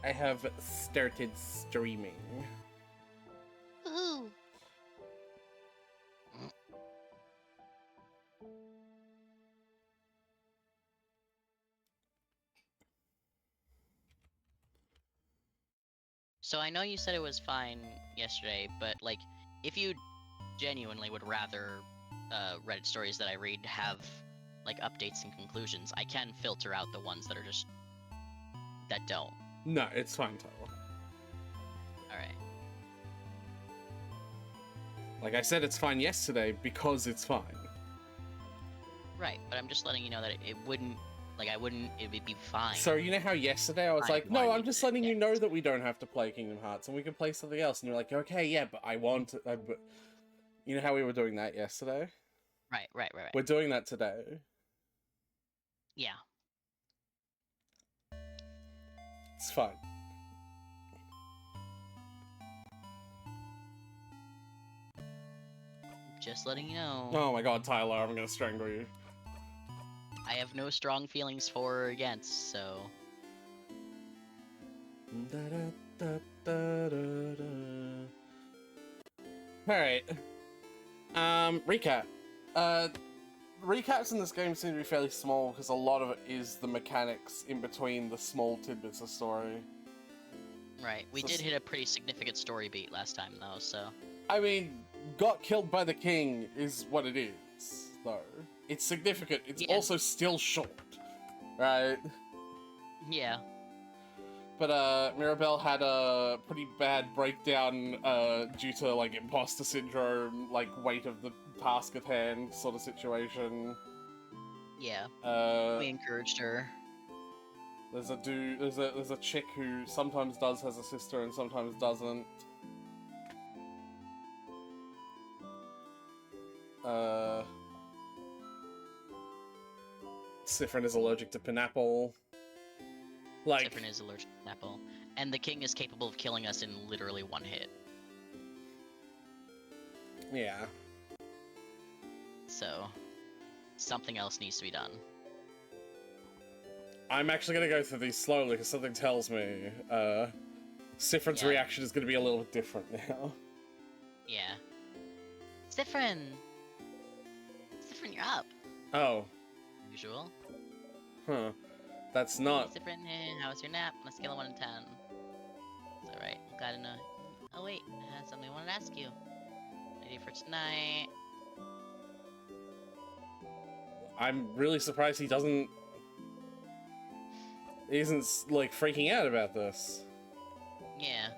I have started streaming. Woohoo! So I know you said it was fine yesterday, but like, if you genuinely would rather Reddit stories that I read have like updates and conclusions, I can filter out the ones that are just that don't. No, it's fine, Tyler. Alright. Like I said, it's fine yesterday because it's fine. Right, but I'm just letting you know that it wouldn't, like, it would be fine. So you know how yesterday I was like, no, I'm just letting you know that we don't have to play Kingdom Hearts and we can play something else. And you're like, okay, yeah, but I want to... but... You know how we were doing that yesterday? Right. We're doing that today. Yeah. It's fine. Just letting you know. Oh my god, Tyler, I'm gonna strangle you. I have no strong feelings for or against, so... Alright. Recap. Recaps in this game seem to be fairly small because a lot of it is the mechanics in between the small tidbits of story. Right, we did hit a pretty significant story beat last time, though, so... I mean, got killed by the king is what it is, though. It's significant, it's also still short, right? Yeah. But, Mirabelle had a pretty bad breakdown, due to, like, imposter syndrome, like, weight of the task at hand sort of situation. Yeah. We encouraged her. There's a dude, there's a chick who sometimes has a sister and sometimes doesn't. Siffrin is allergic to pineapple. Like, Siffrin is allergic to pineapple. And the king is capable of killing us in literally one hit. Yeah. So, something else needs to be done. I'm actually gonna go through these slowly because something tells me, Siffrin's reaction is gonna be a little bit different now. Yeah. Siffrin! Siffrin, you're up! Oh. Usual. Huh. That's not... Siffrin, how was your nap? On a scale of 1 to 10. It's alright, glad to know. Oh wait, I have something I wanted to ask you. Ready for tonight? I'm really surprised he isn't, like, freaking out about this. Yeah.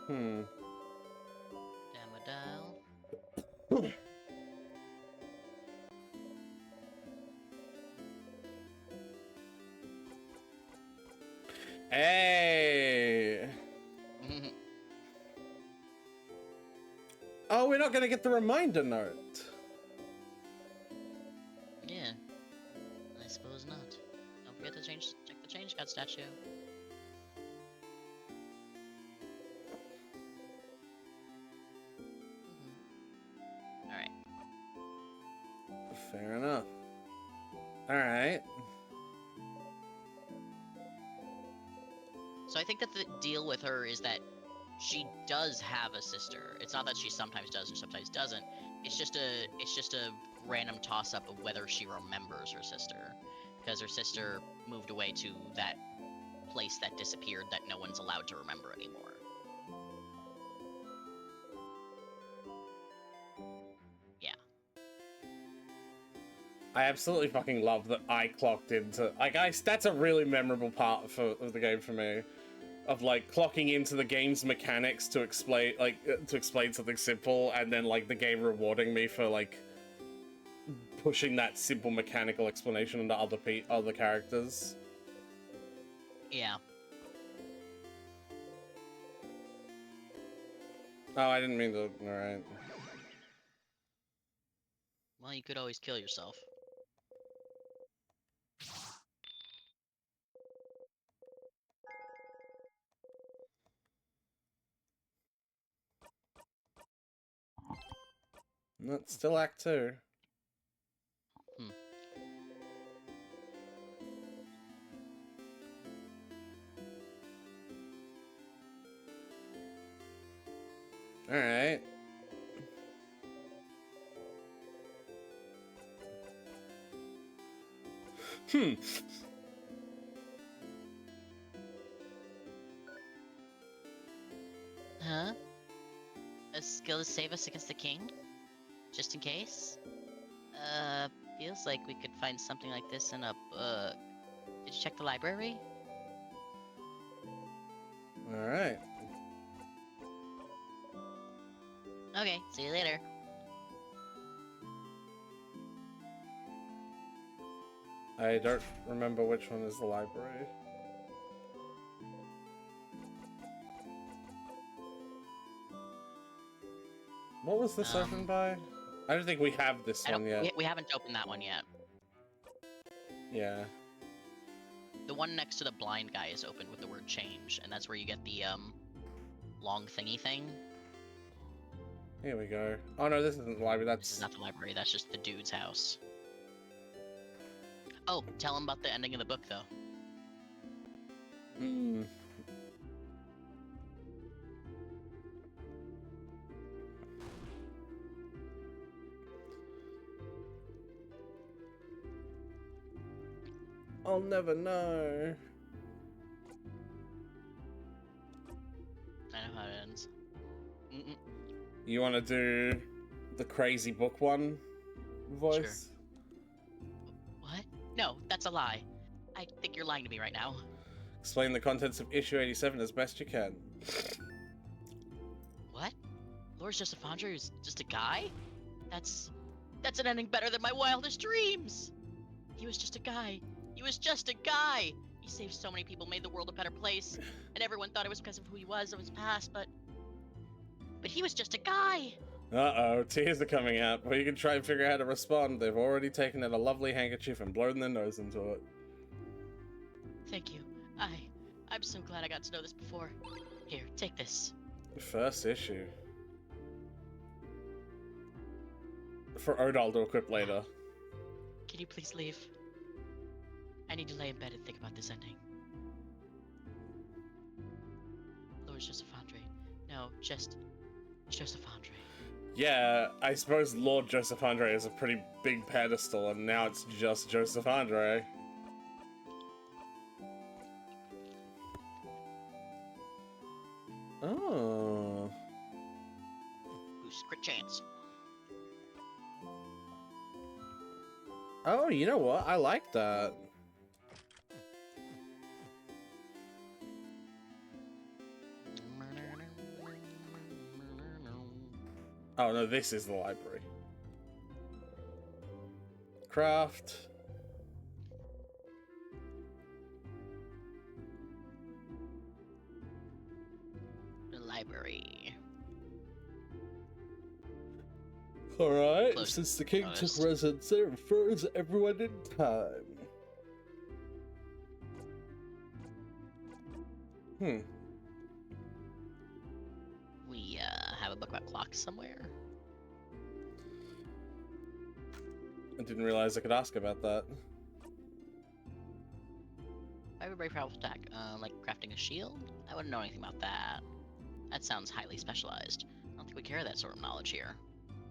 Damadile. Hey! Oh, we're not gonna get the reminder note. Yeah. I suppose not. Don't forget to check the change card statue. Alright. Fair enough. Alright. So I think that the deal with her is that she does have a sister. It's not that she sometimes does or sometimes doesn't. It's just a random toss-up of whether she remembers her sister. Because her sister moved away to that place that disappeared that no one's allowed to remember anymore. Yeah. I absolutely fucking love that I clocked into... Like, that's a really memorable part of the game for me. Of, like, clocking into the game's mechanics to explain, something simple, and then, like, the game rewarding me for, like, pushing that simple mechanical explanation into other characters. Yeah. Oh, I didn't mean to... Alright. Well, you could always kill yourself. That's still Act 2. All right. Hmm. Huh? A skill to save us against the king? Just in case? Feels like we could find something like this in a book. Did you check the library? All right. Okay, see you later. I don't remember which one is the library. What was this opened by? I don't think we have this one yet. We haven't opened that one yet. Yeah. The one next to the blind guy is opened with the word change, and that's where you get the long thingy thing. Here we go. Oh no, this isn't the library. That's This is not the library. That's just the dude's house. Oh, tell him about the ending of the book, though. Hmm. I'll never know. I know how it ends. Mm-mm. You want to do the crazy book one voice? What? No, that's a lie. I think you're lying to me right now. Explain the contents of issue 87 as best you can. What? Lord Josephandre is just a guy? That's an ending better than my wildest dreams! He was just a guy. He was just a guy! He saved so many people, made the world a better place, and everyone thought it was because of who he was of his past, but he was just a guy! Uh-oh, tears are coming out, but you can try and figure out how to respond. They've already taken out a lovely handkerchief and blown their nose into it. Thank you. I'm so glad I got to know this before. Here, take this. First issue. For Odal to equip later. Can you please leave? I need to lay in bed and think about this ending. Lord Josephandre. No, just Josephandre. Yeah, I suppose Lord Josephandre is a pretty big pedestal, and now it's just Josephandre. Oh. Who's crit chance? Oh, you know what? I like that. Oh no, this is the library. Craft. The library. Alright, Close. since the king Honest. took residence there, it froze everyone in time. We have a book about clocks somewhere. I didn't realize I could ask about that. I would very proud of attack. Like crafting a shield? I wouldn't know anything about that. That sounds highly specialized. I don't think we carry that sort of knowledge here.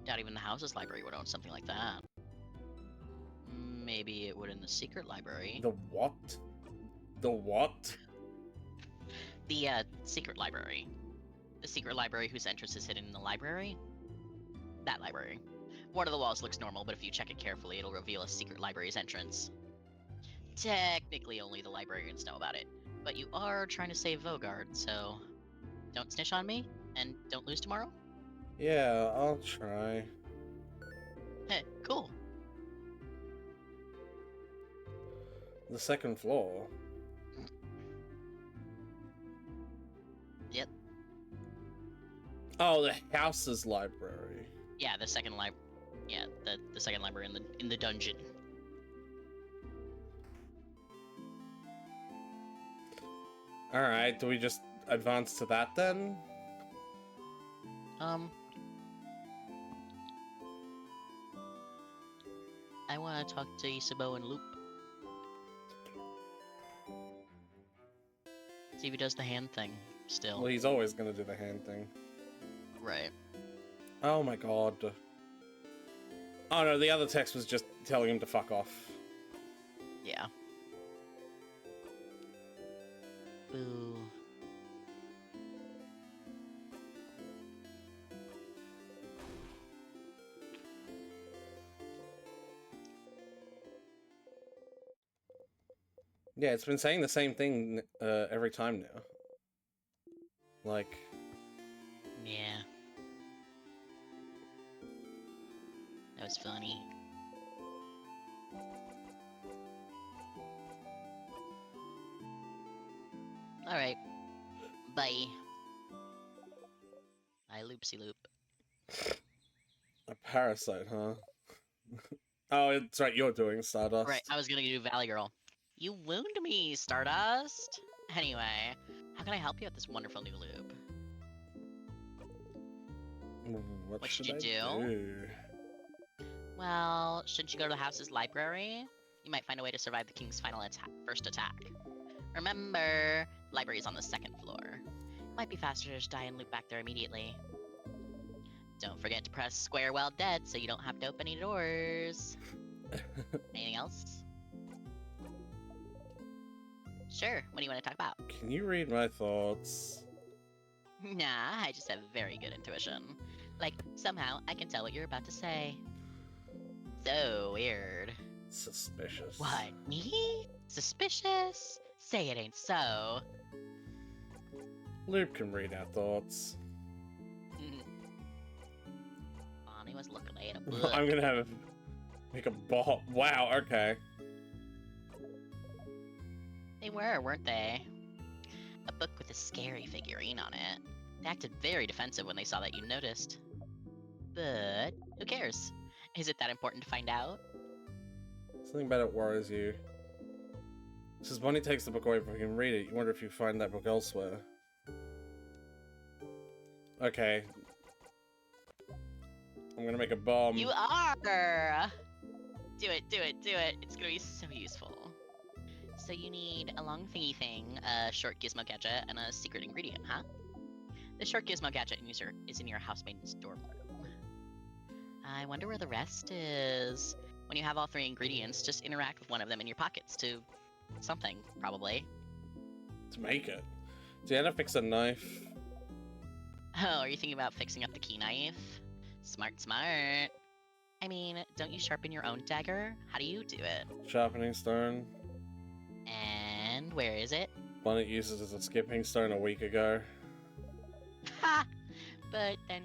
Doubt even the house's library would own something like that. Maybe it would in the secret library. The what? The what? The secret library. The secret library whose entrance is hidden in the library? That library. One of the walls looks normal, but if you check it carefully, it'll reveal a secret library's entrance. Technically, only the librarians know about it, but you are trying to save Vogard, so don't snitch on me, and don't lose tomorrow? Yeah, I'll try. Heh, cool. The second floor. Yep. Oh, the house's library. Yeah, the second the second library in the dungeon. Alright, do we just advance to that then? I want to talk to Isabeau and Loop. See if he does the hand thing still. Well, he's always gonna do the hand thing. Right. Oh my god. Oh no, the other text was just telling him to fuck off. Yeah. Boo. Yeah, it's been saying the same thing every time now. Like... Yeah. That was funny. Alright. Bye. I loopsy loop. A parasite, huh? Oh, it's right, you're doing Stardust. Right, I was gonna do Valley Girl. You wound me, Stardust! Anyway, how can I help you with this wonderful new loop? What should should you I do? Well, shouldn't you go to the house's library? You might find a way to survive the king's first attack. Remember, the library is on the 2nd floor. Might be faster to just die and loop back there immediately. Don't forget to press square while dead so you don't have to open any doors. Anything else? Sure, what do you want to talk about? Can you read my thoughts? Nah, I just have very good intuition. Like, somehow I can tell what you're about to say. So weird. Suspicious. What, me? Suspicious? Say it ain't so. Loop can read our thoughts. Bonnie was looking at a book. I'm gonna make a ball. Wow, okay. They were, weren't they? A book with a scary figurine on it. They acted very defensive when they saw that you noticed. But who cares? Is it that important to find out? Something about it worries you. Since Bonnie takes the book away before you can read it, you wonder if you find that book elsewhere. Okay. I'm gonna make a bomb. You are! Do it, do it, do it. It's gonna be so useful. So you need a long thingy thing, a short gizmo gadget, and a secret ingredient, huh? The short gizmo gadget is in your housemaiden's dorm room. I wonder where the rest is. When you have all 3 ingredients, just interact with one of them in your pockets to something, probably. To make it. Do you have to fix a knife? Oh, are you thinking about fixing up the key knife? Smart, smart. I mean, don't you sharpen your own dagger? How do you do it? Sharpening stone. And where is it? Bonnet used it as a skipping stone a week ago. Ha! But then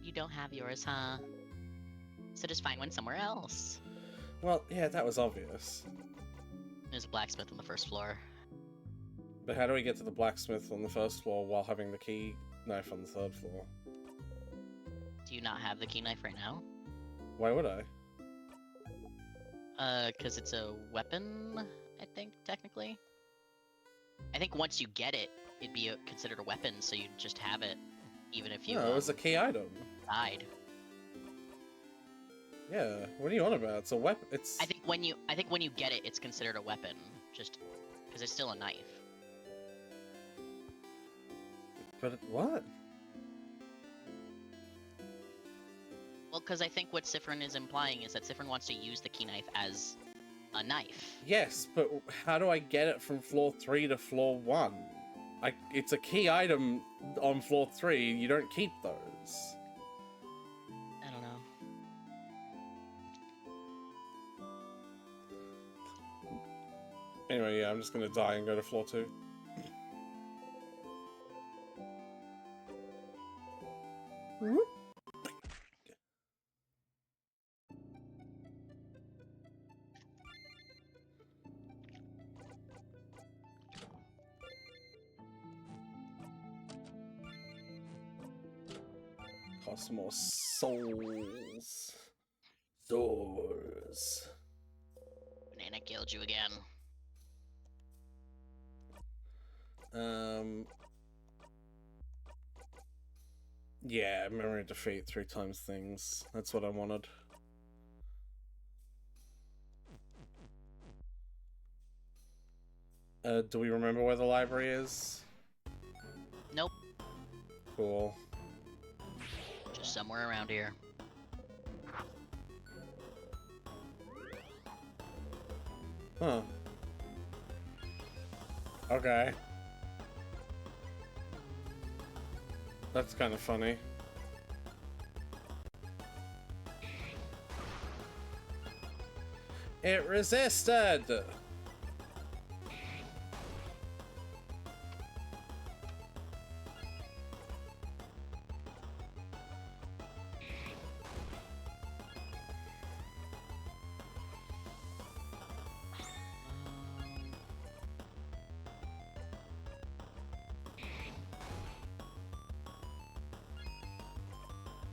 you don't have yours, huh? So just find one somewhere else. Well, yeah, that was obvious. There's a blacksmith on the 1st floor. But how do we get to the blacksmith on the 1st floor while having the key knife on the 3rd floor? Do you not have the key knife right now? Why would I? 'Cause it's a weapon, I think, technically. I think once you get it, it'd be considered a weapon, so you'd just have it, even if you No, it was a key item. died. Yeah, what are you on about? It's a weapon. It's. I think when you get it, it's considered a weapon, just because it's still a knife. But what? Well, because I think what Siffrin is implying is that Siffrin wants to use the key knife as a knife. Yes, but how do I get it from floor 3 to floor 1? It's a key item on floor 3. You don't keep those. I don't know. Anyway, yeah, I'm just gonna die and go to floor 2. Cost more souls. Doors. Banana killed you again. Yeah, memory defeat 3 times things. That's what I wanted. Do we remember where the library is? Nope. Cool. Somewhere around here. Huh. Okay. That's kind of funny. It resisted!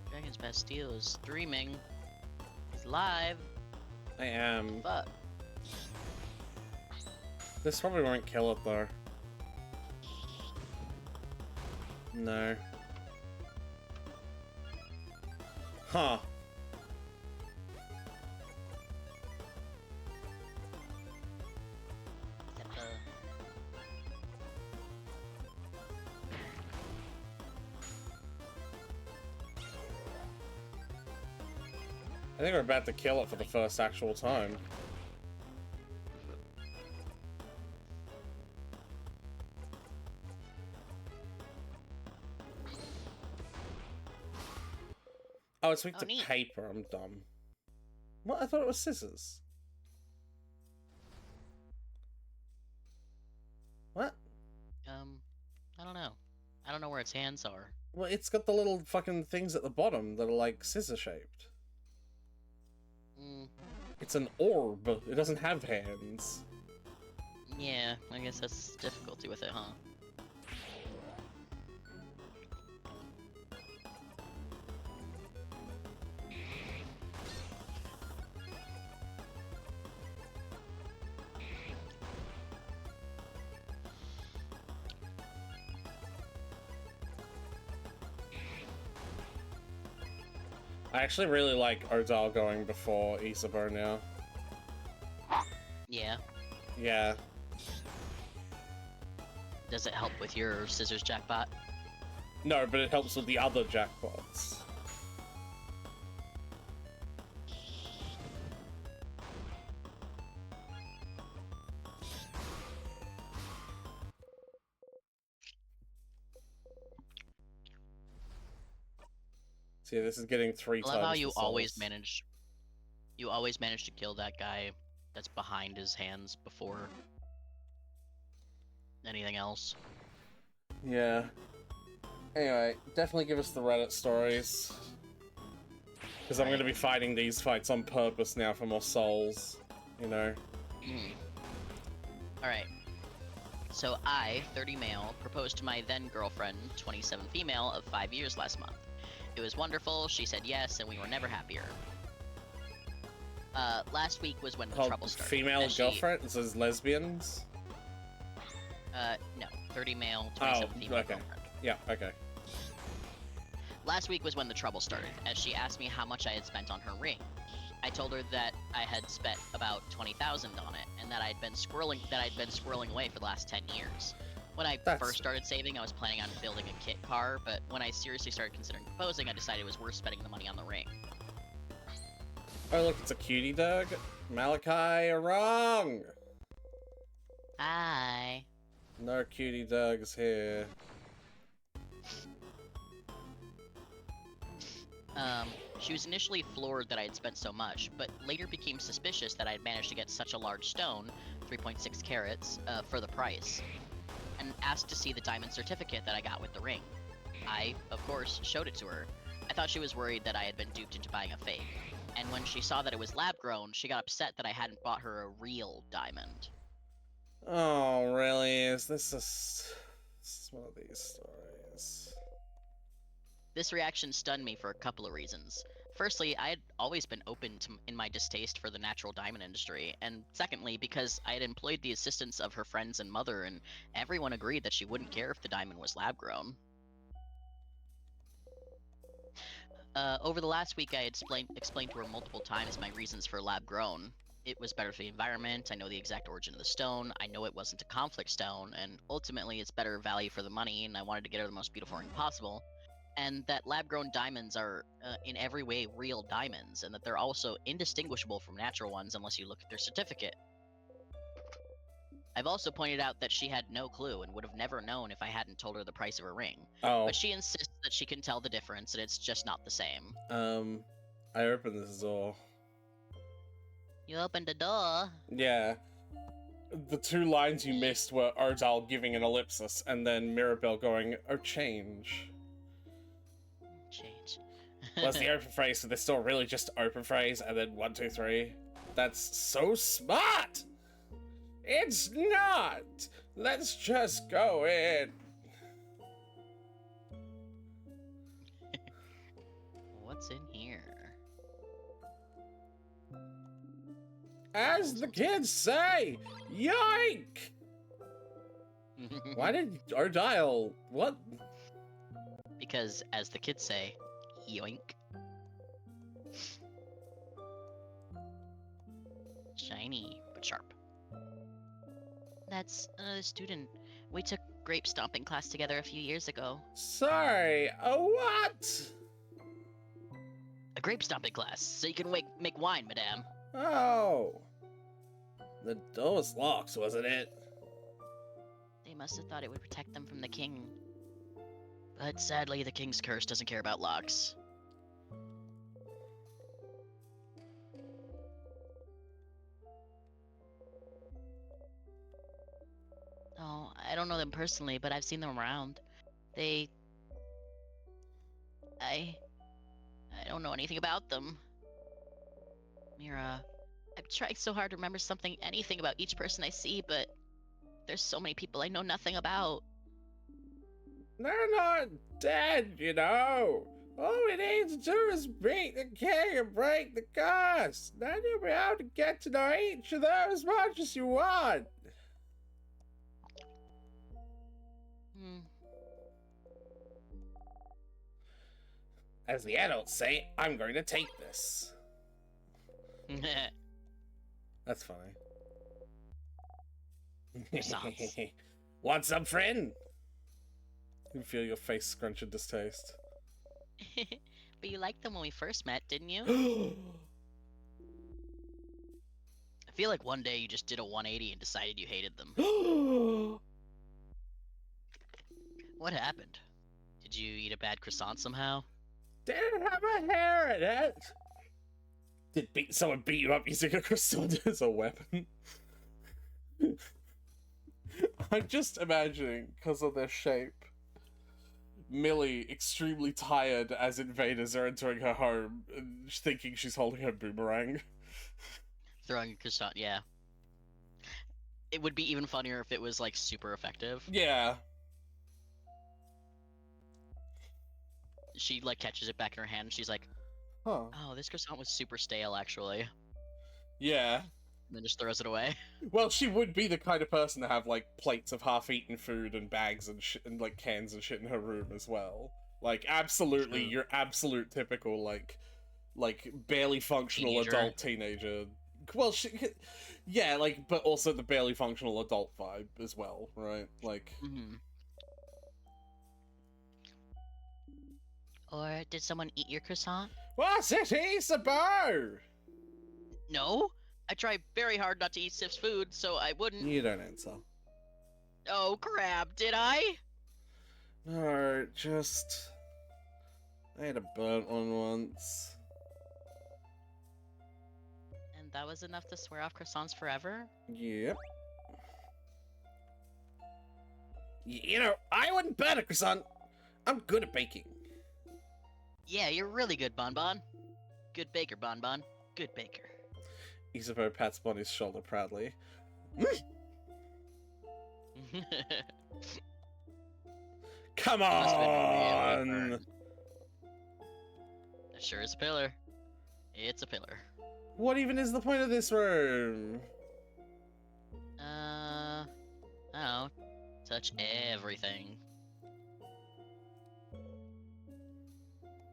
Dragon's Bastille is streaming. He's live. I am. Fuck. This probably won't kill it though. No. Huh. Is that the... I think we're about to kill it for the first actual time. Oh, it's weak Oh, to neat. paper. I'm dumb. What? I thought it was scissors. What? I don't know. I don't know where its hands are. Well, it's got the little fucking things at the bottom that are like scissor shaped. Mm, It's an orb. It doesn't have hands. yeah, I guess that's the difficulty with it, huh? I actually really like Odal going before Isabeau now. Yeah. Yeah. Does it help with your scissors jackpot? No, but it helps with the other jackpots. See, this is getting 3 I times. love how you the always souls. manage. You always manage to kill that guy that's behind his hands before anything else. Yeah. Anyway, definitely give us the Reddit stories. Because I'm going to be fighting these fights on purpose now for more souls. You know? Alright. So I, 30 male, proposed to my then girlfriend, 27 female, of 5 years last month. It was wonderful, she said yes, and we were never happier. Last week was when the trouble started. Female as she- girlfriend? It says lesbians? No. 30 male, 27 female okay. girlfriend. Yeah, okay. Last week was when the trouble started, as she asked me how much I had spent on her ring. I told her that I had spent about 20,000 on it, and that I'd been squirreling away for the last 10 years. When I first started saving, I was planning on building a kit car, but when I seriously started considering proposing, I decided it was worth spending the money on the ring. Oh, look, it's a cutie dog. Malachi, you're wrong! Hi. No cutie dogs here. She was initially floored that I had spent so much, but later became suspicious that I had managed to get such a large stone, 3.6 carats, for the price, and asked to see the diamond certificate that I got with the ring. I, of course, showed it to her. I thought she was worried that I had been duped into buying a fake, and when she saw that it was lab-grown, she got upset that I hadn't bought her a real diamond. Oh, really? Is this one of these stories? This reaction stunned me for a couple of reasons. Firstly, I had always been open in my distaste for the natural diamond industry, and secondly, because I had employed the assistance of her friends and mother, and everyone agreed that she wouldn't care if the diamond was lab-grown. Over the last week, I had explained to her multiple times my reasons for lab-grown. It was better for the environment, I know the exact origin of the stone, I know it wasn't a conflict stone, and ultimately it's better value for the money, and I wanted to get her the most beautiful ring possible. and that lab-grown diamonds are in every way real diamonds, and that they're also indistinguishable from natural ones unless you look at their certificate. I've also pointed out that she had no clue and would have never known if I hadn't told her the price of her ring. Oh. But she insists that she can tell the difference and it's just not the same. I opened this door. You opened the door? Yeah. The two lines you missed were Ardal giving an ellipsis and then Mirabelle going, "Oh, change." Change. Was the open phrase, so there's still really just open phrase and then 1, 2, 3. That's so smart! It's not! Let's just go in. What's in here? As the kids say, yoink! Why did Ardal... What? Because, as the kids say, yoink. Shiny, but sharp. That's another student. We took grape stomping class together a few years ago. Sorry, a what? A grape stomping class, so you can make wine, madame. Oh. The door was locked, wasn't it? They must have thought it would protect them from the king. But sadly, the king's curse doesn't care about locks. Oh, I don't know them personally, but I've seen them around. I don't know anything about them. Mira, I'm trying so hard to remember anything about each person I see, but there's so many people I know nothing about. They're not dead, you know. All we need to do is beat the king and break the curse. Then you'll be able to get to know each of them as much as you want. As the adults say, I'm going to take this. That's funny. Want some, friend? You feel your face scrunch in distaste. But you liked them when we first met, didn't you? I feel like one day you just did a 180 and decided you hated them. What happened? Did you eat a bad croissant somehow? Didn't have a hair in it. Did someone beat you up using a croissant as a weapon? I'm just imagining, because of their shape, Millie extremely tired as invaders are entering her home, thinking she's holding her boomerang. Throwing a croissant, yeah. It would be even funnier if it was, like, super effective. Yeah. She, like, catches it back in her hand, and she's like, huh. Oh, this croissant was super stale, actually. Yeah. And then just throws it away. Well, she would be the kind of person to have, like, plates of half-eaten food and bags and shit, and, like, cans and shit in her room as well. Like, absolutely, your absolute typical, like, barely functional adult teenager. Well, yeah, like, but also the barely functional adult vibe as well, right? Like... Mm-hmm. Or did someone eat your croissant? What's it, Isabeau? No, I try very hard not to eat Sif's food, so I wouldn't. You don't answer. Oh, crap, did I? No, just... I had a burnt one once. And that was enough to swear off croissants forever? Yep. You know, I wouldn't burn a croissant. I'm good at baking. Yeah, you're really good, Bonbon. Good baker, Bonbon. Good baker. Isabeau pats Bonnie's shoulder proudly. Come on! That sure is a pillar. It's a pillar. What even is the point of this room? I don't know. Touch everything.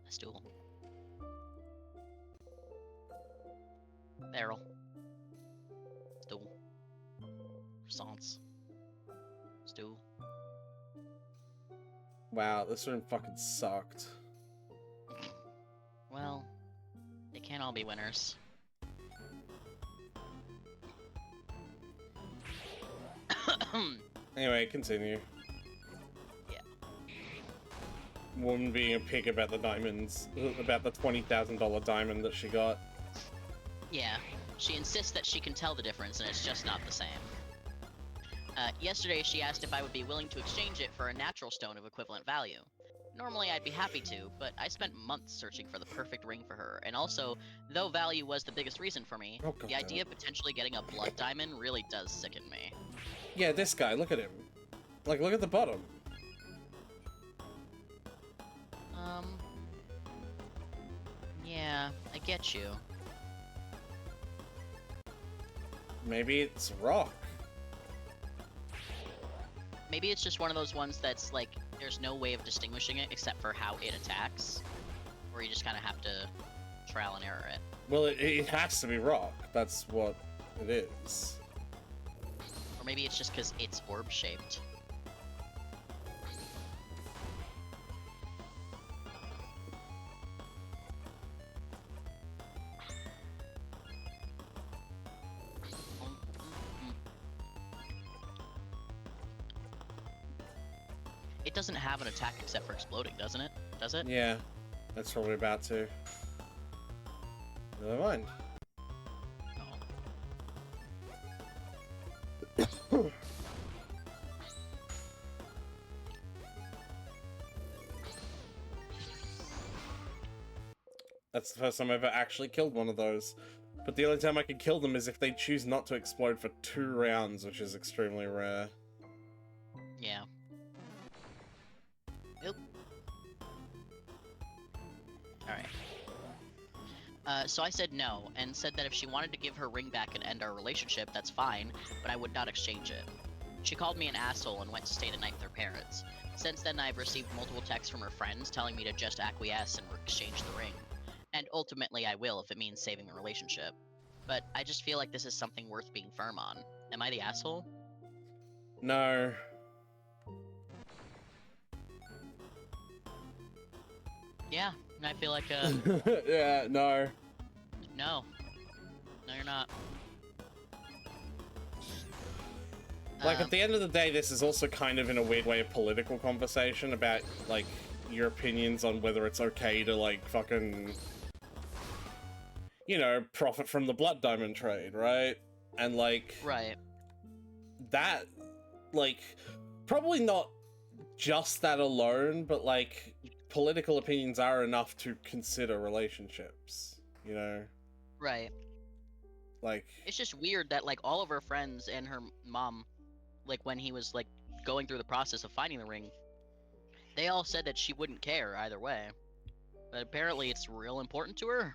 A stool. Barrel. Stool. Croissants. Stool. Wow, this room fucking sucked. Well, they can't all be winners. Anyway, continue. Yeah. Woman being a pig about the diamonds, about the $20,000 diamond that she got. Yeah, she insists that she can tell the difference and it's just not the same. Yesterday she asked if I would be willing to exchange it for a natural stone of equivalent value. Normally I'd be happy to, but I spent months searching for the perfect ring for her, and also, though value was the biggest reason for me, Oh, God the idea of potentially getting a blood diamond really does sicken me. Yeah, this guy, look at him. Like, look at the bottom. Yeah, I get you. Maybe it's rock. Maybe it's just one of those ones that's like, there's no way of distinguishing it except for how it attacks, where you just kind of have to trial and error it. Well, it has to be rock. That's what it is. Or maybe it's just because it's orb-shaped. It doesn't have an attack except for exploding, doesn't it? Does it? Yeah, that's probably about to. Never mind. No. That's the first time I've ever actually killed one of those. But the only time I can kill them is if they choose not to explode for 2 rounds, which is extremely rare. Yeah. Nope. Alright. So I said no, and said that if she wanted to give her ring back and end our relationship, that's fine, but I would not exchange it. She called me an asshole and went to stay the night with her parents. Since then, I've received multiple texts from her friends telling me to just acquiesce and exchange the ring. And ultimately I will if it means saving the relationship. But I just feel like this is something worth being firm on. Am I the asshole? No. Yeah, and I feel like, yeah, no. no. No, you're not. Like, at the end of the day, this is also kind of, in a weird way, a political conversation about, like, your opinions on whether it's okay to, like, fucking, you know, profit from the blood diamond trade, right? And, like... Right. That, like, probably not just that alone, but, like, political opinions are enough to consider relationships, you know? Right. Like... It's just weird that, like, all of her friends and her mom, like, when he was, like, going through the process of finding the ring, they all said that she wouldn't care either way. But apparently it's real important to her.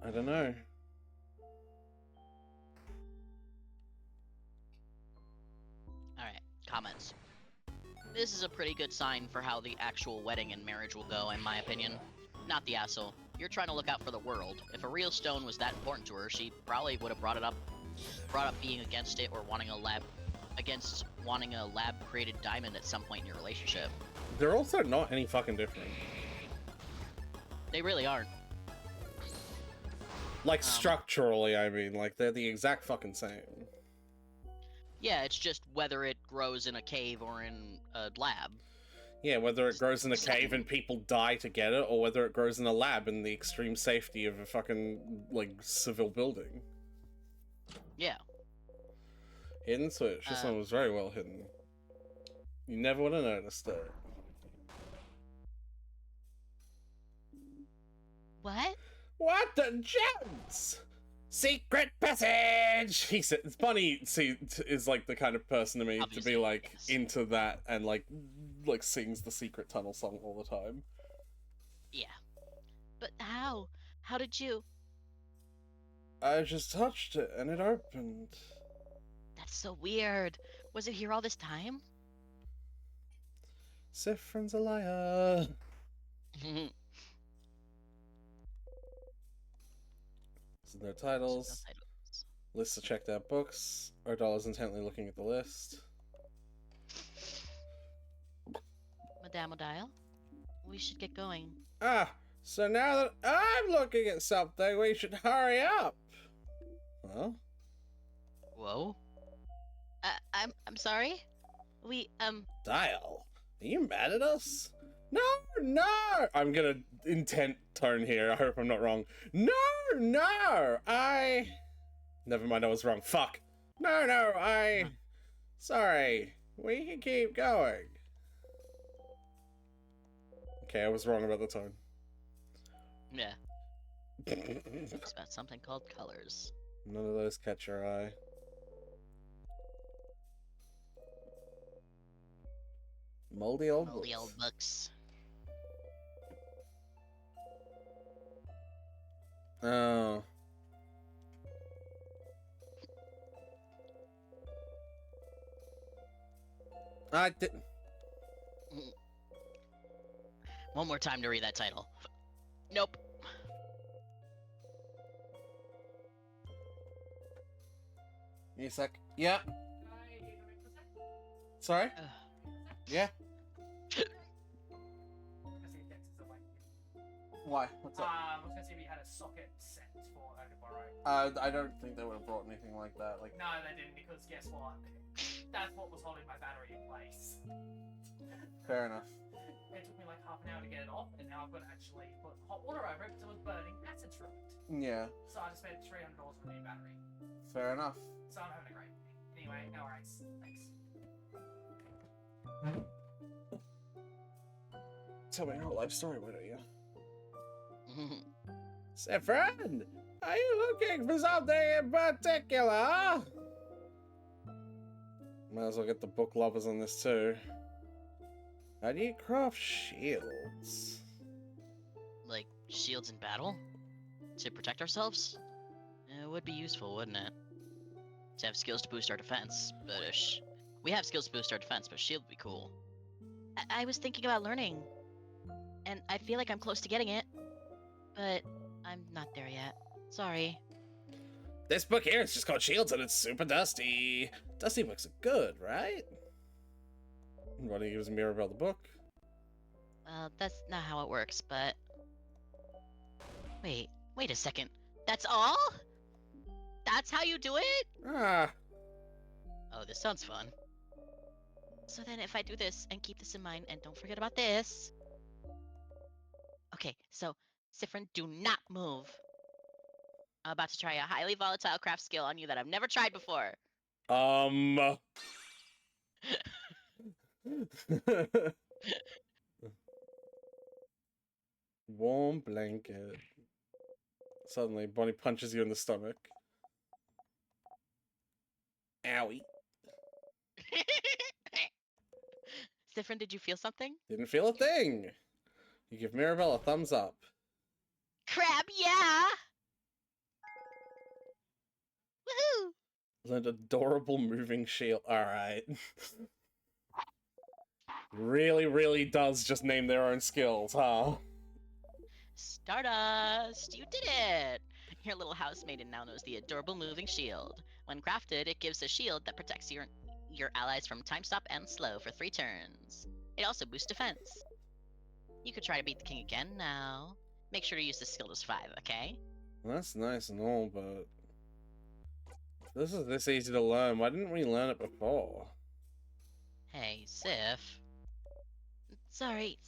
I don't know. Alright, comments. This is a pretty good sign for how the actual wedding and marriage will go, in my opinion. Not the asshole. You're trying to look out for the world. If a real stone was that important to her, she probably would have brought up being against it or wanting a lab created diamond at some point in your relationship. They're also not any fucking different. They really aren't. Like, structurally, I mean, like, they're the exact fucking same. Yeah, it's just whether it grows in a cave or in a lab. Yeah, whether it grows in a cave and people die to get it, or whether it grows in a lab in the extreme safety of a fucking, like, civil building. Yeah. Hidden switch. This one was very well hidden. You never would have noticed it. What? What the gems? Secret passage! He said, it's funny, is like the kind of person to me Obviously, to be like yes. into that and like sings the Secret Tunnel song all the time. Yeah. But how? How did you? I just touched it and it opened. That's so weird. Was it here all this time? Siffrin's a liar. So no titles. No titles. Lisa checked out books. Odal is intently looking at the list. Madame Odile, we should get going. Ah, so now that I'm looking at something, we should hurry up. Huh? Whoa. I'm sorry? We, Dial, are you mad at us? No, no! I'm gonna intent tone here. I hope I'm not wrong. No, Never mind, I was wrong. Fuck. No, Sorry. We can keep going. Okay, I was wrong about the tone. Yeah. It's about something called colors. None of those catch your eye. Moldy old books. Oh. I didn't. One more time to read that title. Nope. Give me a sec. Yeah. Sorry? Yeah? Why? What's up? I was gonna see if you had a socket set for her to borrow. I don't think they would have brought anything like that. Like, No, they didn't, because guess what? That's what was holding my battery in place. fair enough. It took me like half an hour to get it off, and now I've got to actually put hot water over it because it was burning acid through it. Yeah, So I just spent $300 on a new battery. fair enough. So I'm having a great day. Anyway, no worries. Thanks. Tell me your life story, why don't you? Saffron, are you looking for something in particular? Might as well get the book lovers on this too. How do you craft shields? Like shields in battle? To protect ourselves? It would be useful, wouldn't it? To have skills to boost our defense, but we have skills to boost our defense, but shield would be cool. I was thinking about learning, and I feel like I'm close to getting it, but I'm not there yet. Sorry. This book here is just called Shields and it's super dusty. Dusty books are good, right? Ronnie gives Mirabelle the book. Well, that's not how it works, but... Wait a second. That's all? That's how you do it? Ah, Oh, this sounds fun. So then if I do this and keep this in mind and don't forget about this... Okay, so, Siffrin, do not move. I'm about to try a highly volatile craft skill on you that I've never tried before. Warm blanket. Suddenly, Bonnie punches you in the stomach. Owie. Siffrin, did you feel something? Didn't feel a thing. You give Mirabelle a thumbs up. Crab, yeah! Woohoo! An adorable moving shield. Alright. Really does just name their own skills, huh? Stardust, you did it! Your little house maiden now knows the adorable moving shield. When crafted, it gives a shield that protects your allies from time stop and slow for 3 turns. It also boosts defense. You could try to beat the king again now. Make sure to use the skill to survive, okay? Well, that's nice and all, but... This is this easy to learn. Why didn't we learn it before? Hey, Sif. Sorry.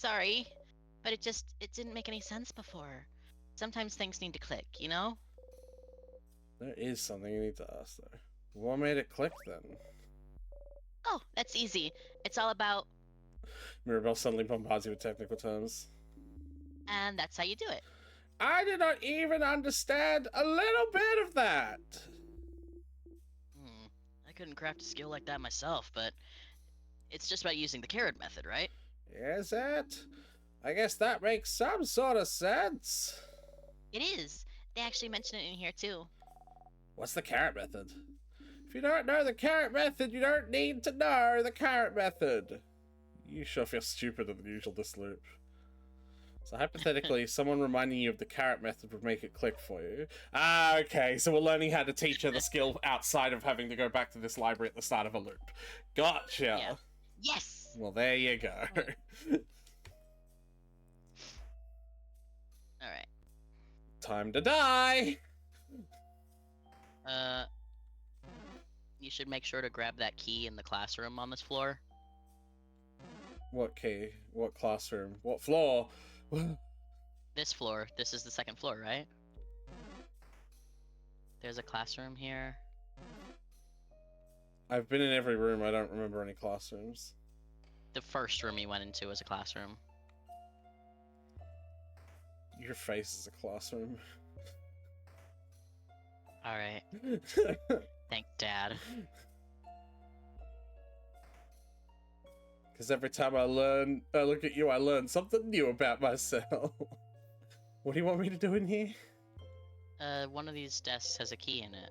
But it didn't make any sense before. Sometimes things need to click, you know? There is something you need to ask, though. What made it click, then? Oh, that's easy. It's all about... Mirabelle suddenly bombards you with technical terms. And that's how you do it. I did not even understand a little bit of that! I couldn't craft a skill like that myself, but... It's just about using the carrot method, right? Is it? I guess that makes some sort of sense. It is. They actually mention it in here, too. What's the carrot method? If you don't know the carrot method, you don't need to know the carrot method. You sure feel stupider than usual this loop. So hypothetically, someone reminding you of the carrot method would make it click for you. Ah, okay. So we're learning how to teach her the skill outside of having to go back to this library at the start of a loop. Gotcha. Yeah. Yes. Well, there you go. All right. Time to die. You should make sure to grab that key in the classroom on this floor. What key? What classroom? What floor? This floor. This is the second floor, right? There's a classroom here. I've been in every room. I don't remember any classrooms. The first room you went into was a classroom. Your face is a classroom. Alright. Thanks, Dad. Because every time I look at you, I learn something new about myself. What do you want me to do in here? One of these desks has a key in it.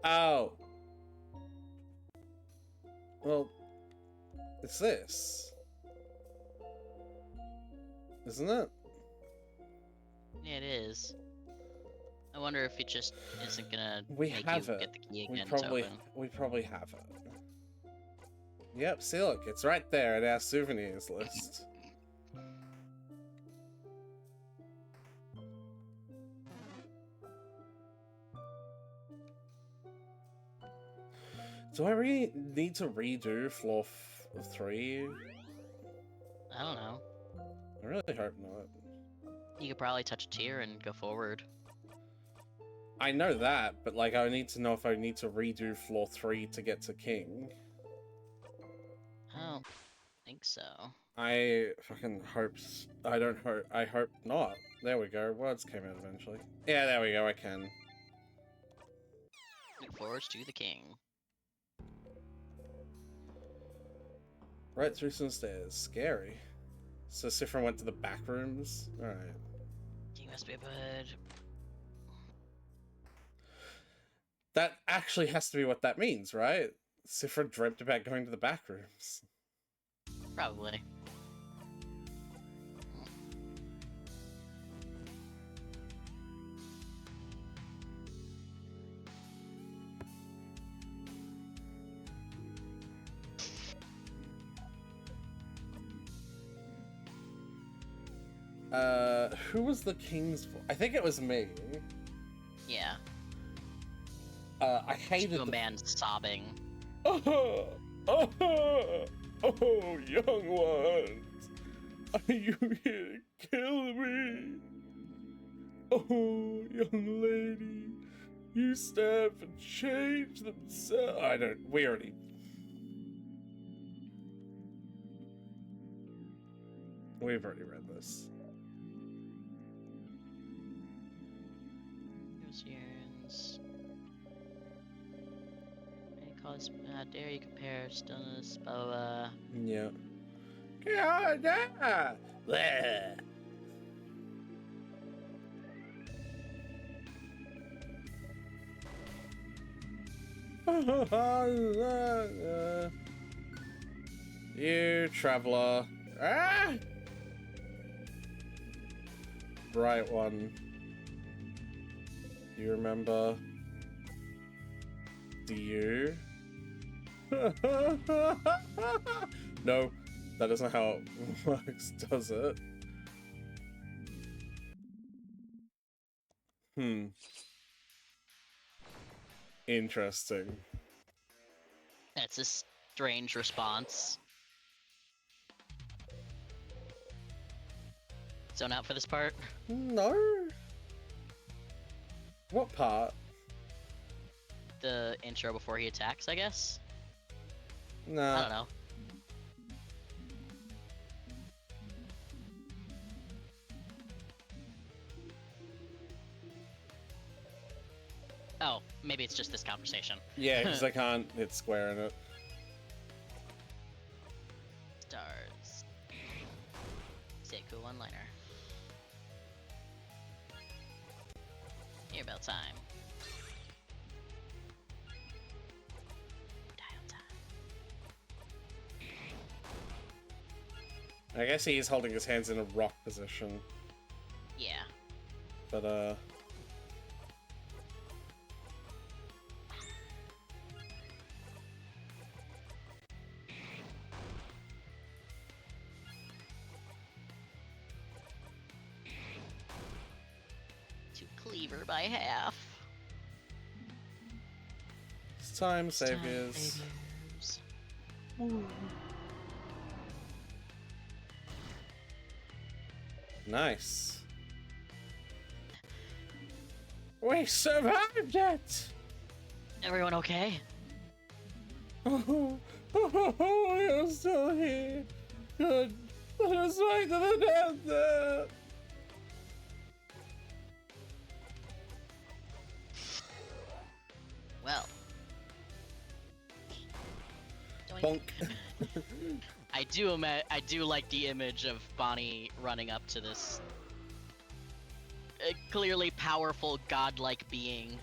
Oh. Well, it's this. Isn't it? Yeah, it is. I wonder if it just isn't gonna We make have you it. get the key We again probably to open. have it. Yep, see look, it's right there at our souvenirs list. Do I really need to redo floor 3? I don't know. I really hope not. You could probably touch a tier and go forward. I know that, but like I need to know if I need to redo floor 3 to get to King. I don't think so. I fucking hope. I don't hope. I hope not. There we go. Words came out eventually. Yeah, there we go. I can. Look forward to the king. Right through some stairs. Scary. So Sifra went to the back rooms. All right. You must be a bird. That actually has to be what that means, right? Sifra dreamt about going to the back rooms. Probably. Who was the king's voice? I think it was me. Yeah. I hated To a the... man sobbing. Oh, young ones, are you here to kill me? Oh, young lady, you stand for change themselves. I don't. We already. We've already read this. Here's yearns. How dare you compare stillness, blah blah blah. Yeah. God, bleh. You traveler. Ah! Bright one. Do you remember? Do you? No, that isn't how it works, does it? Interesting. That's a strange response. Zone out for this part? No. What part? The intro before he attacks, I guess? No. I don't know. Oh, maybe it's just this conversation. Yeah, because I can't hit square in it. Stars. Say a cool one-liner. Here about time. Die on time. I guess he is holding his hands in a rock position, Yeah. but To cleaver by half. it's time, It's time, saviors. saviors. Nice. We survived it! Everyone okay? Oh, you're still here. Good. Let us fight to the death. Well. Doink. Bonk. I do like the image of Bonnie running up to this clearly powerful godlike being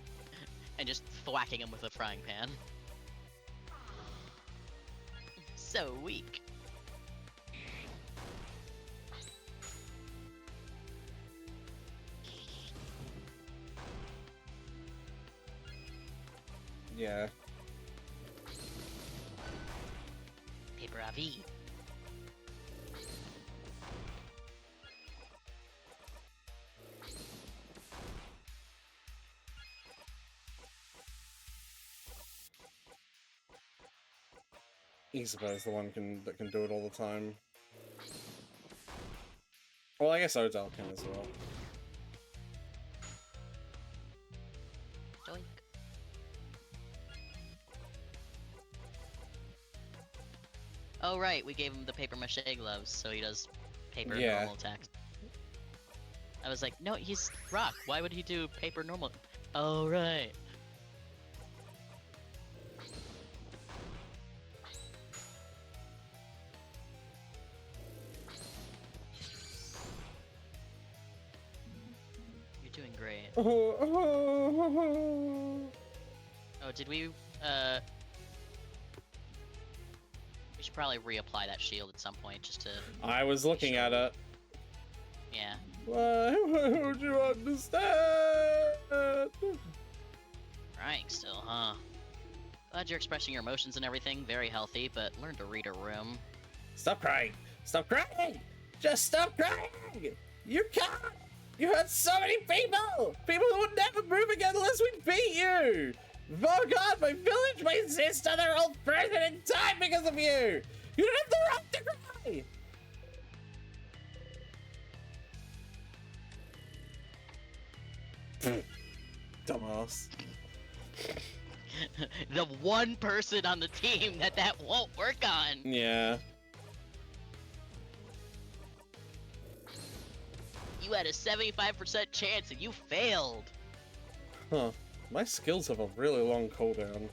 and just thwacking him with a frying pan. So weak. Yeah. Paper Avi. Isabella's the one that can do it all the time. Well, I guess Odell can as well. Doink. Oh right, we gave him the paper mache gloves, so he does paper Yeah. normal attacks. I was like, no, he's rock. Why would he do paper normal? Oh right. You're doing great. Oh, did we? We should probably reapply that shield at some point, just to. I was looking at it. Yeah. Why would you understand? Crying still, huh? Glad you're expressing your emotions and everything. Very healthy, but learn to read a room. Stop crying! Stop crying! Just stop crying! You can't! You hurt so many people! People who would never move again unless we beat you! Oh god, my village, my sister, they're all frozen in time because of you! You don't have the right to cry! Dumbass. The one person on the team that won't work on. Yeah. You had a 75% chance and you failed. Huh. My skills have a really long cooldown. Yeah,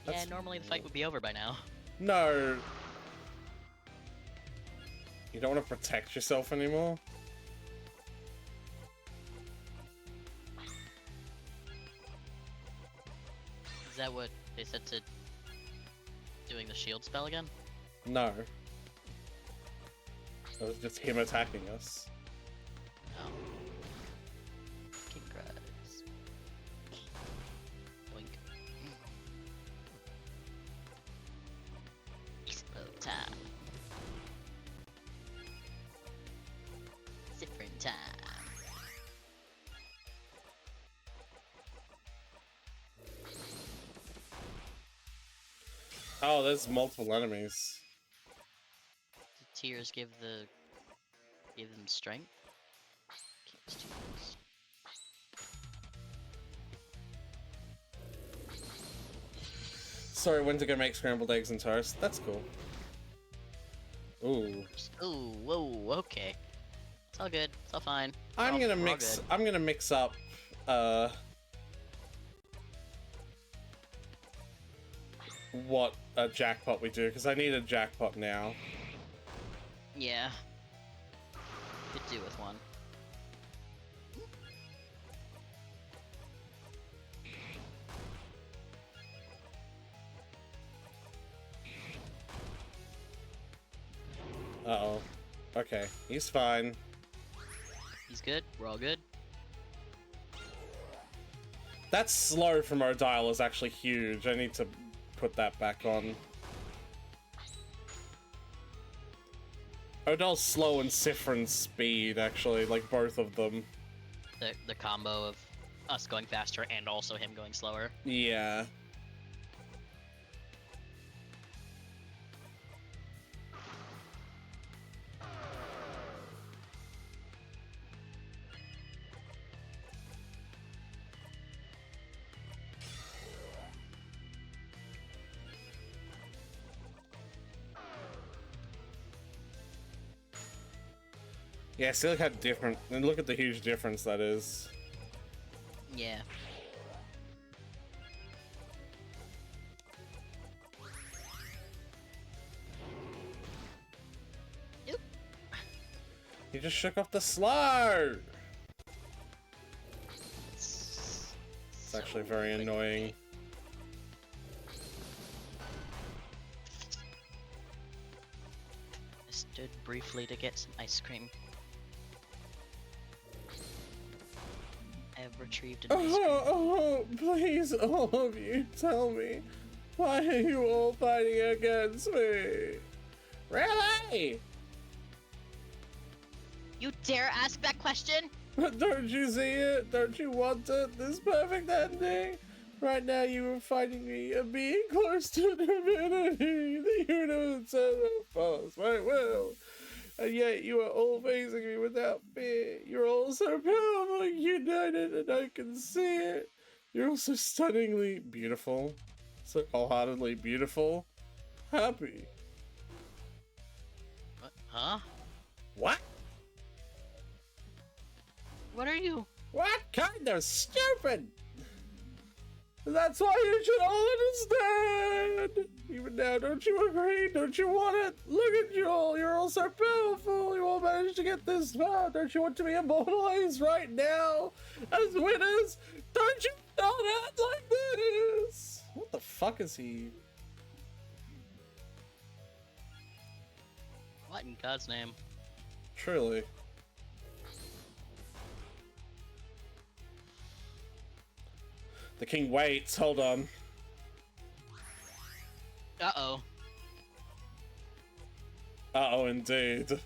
That's- normally the fight would be over by now. No. You don't want to protect yourself anymore? Is that what they said to doing the shield spell again? No. It was just him attacking us. No. King cries. Boink. Spell time. Different time. Oh, there's multiple enemies. Do tears give them strength? King's tears. Sorry, when to go make scrambled eggs and toast. That's cool. Ooh. Ooh, whoa, okay. It's all good. It's all fine. I'm We're gonna all mix. good. I'm gonna mix up. What a jackpot we do, because I need a jackpot now. Yeah. Could do with one. Uh-oh. Okay, he's fine. He's good. We're all good. That slow from Odile is actually huge. I need to put that back on. Odile's slow and Siffrin's speed, actually, like both of them. The combo of us going faster and also him going slower. Yeah. Yeah, see like how different, and look at the huge difference that is. Yeah. Yep. He just shook off the slow! It's actually very annoying. I stood briefly to get some ice cream. I have retrieved an ice cream. Oh, please, all of you, tell me, why are you all fighting against me? Really? You dare ask that question? Don't you see it? Don't you want it? This perfect ending? Right now you are fighting me and being close to divinity. The universe follows my will. And yet you are all facing me without fear. You're all so powerful, united, and I can see it. You're also stunningly beautiful. So wholeheartedly beautiful. Happy. What? Huh? What? What are you? What kind of stupid? That's why you should all understand. Even now, don't you agree? Don't you want it? Look at you all. You're all so powerful. You all managed to get this far. Don't you want to be immortalized right now as winners? Don't you not act like this? What the fuck is he? What in God's name? Truly. The king waits. Hold on. Uh-oh. Uh-oh, indeed.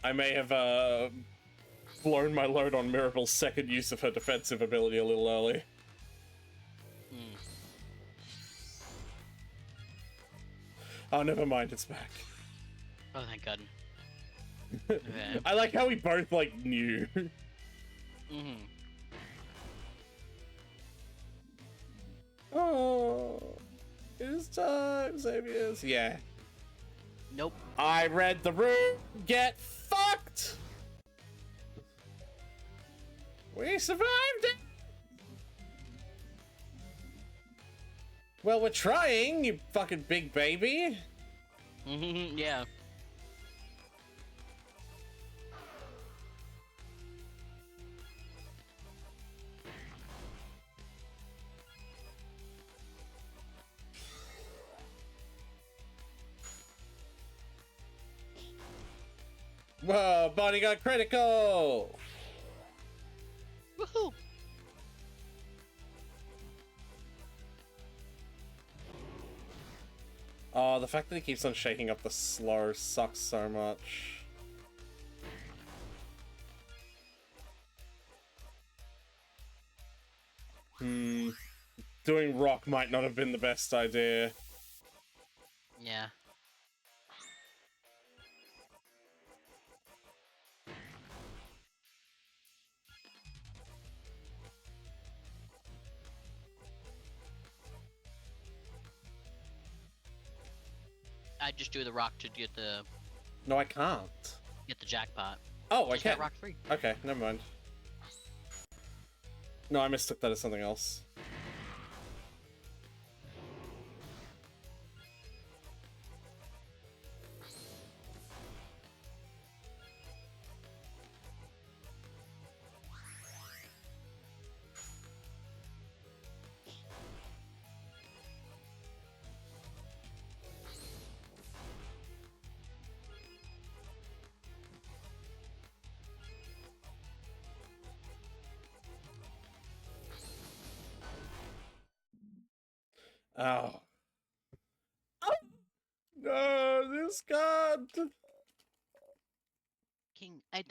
I may have blown my load on Mirabel's second use of her defensive ability a little early. Hmm. Oh, never mind. It's back. Oh, thank God. Okay. I like how we both, like, knew. Mm-hmm. Oh, it is time, Xavier's. Yeah. Nope. I read the room. Get fucked! We survived it! Well, we're trying, you fucking big baby. Mm-hmm. Yeah. Whoa, Bonnie got critical! Woohoo! Oh, the fact that he keeps on shaking up the slow sucks so much. Doing rock might not have been the best idea. Yeah. I just do the rock to get the No, I can't. jackpot. Oh, I Just got can't. rock 3. Okay, never mind. No, I mistook that as something else. Oh. No, this god. King, I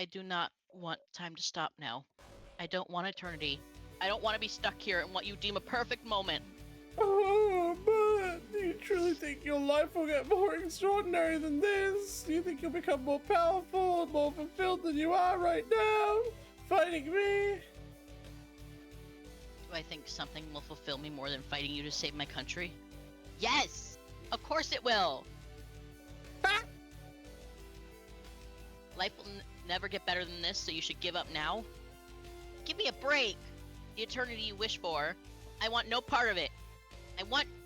do not want time to stop now. I don't want eternity. I don't want to be stuck here in what you deem a perfect moment. Oh, but do you truly think your life will get more extraordinary than this? Do you think you'll become more powerful and more fulfilled than you are right now? Fighting me? Do I think something will fulfill me more than fighting you to save my country? Yes! Of course it will! Ha! Life will never get better than this, so you should give up now? Give me a break! The eternity you wish for, I want no part of it.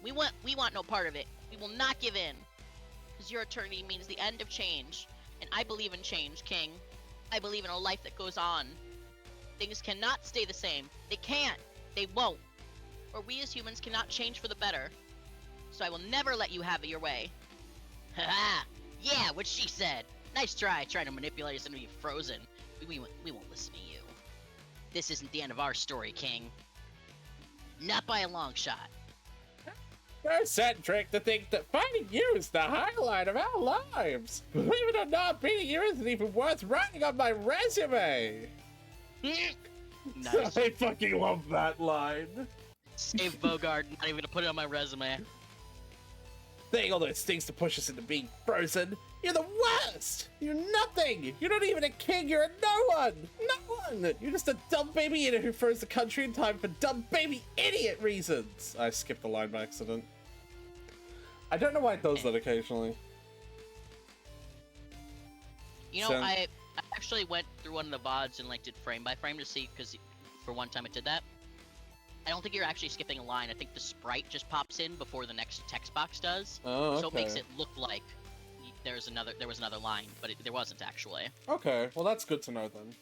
We want no part of it. We will not give in. Because your eternity means the end of change. And I believe in change, King. I believe in a life that goes on. Things cannot stay the same. They can't. They won't. Or we as humans cannot change for the better. So I will never let you have it your way. Haha! Yeah, what she said. Nice try trying to manipulate us into being frozen. We won't listen to you. This isn't the end of our story, King. Not by a long shot. You're eccentric to think that fighting you is the highlight of our lives. Believe it or not, beating you isn't even worth writing on my resume. Nice. I fucking love that line. Save Bogard, not even gonna put it on my resume. Saying all those things to push us into being frozen. You're the worst! You're nothing! You're not even a king, you're a no one! No one! You're just a dumb baby idiot who throws the country in time for dumb baby idiot reasons! I skipped the line by accident. I don't know why it does that occasionally. You know, I actually went through one of the VODs and like did frame by frame to see, because for one time it did that. I don't think you're actually skipping a line. I think the sprite just pops in before the next text box does. Oh, okay. So it makes it look like there was another line, but there wasn't actually. Okay, well that's good to know then.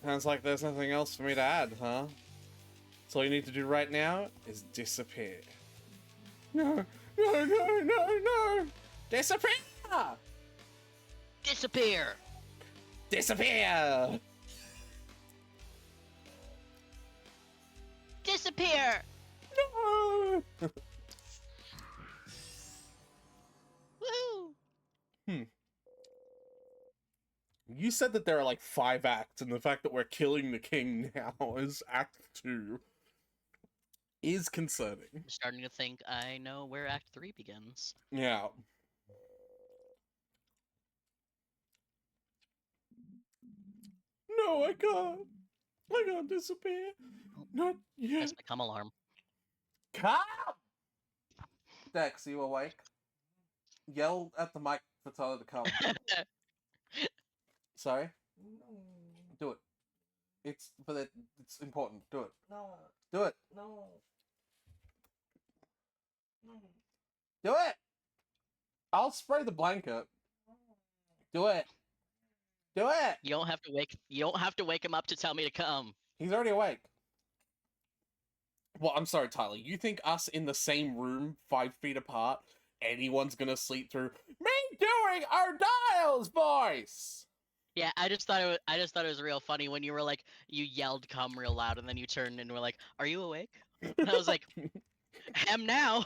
Sounds like there's nothing else for me to add, huh? So all you need to do right now is disappear. No, no, no, no, no! Disappear! Disappear! Disappear! Disappear! No! Woo! You said that there are like 5 acts, and the fact that we're killing the king now is Act 2 is concerning. I'm starting to think I know where Act 3 begins. Yeah. No, I can't. I can't disappear. Not yet. That's my come alarm. Come! Dex, are you awake? Yell at the mic for Tyler to come. Sorry? Do it. It's important. Do it. No. Do it. No. No. Do it! I'll spray the blanket. Do it. Do it! You don't have to wake him up to tell me to come. He's already awake. Well, I'm sorry, Tyler. You think us in the same room, 5 feet apart, anyone's gonna sleep through me doing our Dials voice? Yeah, I just thought it was real funny when you were like, you yelled "come" real loud, and then you turned and were like, "Are you awake?" And I was like, "Am now."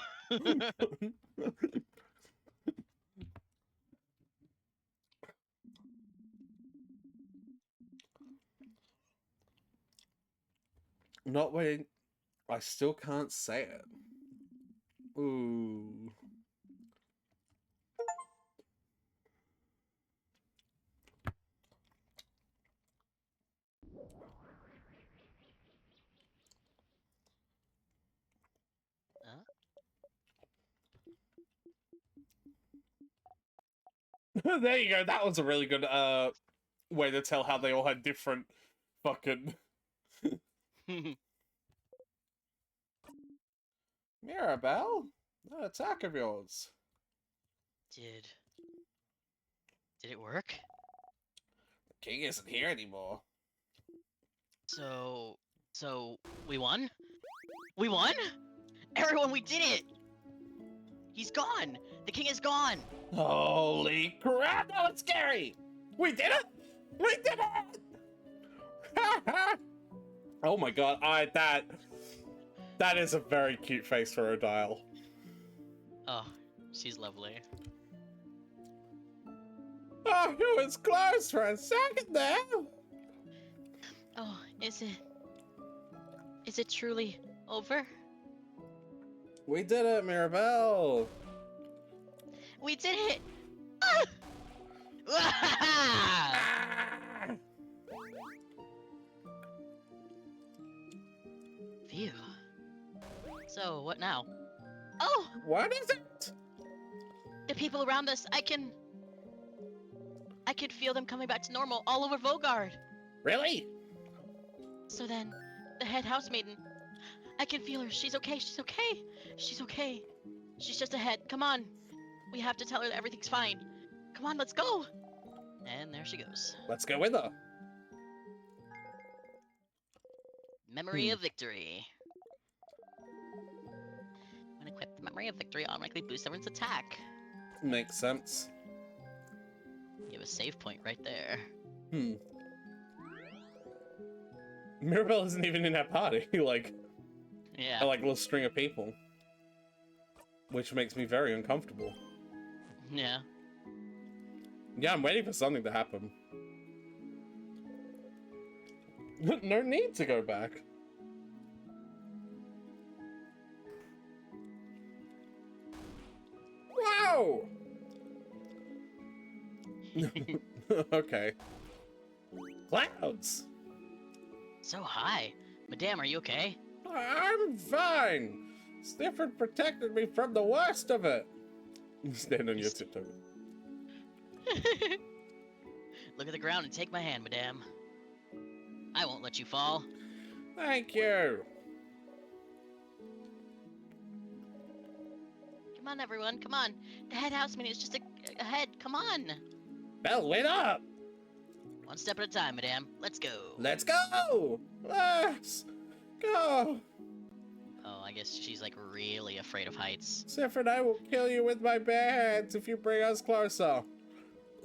Not waiting. I still can't say it. Ooh. There you go. That was a really good way to tell how they all had different fucking Mirabelle? That attack of yours. Did it work? The king isn't here anymore. So we won? We won? Everyone, we did it! He's gone! The king is gone! Holy crap, that was scary! We did it! We did it! Oh my god, That is a very cute face for Odile. Oh, she's lovely. Oh, you was close for a second there. Oh, is it truly over? We did it, Mirabelle. We did it! Ah! Ah! Phew. So, what now? Oh! What is it? The people around us, I can feel them coming back to normal all over Vogard. Really? So then, the head housemaiden, I can feel her. She's okay. She's okay. She's okay. She's just ahead. Come on. We have to tell her that everything's fine. Come on, let's go. And there she goes. Let's go with her. Memory of Victory. When equipped, the Memory of Victory automatically boosts everyone's attack. Makes sense. You have a save point right there. Mirabelle isn't even in that party. like Yeah. a little string of people. Which makes me very uncomfortable. Yeah. Yeah, I'm waiting for something to happen. No need to go back. Wow! Okay. Clouds! So high. Madame, are you okay? I'm fine! Stifford protected me from the worst of it! Stand on your tiptoe. Look at the ground and take my hand, Madame. I won't let you fall. Thank you! Come on, everyone. Come on. The head houseman is just ahead. Come on. Belle, wait up! One step at a time, Madame. Let's go. Let's go! Let's go! Oh, I guess she's like really afraid of heights. Stifford, I will kill you with my bare hands if you bring us closer.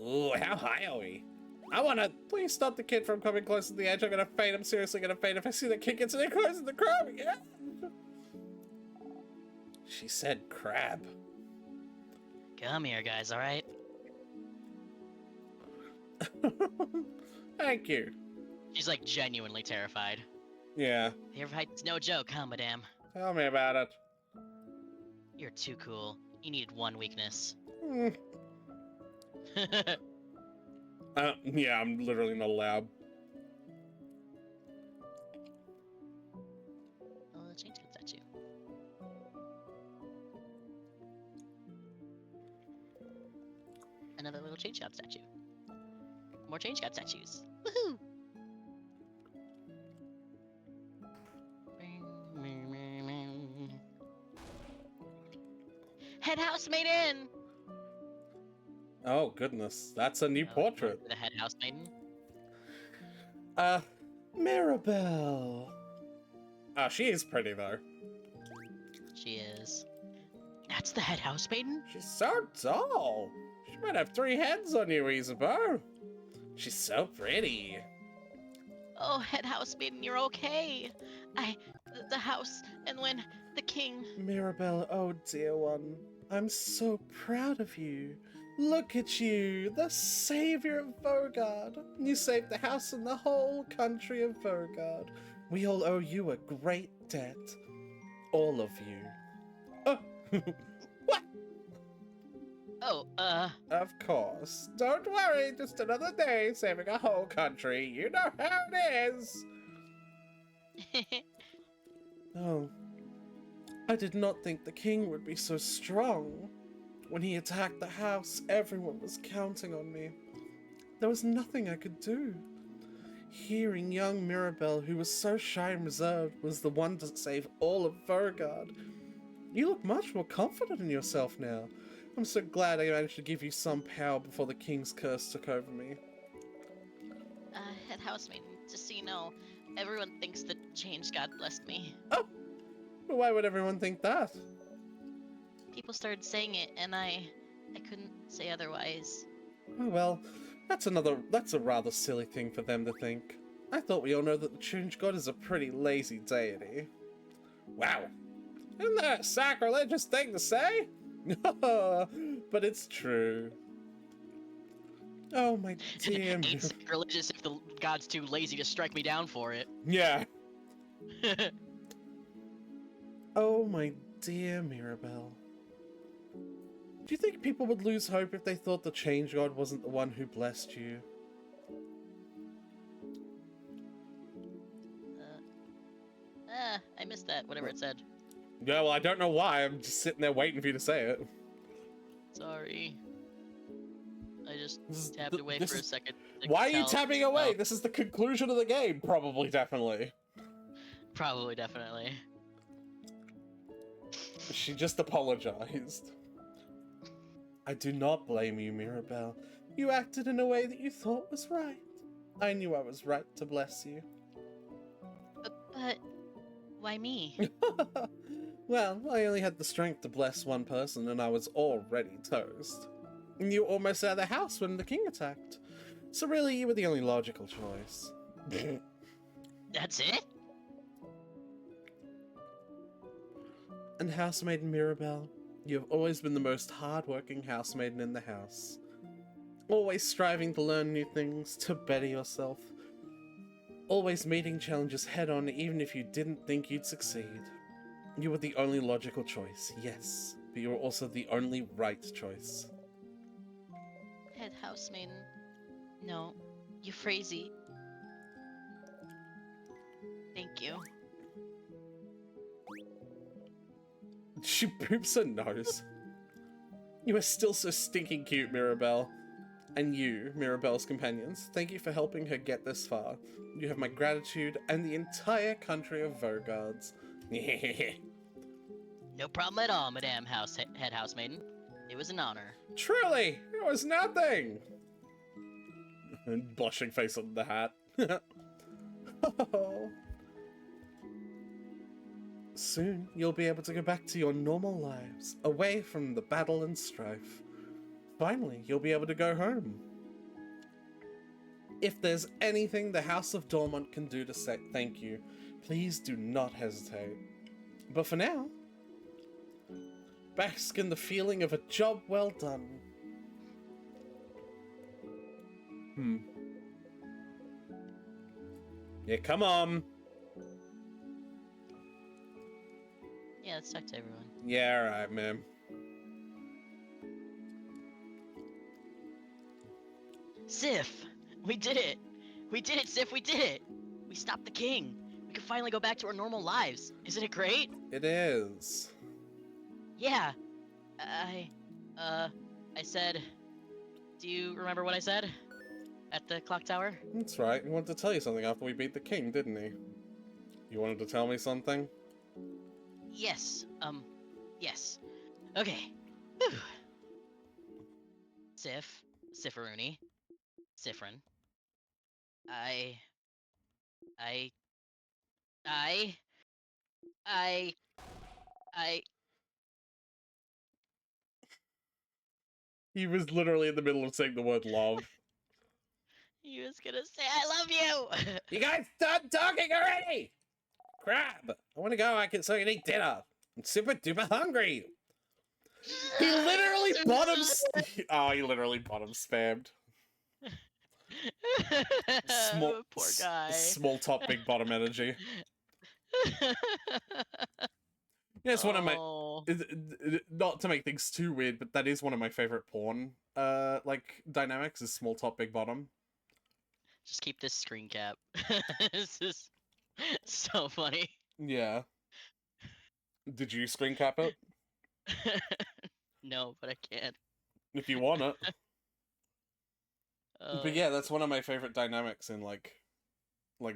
Ooh, how high are we? I wanna... Please stop the kid from coming close to the edge. I'm gonna faint. I'm seriously gonna faint if I see the kid gets any closer to the crab again. She said crab. Come here, guys, alright? Thank you. She's like genuinely terrified. Yeah. Fear of heights, no joke, huh, Madame? Tell me about it. You're too cool. You needed one weakness. Hmm. Yeah, I'm literally not allowed. Oh, the change got statue. Another little change god statue. More change god statues. Woohoo! Head housemaiden! Oh, goodness. That's a new portrait. The head housemaiden? Mirabelle. Oh, she is pretty, though. She is. That's the head housemaiden? She's so tall. She might have 3 heads on you, Isabeau. She's so pretty. Oh, head housemaiden, you're okay. The house, and when the king... Mirabelle, oh dear one. I'm so proud of you. Look at you, the savior of Vogard. You saved the house and the whole country of Vogard. We all owe you a great debt. All of you. Oh, what? Oh, Of course. Don't worry, just another day saving a whole country. You know how it is. Oh. I did not think the king would be so strong. When he attacked the house, everyone was counting on me. There was nothing I could do. Hearing young Mirabelle, who was so shy and reserved, was the one to save all of Vogard. You look much more confident in yourself now. I'm so glad I managed to give you some power before the king's curse took over me. head housemaiden, just so you know, everyone thinks that change God blessed me. Oh! But why would everyone think that? People started saying it, and I couldn't say otherwise. Oh well, that's a rather silly thing for them to think. I thought we all know that the Change God is a pretty lazy deity. Wow. Isn't that a sacrilegious thing to say? But it's true. Oh my dear. Ain't sacrilegious if the god's too lazy to strike me down for it. Yeah. Oh my dear Mirabelle. Do you think people would lose hope if they thought the change god wasn't the one who blessed you? I missed that, whatever it said. Yeah, well, I don't know why. I'm just sitting there waiting for you to say it. Sorry. I just tapped th- away this for a is- second. to Why are you tell- tapping away? Oh, This is the conclusion of the game. Probably, definitely. probably, definitely. She just apologized. I do not blame you, Mirabelle. You acted in a way that you thought was right. I knew I was right to bless you. But why me? Well, I only had the strength to bless one person and I was already toast. And you were almost out of the house when the king attacked. So really, you were the only logical choice. That's it? And housemaiden Mirabelle, you have always been the most hardworking housemaiden in the house. Always striving to learn new things, to better yourself. Always meeting challenges head on even if you didn't think you'd succeed. You were the only logical choice, yes, but you were also the only right choice. Head housemaiden. No, Euphrasie. Thank you. She poops her nose. You are still so stinking cute, Mirabelle. And you, Mirabelle's companions, thank you for helping her get this far. You have my gratitude and the entire country of Vogards. No problem at all, Madame Head Housemaiden. It was an honor. Truly, it was nothing! And blushing face on the hat. Soon, you'll be able to go back to your normal lives, away from the battle and strife. Finally, you'll be able to go home. If there's anything the House of Dormont can do to say thank you, please do not hesitate. But for now, bask in the feeling of a job well done. Yeah, come on. Yeah, let's talk to everyone. Yeah, alright, man. Sif! We did it! We did it, Sif! We did it! We stopped the king! We can finally go back to our normal lives! Isn't it great? It is. Yeah! I said... Do you remember what I said? At the clock tower? That's right. He wanted to tell you something after we beat the king, didn't he? You wanted to tell me something? Yes. Yes. Okay. Whew. Sifferoony. Siffrin. I... He was literally in the middle of saying the word love. He was gonna say I love you! You guys stop talking already! Crap! I want to go so I can eat dinner. I'm super duper hungry. He literally bottom. He literally bottom spammed. Poor guy. Small top, big bottom energy. Yeah, it's one of my. Oh. Not to make things too weird, but that is one of my favorite porn. Like dynamics is small top, big bottom. Just keep this screen cap. This is so funny. Yeah. Did you screen cap it? No, but I can't. If you want it. Oh. But yeah, that's one of my favorite dynamics in like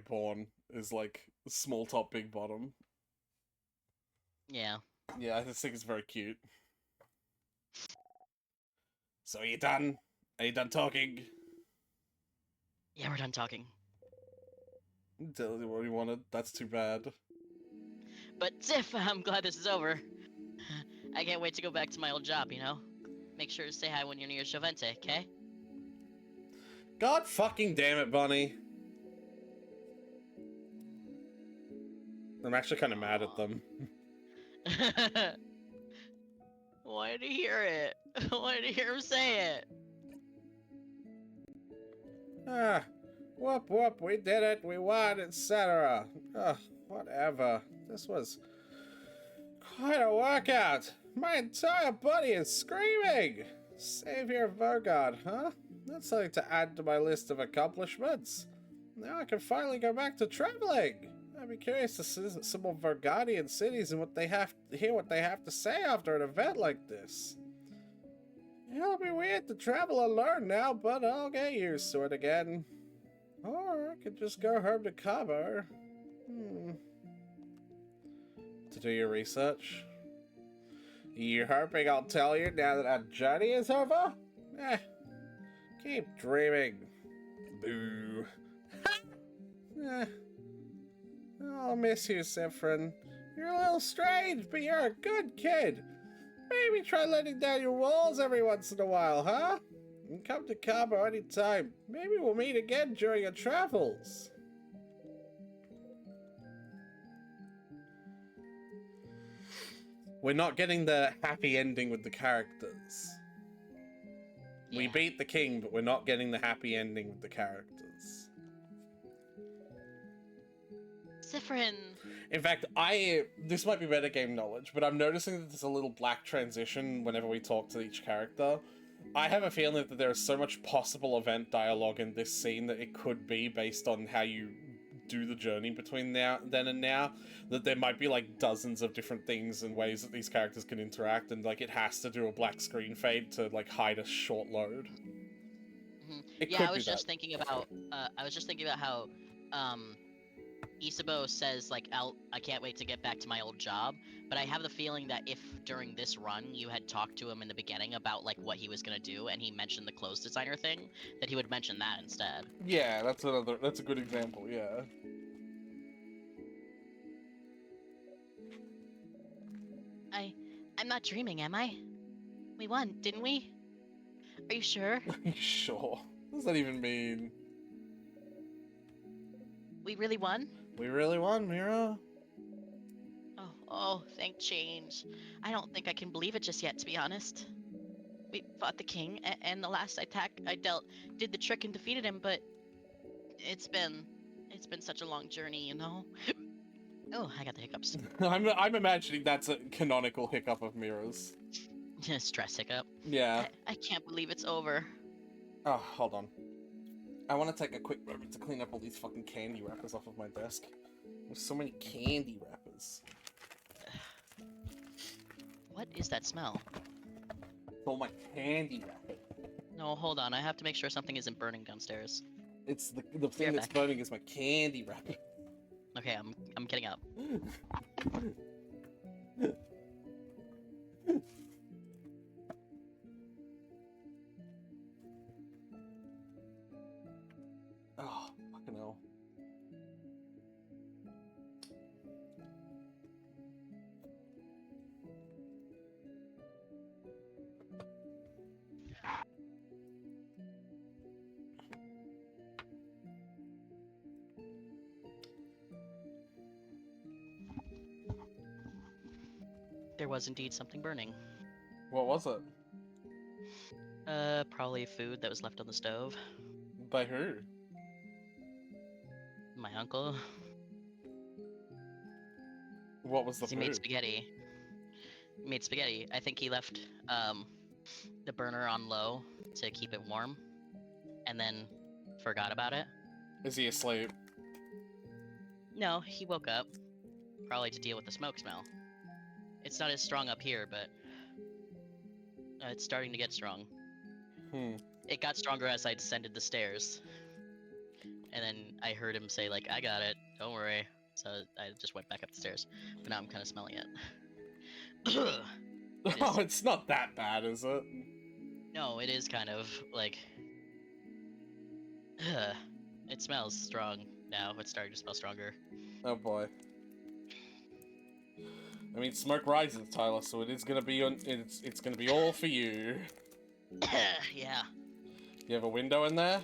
porn is like small top, big bottom. Yeah. Yeah, I just think it's very cute. So are you done? Are you done talking? Yeah, we're done talking. Tell you what you wanted. That's too bad. But Sif, I'm glad this is over. I can't wait to go back to my old job, you know? Make sure to say hi when you're near Jovente, okay? God fucking damn it, Bunny. I'm actually kind of mad at them. Why did he hear it? Why did he hear him say it? Ah, whoop whoop, we did it, we won, etc. Ugh, whatever. This was quite a workout. My entire body is screaming. Savior Vogard, huh? That's something to add to my list of accomplishments. Now I can finally go back to traveling. I'd be curious to see some more Vergardian cities and hear what they have to say after an event like this. It'll be weird to travel alone now, but I'll get used to it again. Or I could just go home to Cabo. To do your research? You hoping I'll tell you now that our journey is over? Keep dreaming. Boo. I'll miss you, Siffrin. You're a little strange, but you're a good kid. Maybe try letting down your walls every once in a while, huh? And come to Cabo anytime. Maybe we'll meet again during your travels. We're not getting the happy ending with the characters. We Yeah. beat the king, but we're not getting the happy ending with the characters. Siffrin. In fact, this might be metagame knowledge, but I'm noticing that there's a little black transition whenever we talk to each character. I have a feeling that there is so much possible event dialogue in this scene that it could be based on how you do the journey between then and now, that there might be like dozens of different things and ways that these characters can interact, and like it has to do a black screen fade to like hide a short load. Yeah, I was just thinking about how Isabeau says like I can't wait to get back to my old job, but I have the feeling that if during this run you had talked to him in the beginning about like what he was gonna do and he mentioned the clothes designer thing, that he would mention that instead. Yeah, that's a good example, yeah. I'm not dreaming, am I? We won, didn't we? Are you sure? Are you sure? What does that even mean? We really won? We really won, Mira. Oh, thank change. I don't think I can believe it just yet, to be honest. We fought the king, and the last attack I dealt did the trick and defeated him, but it's been such a long journey, you know? Oh, I got the hiccups. I'm imagining that's a canonical hiccup of Mira's. Stress hiccup. Yeah. I can't believe it's over. Oh, hold on. I want to take a quick moment to clean up all these fucking candy wrappers off of my desk. There's so many candy wrappers. What is that smell? It's all my candy wrappers. No, hold on. I have to make sure something isn't burning downstairs. It's the thing that's burning is my candy wrapper. Okay, I'm getting up. Oh, fucking hell. There was indeed something burning. What was it? Probably food that was left on the stove. By who? My uncle. What was the He food? made spaghetti. I think he left the burner on low to keep it warm, and then forgot about it. Is he asleep? No, he woke up, probably to deal with the smoke smell. It's not as strong up here, but it's starting to get strong. It got stronger as I descended the stairs, and then I heard him say like, "I got it, don't worry." So I just went back up the stairs, but now I'm kind of smelling it. Oh, it's not that bad, is it? No, it is kind of like. It smells strong now. It's starting to smell stronger. Oh boy. I mean, smoke rises, Tyler, so it is gonna be it's gonna be all for you. Yeah. You have a window in there?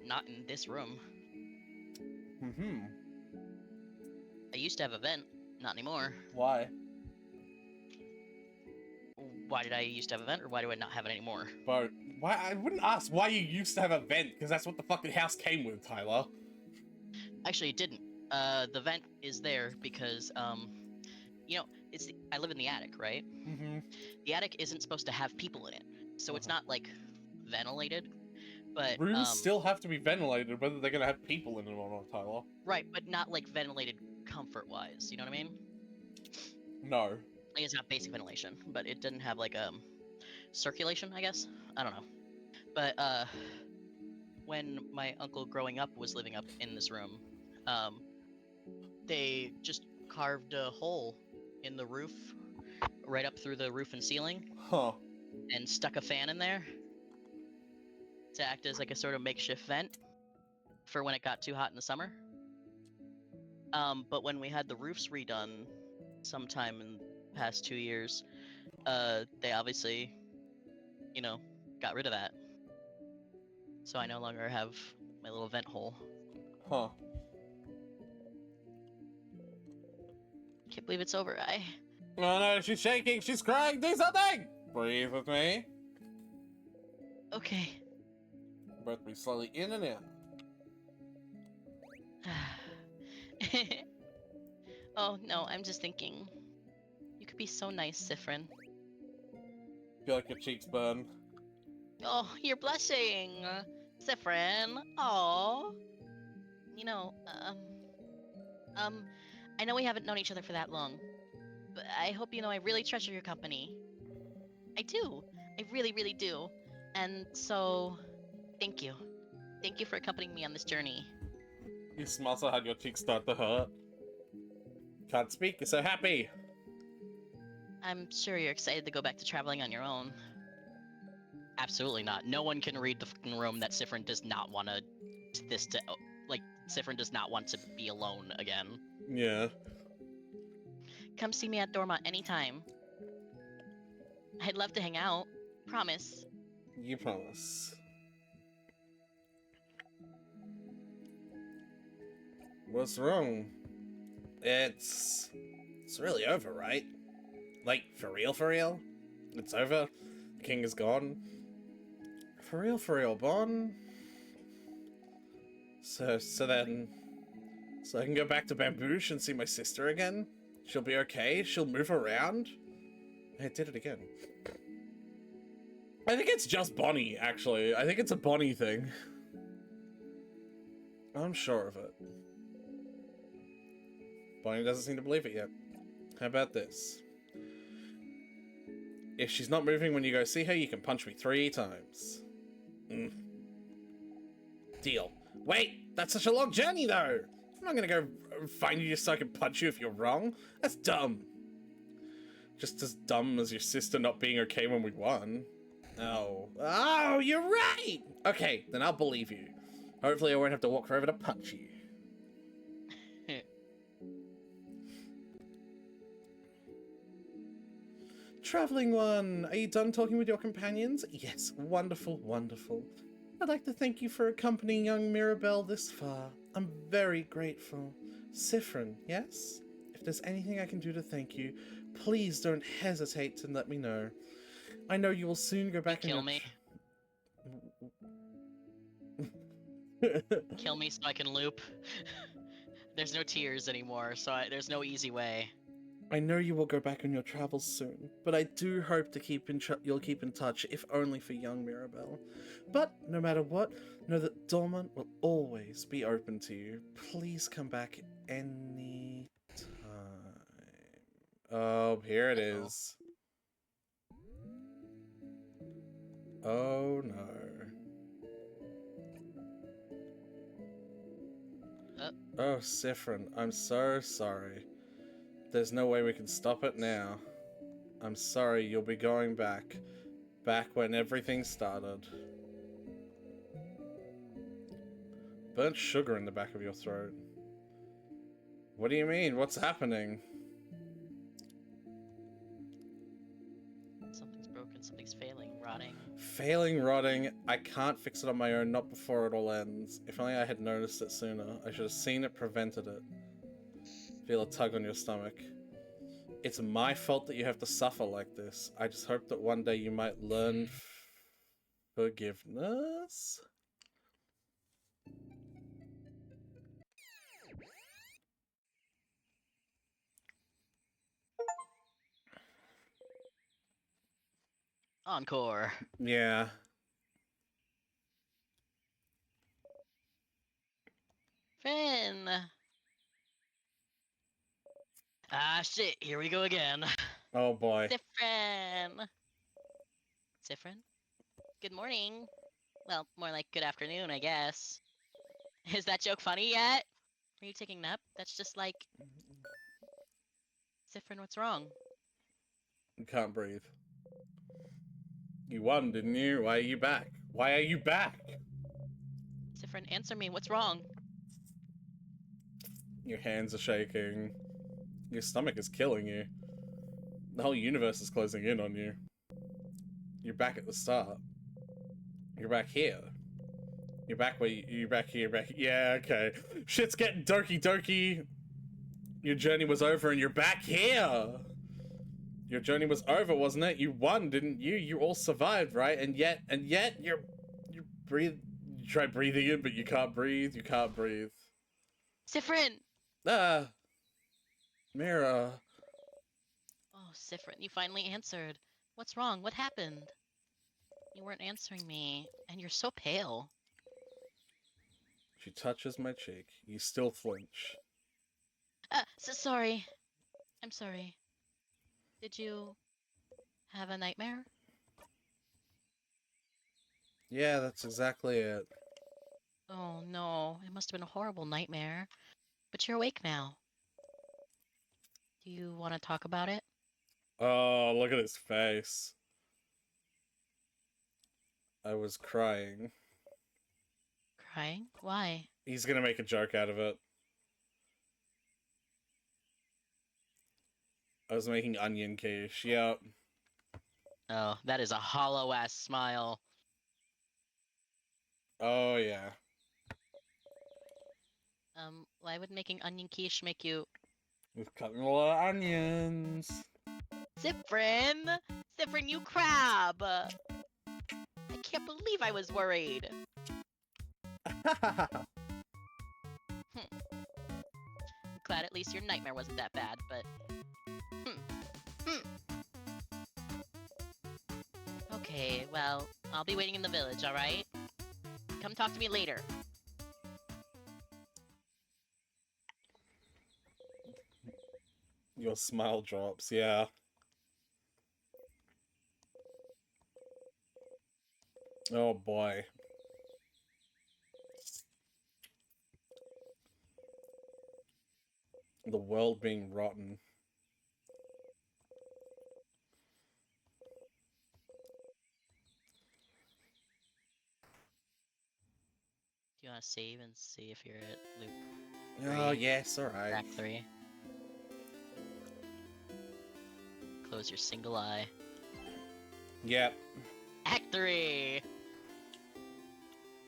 Not in this room. I used to have a vent, not anymore. Why? Why did I used to have a vent, or why do I not have it anymore? But why? I wouldn't ask why you used to have a vent, because that's what the fucking house came with, Tyler. Actually, it didn't. The vent is there because, you know, I live in the attic, right? Mm-hmm. The attic isn't supposed to have people in it, so it's Uh-huh. not like ventilated. But Rooms still have to be ventilated, whether they're gonna have people in them or not, Tyler. right, but not like ventilated comfort-wise. You know what I mean? No. Like it's not basic ventilation, but it didn't have like circulation, I guess. I don't know. But when my uncle growing up was living up in this room, they just carved a hole in the roof, right up through the roof and ceiling, Huh. and stuck a fan in there to act as like a sort of makeshift vent for when it got too hot in the summer. But when we had the roofs redone sometime in the past 2 years, they obviously, you know, got rid of that. So I no longer have my little vent hole. Huh. Can't believe it's over. Oh no, she's shaking, she's crying, do something! Breathe with me. Okay. Breath me slowly in and out. Oh no, I'm just thinking. You could be so nice, Sifrin. Feel like your cheeks burn. Oh, you're blushing, Sifrin. Oh. You know, I know we haven't known each other for that long, but I hope you know I really treasure your company. I do. I really, really do. And so, thank you. Thank you for accompanying me on this journey. You smile how your cheeks start to hurt. Can't speak, you're so happy. I'm sure you're excited to go back to traveling on your own. Absolutely not. No one can read the fucking room that Sifrin does not want Sifrin does not want to be alone again. Yeah. Come see me at Dorma anytime. I'd love to hang out. Promise. You promise. What's wrong? It's really over, right? Like, for real? It's over? The king is gone? For real, Bon? So I can go back to Bamboosh and see my sister again? She'll be okay? She'll move around? I did it again. I think it's just Bonnie, actually. I think it's a Bonnie thing. I'm sure of it. Bonnie doesn't seem to believe it yet. How about this? If she's not moving when you go see her, you can punch me 3 times. Deal. Wait, that's such a long journey, though. I'm not gonna go find you just so I can punch you if you're wrong. That's dumb. Just as dumb as your sister not being okay when we won. Oh, you're right! Okay, then I'll believe you. Hopefully I won't have to walk forever to punch you. Traveling one, are you done talking with your companions? Yes, wonderful. I'd like to thank you for accompanying young Mirabelle this far. I'm very grateful. Sifrin, yes? If there's anything I can do to thank you, please don't hesitate to let me know. I know you will soon go back and kill me. Kill me so I can loop. There's no tears anymore, so there's no easy way. I know you will go back on your travels soon, but I do hope to you'll keep in touch, if only for young Mirabelle. But no matter what, know that Dormant will always be open to you. Please come back any time. Oh, here it is. Oh no. Oh, Sifrin, I'm so sorry. There's no way we can stop it now. I'm sorry, you'll be going back. Back when everything started. Burnt sugar in the back of your throat. What do you mean? What's happening? Something's broken, something's failing, rotting. Failing, rotting. I can't fix it on my own, not before it all ends. If only I had noticed it sooner. I should have seen it, prevented it. Feel a tug on your stomach. It's my fault that you have to suffer like this. I just hope that one day you might learn forgiveness. Encore. Yeah. Finn! Ah, shit, here we go again. Oh boy. Siffrin! Siffrin? Good morning. Well, more like good afternoon, I guess. Is that joke funny yet? Are you taking a nap? That's just like... Siffrin, what's wrong? You can't breathe. You won, didn't you? Why are you back? Why are you back? Siffrin, answer me, what's wrong? Your hands are shaking. Your stomach is killing you. The whole universe is closing in on you. You're back at the start. You're back here. You're back where you're back here, yeah, okay. Shit's getting doky. Your journey was over and you're back here. Your journey was over, wasn't it? You won, didn't you? You all survived, right? And yet you breathe. You try breathing in, but you can't breathe. You can't breathe. Siffrin! Ah, Mira. Oh, Siffrin, you finally answered. What's wrong? What happened? You weren't answering me, and you're so pale. She touches my cheek. You still flinch. Sorry. I'm sorry. Did you have a nightmare? Yeah, that's exactly it. Oh no, it must have been a horrible nightmare. But you're awake now. Do you want to talk about it? Oh, look at his face. I was crying. Crying? Why? He's gonna make a joke out of it. I was making onion quiche. Yep. Oh, that is a hollow-ass smile. Oh, yeah. Why would making onion quiche make you... We're cutting a lot of onions. Siffrin! Siffrin, you crab! I can't believe I was worried. I'm glad at least your nightmare wasn't that bad, but... Okay, well, I'll be waiting in the village, alright? Come talk to me later. Your smile drops, yeah. Oh boy. The world being rotten. Do you want to save and see if you're at loop Oh, 3? yes, alright. Act 3. Close your single eye. Yep. Act 3!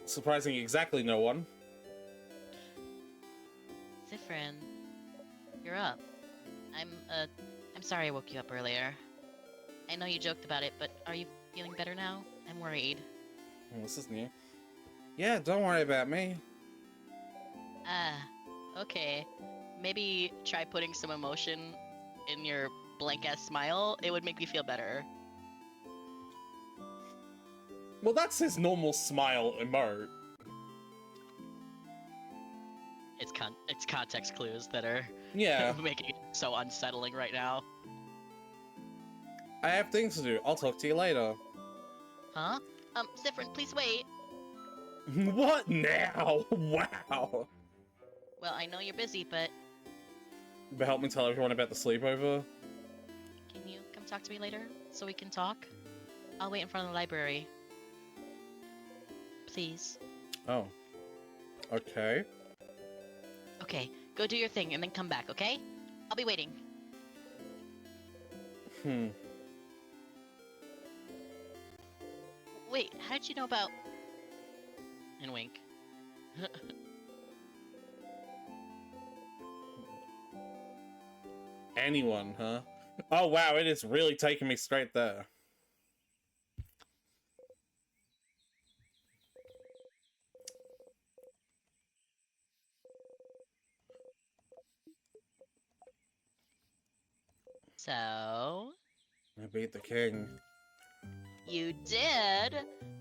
Surprising exactly no one. Siffrin, you're up. I'm sorry I woke you up earlier. I know you joked about it, but are you feeling better now? I'm worried. Oh, this is new. Yeah, don't worry about me. Ah, okay. Maybe try putting some emotion in your blank-ass smile. It would make me feel better. Well, that's his normal smile emote. It's context clues that are Yeah. making it so unsettling right now. I have things to do. I'll talk to you later. Huh? Siffrin, please wait. What now? Wow. Well, I know you're busy, but But help me tell everyone about the sleepover. can you come talk to me later so we can talk? I'll wait in front of the library. Please. Oh. Okay. Okay, go do your thing and then come back, okay? I'll be waiting. Wait, how did you know about... And wink. anyone, huh? Oh wow, it is really taking me straight there. So, I beat the king. you did?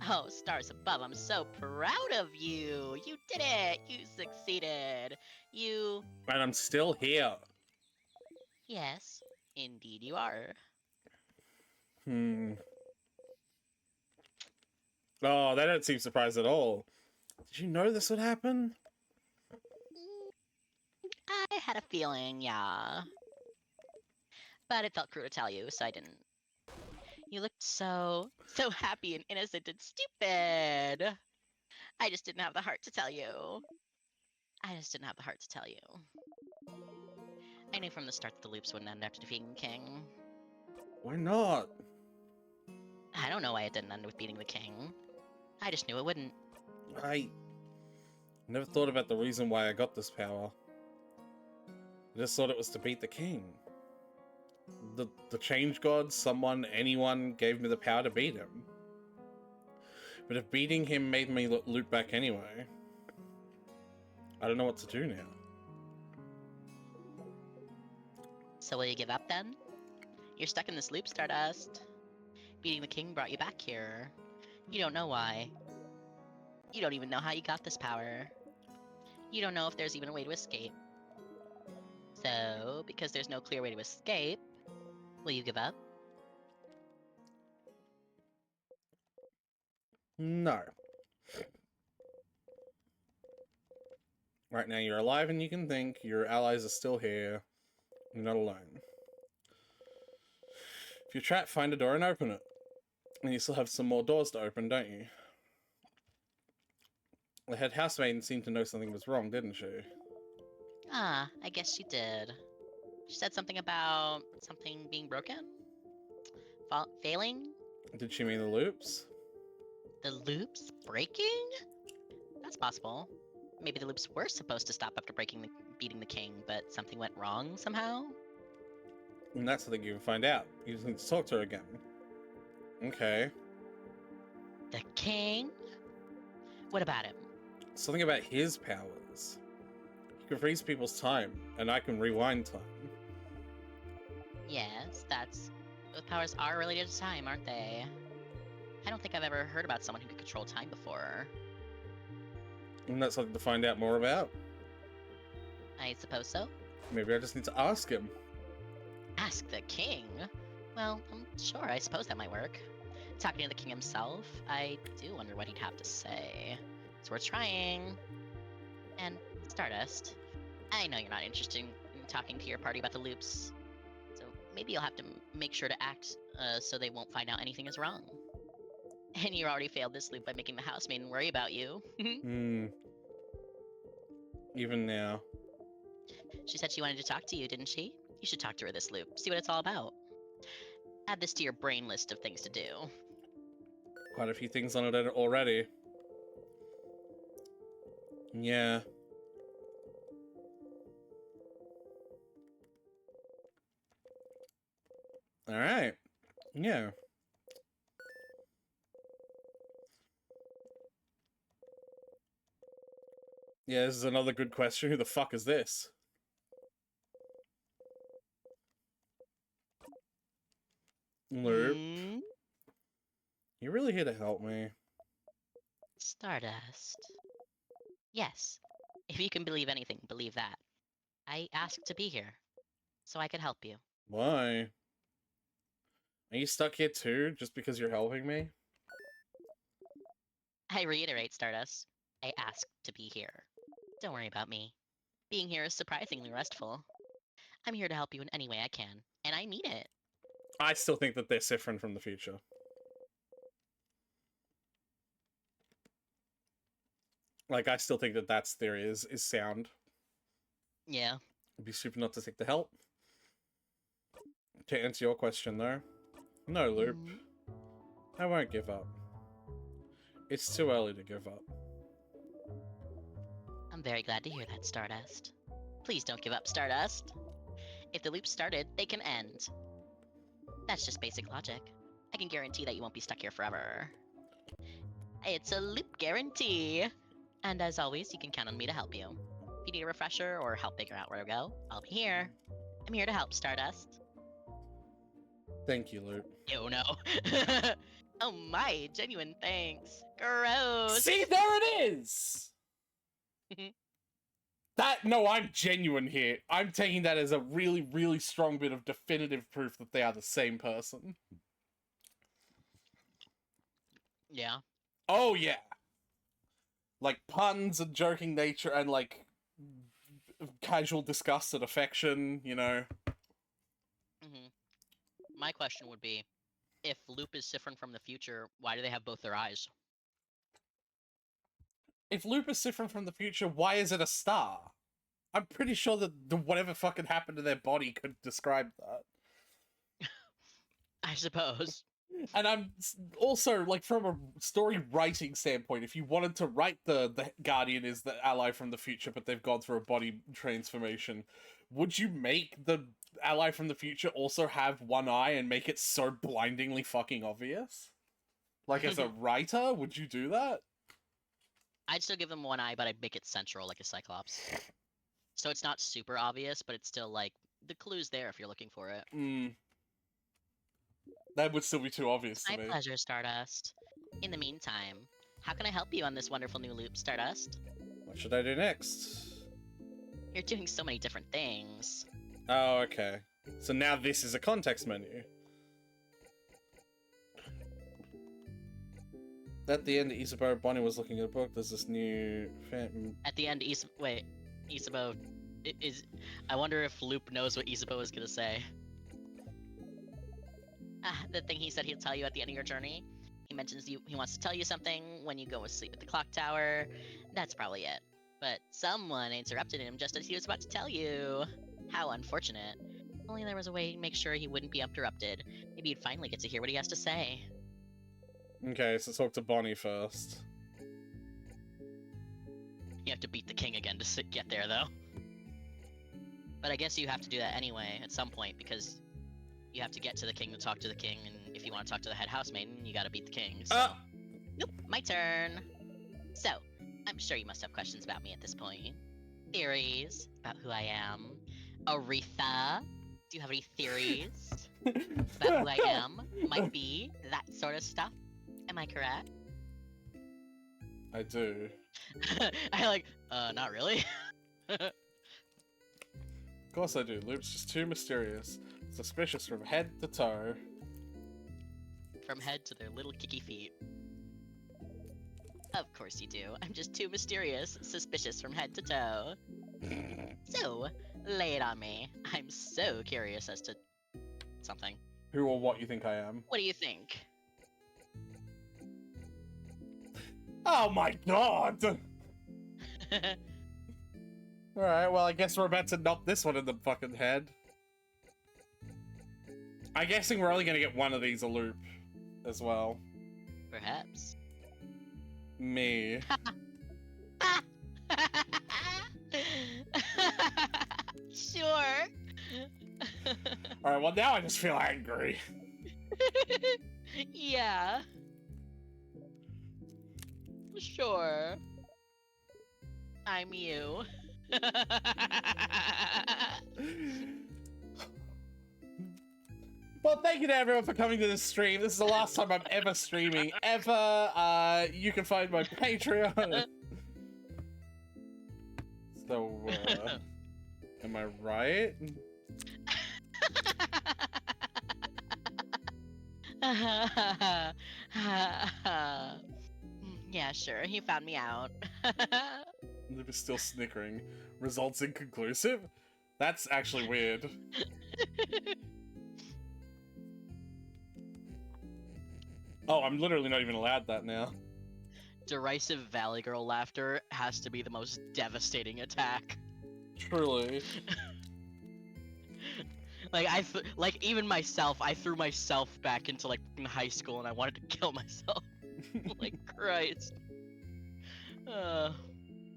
Oh, stars above, I'm so proud of you. You did it. You succeeded. You. And I'm still here. Yes, indeed you are. Hmm. Oh, they don't seem surprised at all. Did you know this would happen? I had a feeling, yeah. But it felt cruel to tell you, so I didn't. You looked so happy and innocent and stupid. I just didn't have the heart to tell you. I just didn't have the heart to tell you. I knew from the start that the loops wouldn't end after defeating the king. Why not? I don't know why it didn't end with beating the king. I just knew it wouldn't. I never thought about the reason why I got this power. I just thought it was to beat the king. The change god, someone, anyone gave me the power to beat him. But if beating him made me loop back anyway, I don't know what to do now. So will you give up then? You're stuck in this loop, Stardust. Beating the king brought you back here. You don't know why. You don't even know how you got this power. You don't know if there's even a way to escape. So, because there's no clear way to escape, will you give up? No. Right now you're alive and you can think, your allies are still here, you're not alone. If you're trapped, find a door and open it. And you still have some more doors to open, don't you? The head housemaiden seemed to know something was wrong, didn't she? Ah, I guess she did. She said something about something being broken? Failing? Did she mean the loops? The loops breaking? That's possible. Maybe the loops were supposed to stop after beating the king, but something went wrong somehow? And that's something you can find out. You just need to talk to her again. Okay. The king? What about him? Something about his powers. He can freeze people's time, and I can rewind time. Yes, those powers are related to time, aren't they? I don't think I've ever heard about someone who could control time before. And that's something to find out more about. I suppose so. Maybe I just need to ask him. Ask the king? Well, I'm sure, I suppose that might work. Talking to the king himself, I do wonder what he'd have to say. So we're trying. And Stardust, I know you're not interested in talking to your party about the loops. So maybe you'll have to make sure to act so they won't find out anything is wrong. And you already failed this loop by making the housemaiden worry about you. Even now. She said she wanted to talk to you, didn't she? You should talk to her this loop, see what it's all about. Add this to your brain list of things to do. Quite a few things on it already. Yeah. Alright. Yeah. Yeah, this is another good question. Who the fuck is this? Loop. You're really here to help me. Stardust. Yes. If you can believe anything, believe that. I asked to be here, so I could help you. Why? Are you stuck here too, just because you're helping me? I reiterate, Stardust. I asked to be here. Don't worry about me. Being here is surprisingly restful. I'm here to help you in any way I can, and I mean it. I still think that they're Siffrin from the future. Like, I still think that that's theory is sound. Yeah. It'd be stupid not to take the help. To answer your question, though, no, Loop. I won't give up. It's too early to give up. I'm very glad to hear that, Stardust. Please don't give up, Stardust. If the loop started, they can end. That's just basic logic. I can guarantee that you won't be stuck here forever. It's a loop guarantee. And as always, you can count on me to help you. If you need a refresher or help figure out where to go, I'll be here. I'm here to help, Stardust. Thank you, Loop. Oh no. Oh my, genuine thanks. Gross. See, there it is! No, I'm genuine here. I'm taking that as a really, really strong bit of definitive proof that they are the same person. Yeah. Oh, yeah. Like, puns and joking nature and, like, casual disgust and affection, you know. hmm My question would be, if Loop is different from the future, why do they have both their eyes? If Loop is different from the future, why is it a star? I'm pretty sure that whatever fucking happened to their body could describe that. I suppose. And I'm also, like, from a story writing standpoint, if you wanted to write the Guardian is the ally from the future, but they've gone through a body transformation, would you make the ally from the future also have one eye and make it so blindingly fucking obvious? Like, as a writer, would you do that? I'd still give them one eye, but I'd make it central like a Cyclops. So it's not super obvious, but it's still, like, the clue's there if you're looking for it. That would still be too obvious to My me. pleasure, Stardust. In the meantime, how can I help you on this wonderful new loop, Stardust? What should I do next? You're doing so many different things. Oh, okay. So now this is a context menu. At the end, Isabeau Bonnie was looking at a book. There's this new... At the end, Isabeau is... I wonder if Loop knows what Isabeau is gonna say. The thing he said he'll tell you at the end of your journey. He mentions he wants to tell you something when you go asleep at the clock tower. That's probably it. But someone interrupted him just as he was about to tell you. How unfortunate. If only there was a way to make sure he wouldn't be interrupted. Maybe you'd finally get to hear what he has to say. Okay, so talk to Bonnie first. You have to beat the king again to get there, though. But I guess you have to do that anyway at some point, because you have to get to the king to talk to the king, and if you want to talk to the head housemaiden, you gotta beat the king, so... Nope, my turn! So, I'm sure you must have questions about me at this point. Theories about who I am. Aretha, do you have any theories about who I am? Might be, that sort of stuff. Am I correct? I do. Not really. Of course I do. Loop's just too mysterious. Suspicious from head to toe. From head to their little kicky feet. Of course you do. I'm just too mysterious, suspicious from head to toe. So, lay it on me. I'm so curious as to something. Who or what you think I am? What do you think? Oh my god! Alright, well I guess we're about to knock this one in the fucking head. I'm guessing we're only gonna get one of these a loop as well. Perhaps. Me. Sure. Alright, well now I just feel angry. Yeah. Sure. I'm you. Well, thank you to everyone for coming to this stream. This is the last time I'm ever streaming, ever. You can find my Patreon. So, am I right? Yeah, sure. He found me out. Lib is still snickering. Results inconclusive? That's actually weird. Oh, I'm literally not even allowed that now. Derisive Valley Girl laughter has to be the most devastating attack. Truly. Like even myself, I threw myself back into like high school and I wanted to kill myself. Like Christ.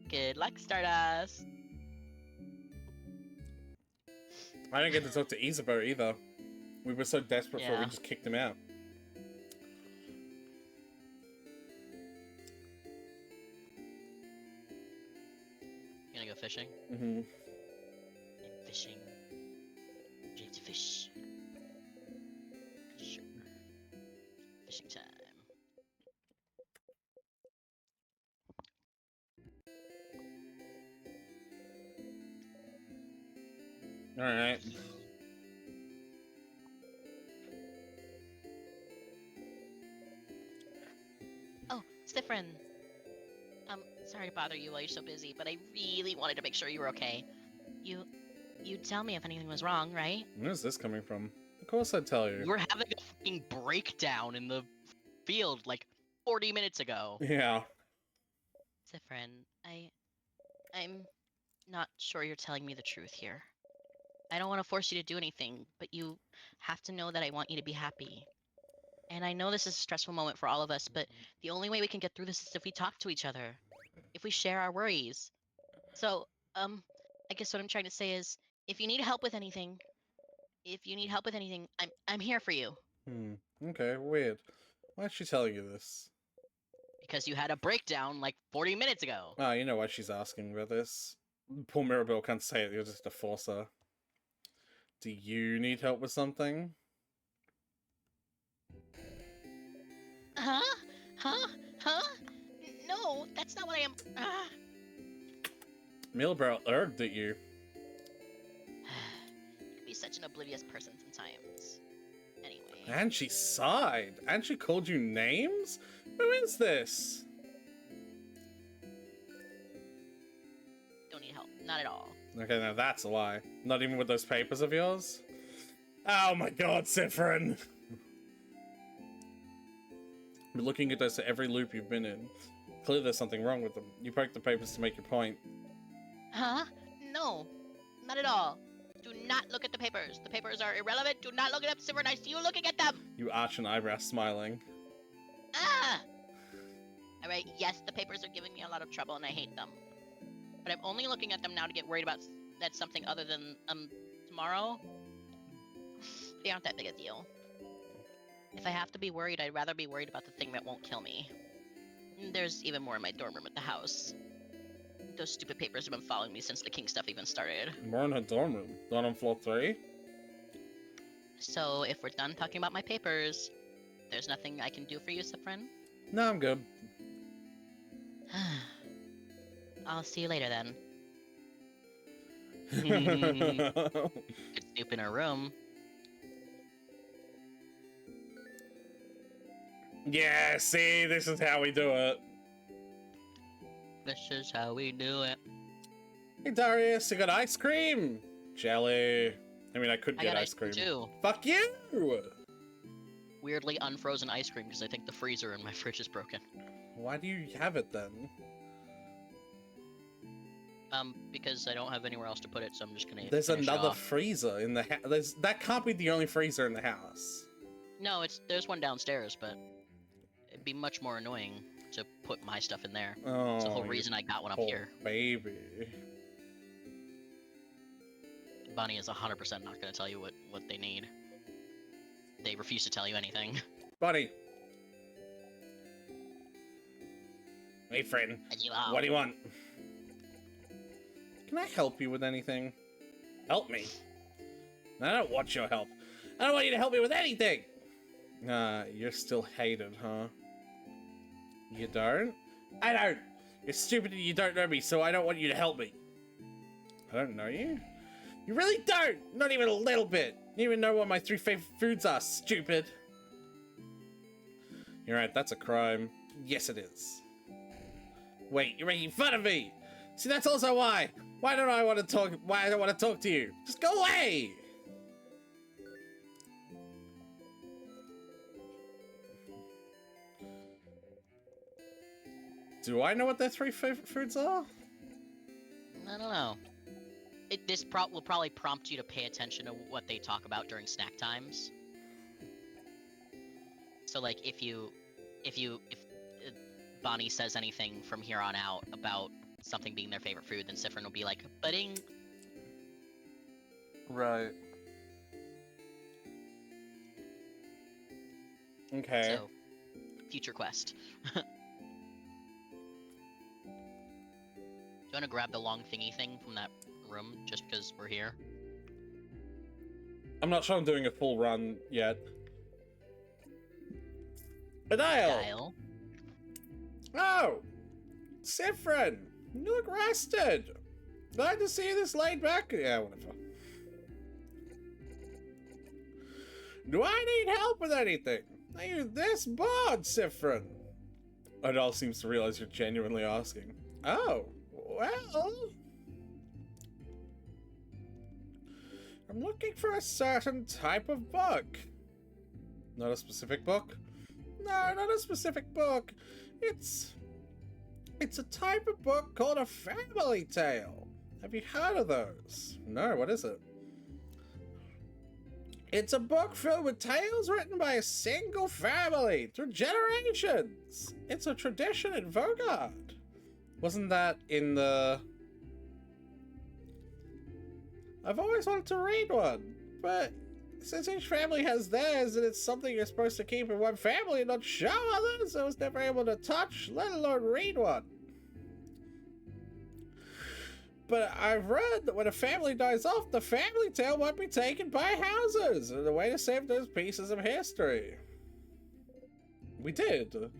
Good luck, Stardust. I didn't get to talk to Isabeau either. We were so desperate for it, we Yeah. just kicked him out. You gonna go fishing? Mm-hmm. Fishing. Ready to fish. Sure. Fishing time. Alright. Oh, Stifrin. Sorry to bother you while you're so busy, but I really wanted to make sure you were okay. You'd tell me if anything was wrong, right? Where's this coming from? Of course I'd tell you. You were having a fucking breakdown in the field like 40 minutes ago. Yeah. Sifrin, I'm not sure you're telling me the truth here. I don't want to force you to do anything, but you have to know that I want you to be happy. And I know this is a stressful moment for all of us, but the only way we can get through this is if we talk to each other, if we share our worries. So, I guess what I'm trying to say is, if you need help with anything, I'm here for you. Okay, weird. Why is she telling you this? Because you had a breakdown like 40 minutes ago. Oh, you know why she's asking about this. Poor Mirabelle can't say it, you're just a forcer. Do you need help with something? Huh? Huh? Huh? No, that's not what I am. Mirabelle urged at you. You can be such an oblivious person sometimes. Anyway. And she sighed. And she called you names? Who is this? Don't need help. Not at all. Okay, now that's a lie. Not even with those papers of yours? Oh my god, Sifrin! Been looking at this at every loop you've been in. Clearly there's something wrong with them. You poked the papers to make your point. Huh? No. Not at all. Do not look at the papers. The papers are irrelevant. Do not look at them, Sifrin. I see you looking at them. You arch an eyebrow, smiling. Ah! Alright, yes, the papers are giving me a lot of trouble and I hate them. But I'm only looking at them now to get worried about that something other than, tomorrow. They aren't that big a deal. If I have to be worried, I'd rather be worried about the thing that won't kill me. There's even more in my dorm room at the house. Those stupid papers have been following me since the King stuff even started. More in her dorm room. Not on floor 3? So, if we're done talking about my papers, there's nothing I can do for you, Sifrin? No, I'm good. I'll see you later then. Could snoop in her room. Yeah, see, this is how we do it. This is how we do it. Hey Darius, you got ice cream? Jelly. I mean, I could I get got ice cream. too. Fuck you! Weirdly unfrozen ice cream because I think the freezer in my fridge is broken. Why do you have it then? Because I don't have anywhere else to put it, so I'm just gonna. There's finish it another off. freezer in the house. That can't be the only freezer in the house. No, there's one downstairs, but it'd be much more annoying to put my stuff in there. Oh, It's the whole you reason I got one up poor here. baby. Bunny is 100% not gonna tell you what they need. They refuse to tell you anything. Buddy. Hey friend, And you are. what do you want? Can I help you with anything? Help me? I don't want your help. I don't want you to help me with anything! You're still hated, huh? You don't? I don't! You're stupid and you don't know me, so I don't want you to help me. I don't know you? You really don't! Not even a little bit! You don't even know what my 3 favorite foods are, stupid! You're right, that's a crime. Yes, it is. Wait, you're making fun of me! See, that's also why! Why don't I want to talk? Why I don't want to talk to you? Just go away! Do I know what their 3 favorite foods are? I don't know. This will probably prompt you to pay attention to what they talk about during snack times. So, like, if Bonnie says anything from here on out about something being their favorite food, then Sifrin will be like, "Budding." Right. Okay. So, future quest. Do you want to grab the long thingy thing from that room just because we're here? I'm not sure I'm doing a full run yet. Adile! Dial. Oh! Siffrin! You look rested! Glad to see you this laid back. Yeah, whatever. Do I need help with anything? Are you this bored, Siffrin? Adele seems to realize you're genuinely asking. Oh, well... I'm looking for a certain type of book. Not a specific book? No, not a specific book. It's a type of book called a family tale. Have you heard of those? No, what is it? It's a book filled with tales written by a single family through generations. It's a tradition in Vogard. Wasn't that in the... I've always wanted to read one, but since each family has theirs and it's something you're supposed to keep in one family and not show others, I was never able to touch, let alone read one. But I've read that when a family dies off, the family tale might be taken by houses as a way to save those pieces of history. We did.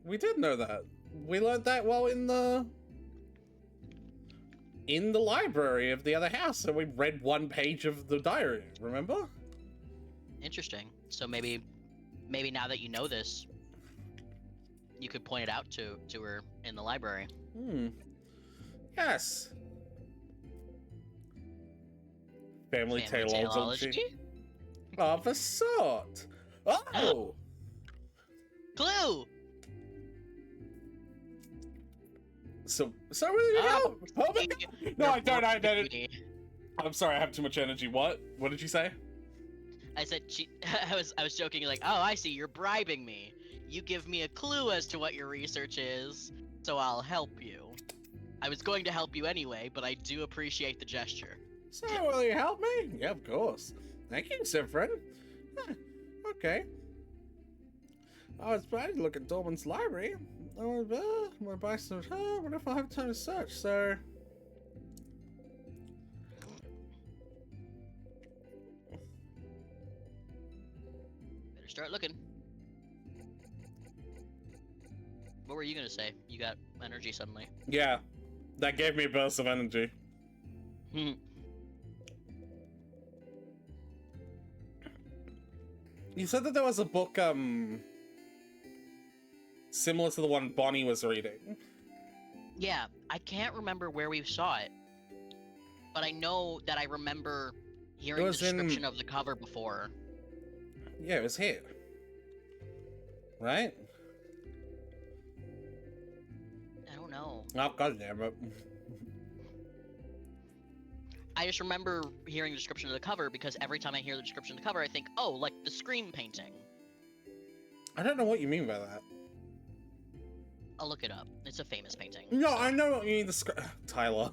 We did know that. We learned that while in the library of the other house, and we read one page of the diary, remember? Interesting. So maybe now that you know this, you could point it out to her in the library. Yes. Family taleology of a sort. Oh! Clue! So really help! Oh my God. No, I don't. I'm sorry, I have too much energy. What? What did you say? I said I was joking like, oh, I see, you're bribing me. You give me a clue as to what your research is, so I'll help you. I was going to help you anyway, but I do appreciate the gesture. So, will you help me? Yeah, of course. Thank you, Siffrin. Okay. I was planning to look at Dorman's library. I want to buy some. What if I have time to search? So. Better start looking. What were you gonna say? You got energy suddenly. Yeah, that gave me a burst of energy. You said that there was a book, similar to the one Bonnie was reading. Yeah, I can't remember where we saw it, but I know that I remember hearing the description of the cover before. Yeah, it was here. Right? I don't know. Oh, goddammit. I just remember hearing the description of the cover because every time I hear the description of the cover, I think, oh, like the Scream painting. I don't know what you mean by that. I'll look it up. It's a famous painting. No, so. I know what you mean. Tyler.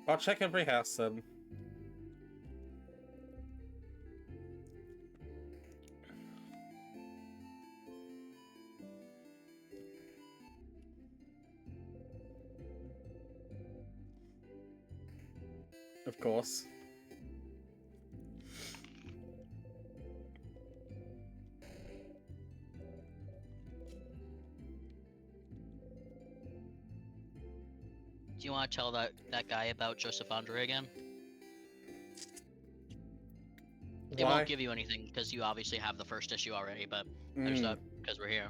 I'll check every house then. Of course. Do you want to tell that guy about Joseph Andre again? It Why? won't give you anything because you obviously have the first issue already, but I just Mm. thought because we're here.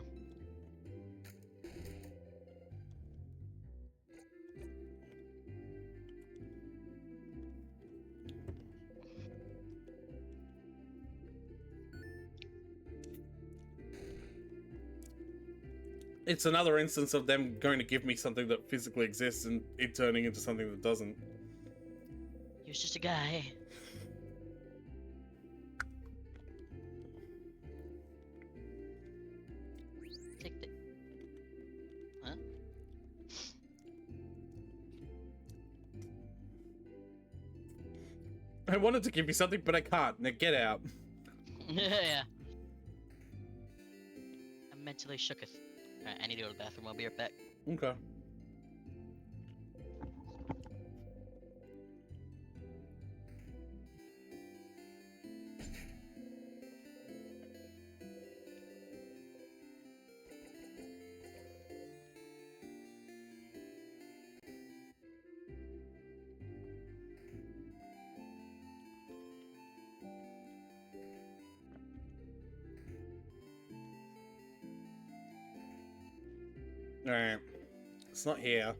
It's another instance of them going to give me something that physically exists and it turning into something that doesn't. He was just a guy. Take the. Huh? I wanted to give you something, but I can't. Now get out. Yeah. I'm mentally shooketh. Alright, I need to go to the bathroom. I'll be right back. Okay. Alright. It's not here.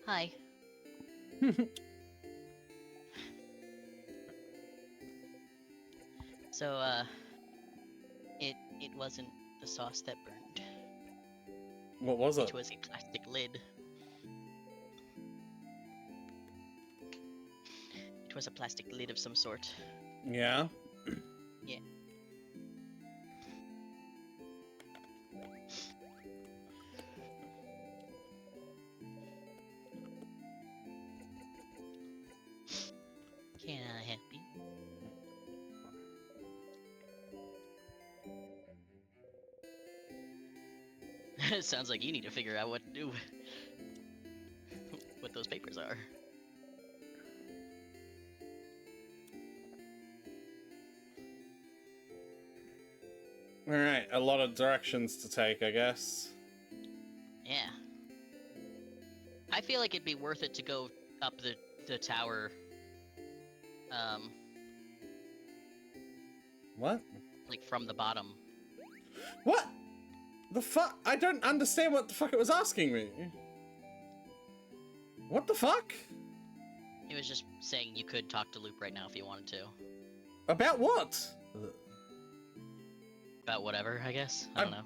Hi. So, it wasn't the sauce that burned. What was it? It was a plastic lid. It was a plastic lid of some sort. Yeah? Yeah. Can I help you? It sounds like you need to figure out what to do. What those papers are. Alright, a lot of directions to take, I guess. Yeah. I feel like it'd be worth it to go up the tower. What? Like from the bottom. What? The fuck? I don't understand what the fuck it was asking me. What the fuck? It was just saying you could talk to Loop right now if you wanted to. About what? About whatever, I guess. I don't know.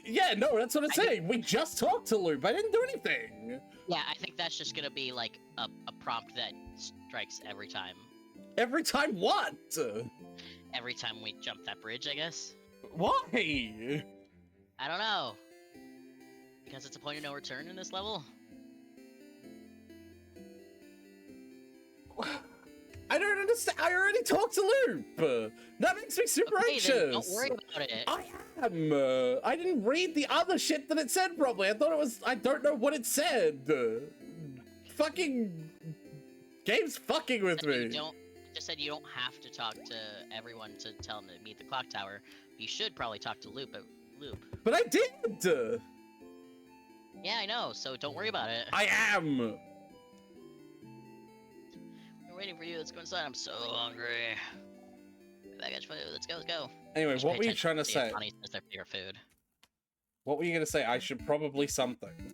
Yeah, no, that's what it's saying. We just talked to Loop. I didn't do anything. Yeah, I think that's just gonna be like a prompt that strikes every time. Every time what? Every time we jump that bridge, I guess. Why? I don't know. Because it's a point of no return in this level? I don't understand. I already talked to Loop. That makes me super Okay, anxious. then don't worry about it. I am. I didn't read the other shit that it said properly. I thought it was. I don't know what it said. Fucking game's fucking with me. It just said you don't have to talk to everyone to tell them to meet the clock tower. You should probably talk to Loop. But I did. Yeah, I know. So don't worry about it. I am. We're waiting for you. Let's go inside. I'm so hungry. Baggage food. Let's go. Let's go. Anyway, Just what pay were you attention trying to to say? Bonnie says their favorite food. What were you gonna say? I should probably something.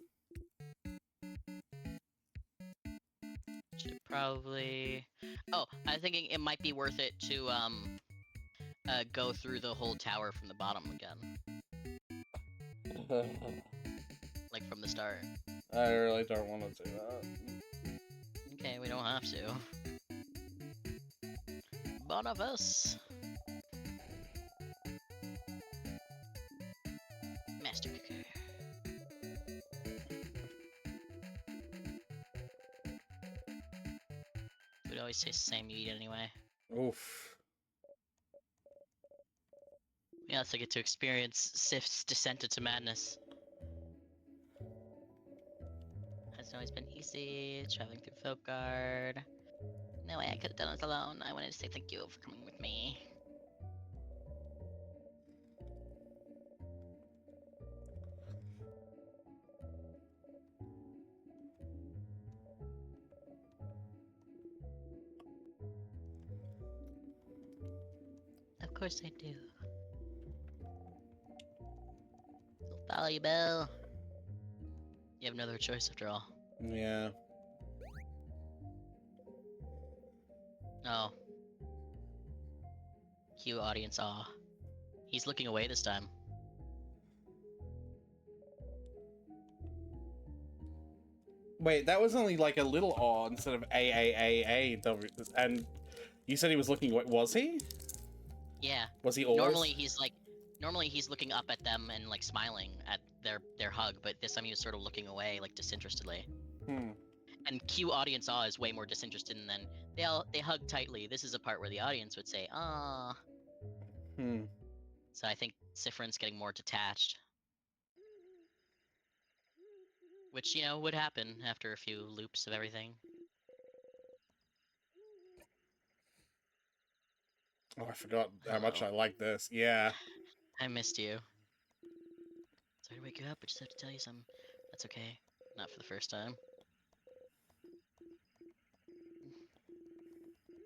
Should probably. Oh, I'm thinking it might be worth it to go through the whole tower from the bottom again, like from the start. I really don't want to do that. Okay, we don't have to. One of us. Master Cooker. Food always tastes the same you eat anyway. Oof. We also get to experience Sif's descent into madness. Hasn't always been easy, traveling through Folkguard. No way I could have done this alone. I wanted to say thank you for coming with me. Of course I do. I'll follow you, Belle. You have no other choice after all. Yeah. Oh. Cue audience awe. He's looking away this time. Wait, that was only like a little awe instead of A-A-A-A-W. And you said he was looking, was he? Yeah. Was he always? Normally he's looking up at them and like smiling at their hug, but this time he was sort of looking away, like disinterestedly. And cue audience awe is way more disinterested, and then they hug tightly. This is a part where the audience would say, "Ah." So I think Sifrin's getting more detached. Which, you know, would happen after a few loops of everything. Oh, I forgot how much I like this. Yeah. I missed you. Sorry to wake you up, I just have to tell you something. That's okay. Not for the first time.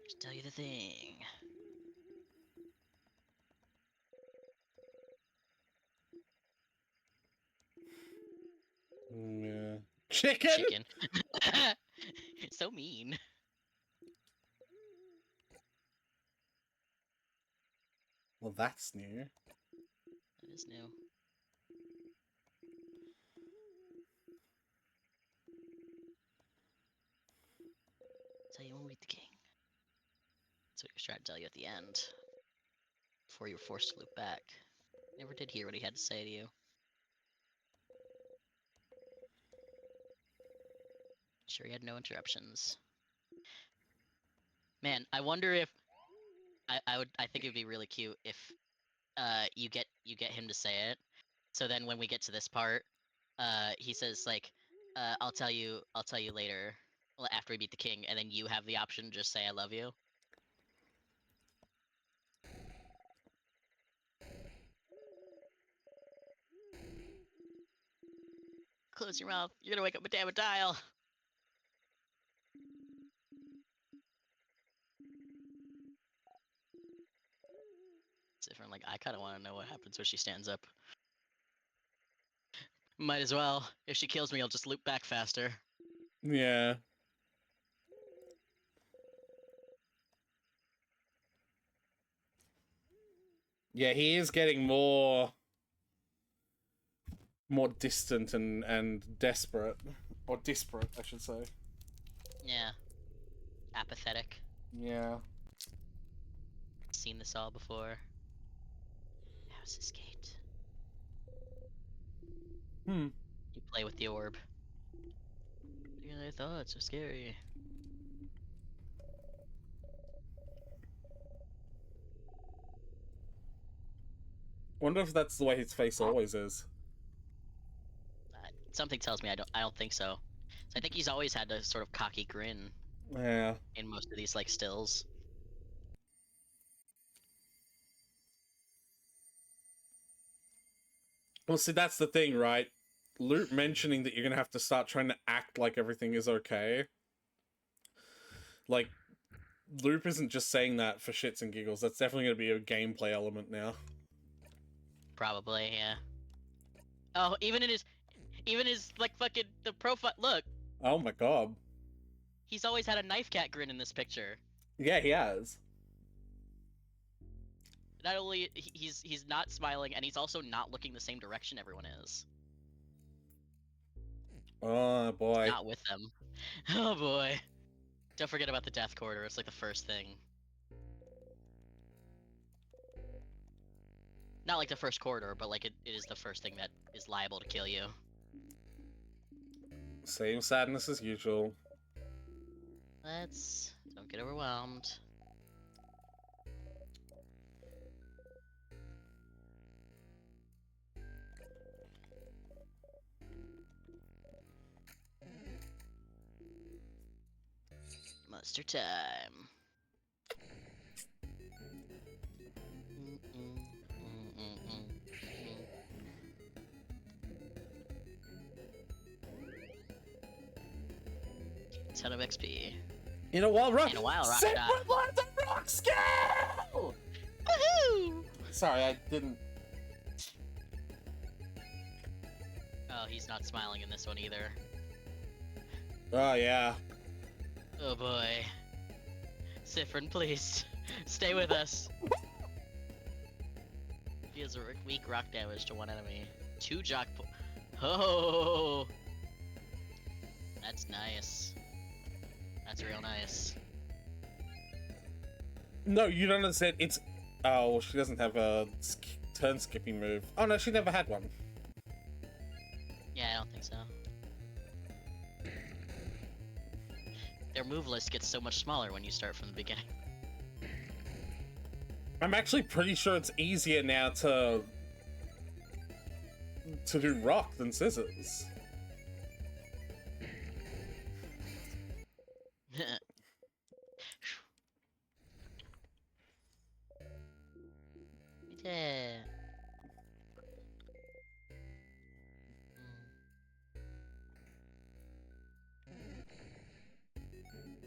Just tell you the thing. Yeah. Chicken? Chicken. It's so mean. Well, that's new. That is new. Tell you when we meet the king. That's what he was trying to tell you at the end. Before you were forced to loop back. Never did hear what he had to say to you. Sure, he had no interruptions. Man, I wonder if I think it'd be really cute if you get him to say it. So then when we get to this part, he says like, I'll tell you later, after we beat the king, and then you have the option to just say I love you. Close your mouth. You're gonna wake up a damn dial. It's different. Like, I kind of want to know what happens when she stands up. Might as well. If she kills me, I'll just loop back faster. Yeah. Yeah, he is getting more distant and desperate. Or disparate, I should say. Yeah. Apathetic. Yeah. Seen this all before. How's this gate? Hmm. You play with the orb. Yeah, I thought so scary. Wonder if that's the way his face always is. Something tells me I don't think so. So I think he's always had a sort of cocky grin Yeah. in most of these like stills. Well, see, that's the thing, right? Loop mentioning that you're gonna have to start trying to act like everything is okay. Like, Loop isn't just saying that for shits and giggles. That's definitely gonna be a gameplay element now. Probably, yeah. Oh, even his like fucking the profile. Look, Oh my god. he's always had a knife cat grin in this picture. Yeah, he has. Not only he's not smiling, and he's also not looking the same direction everyone is. Oh boy. Not with them. Oh boy. Don't forget about the death corridor. It's like the first thing. Not like the first corridor, but like it is the first thing that is liable to kill you. Same sadness as usual. Don't get overwhelmed. Monster time. Ton of XP. In a while, rock. In a while, rock Set shot. my blood to rock scale! Woohoo! Sorry, I didn't. Oh, he's not smiling in this one either. Oh yeah. Oh boy. Siffrin, please. Stay with us. Deals weak rock damage to one enemy. 2 jock Oh! That's nice. That's real nice. No, you don't understand. It's. Oh, well, she doesn't have a turn skipping move. Oh no, she never had one. Yeah, I don't think so. Their move list gets so much smaller when you start from the beginning. I'm actually pretty sure it's easier now to do rock than scissors. Yeah.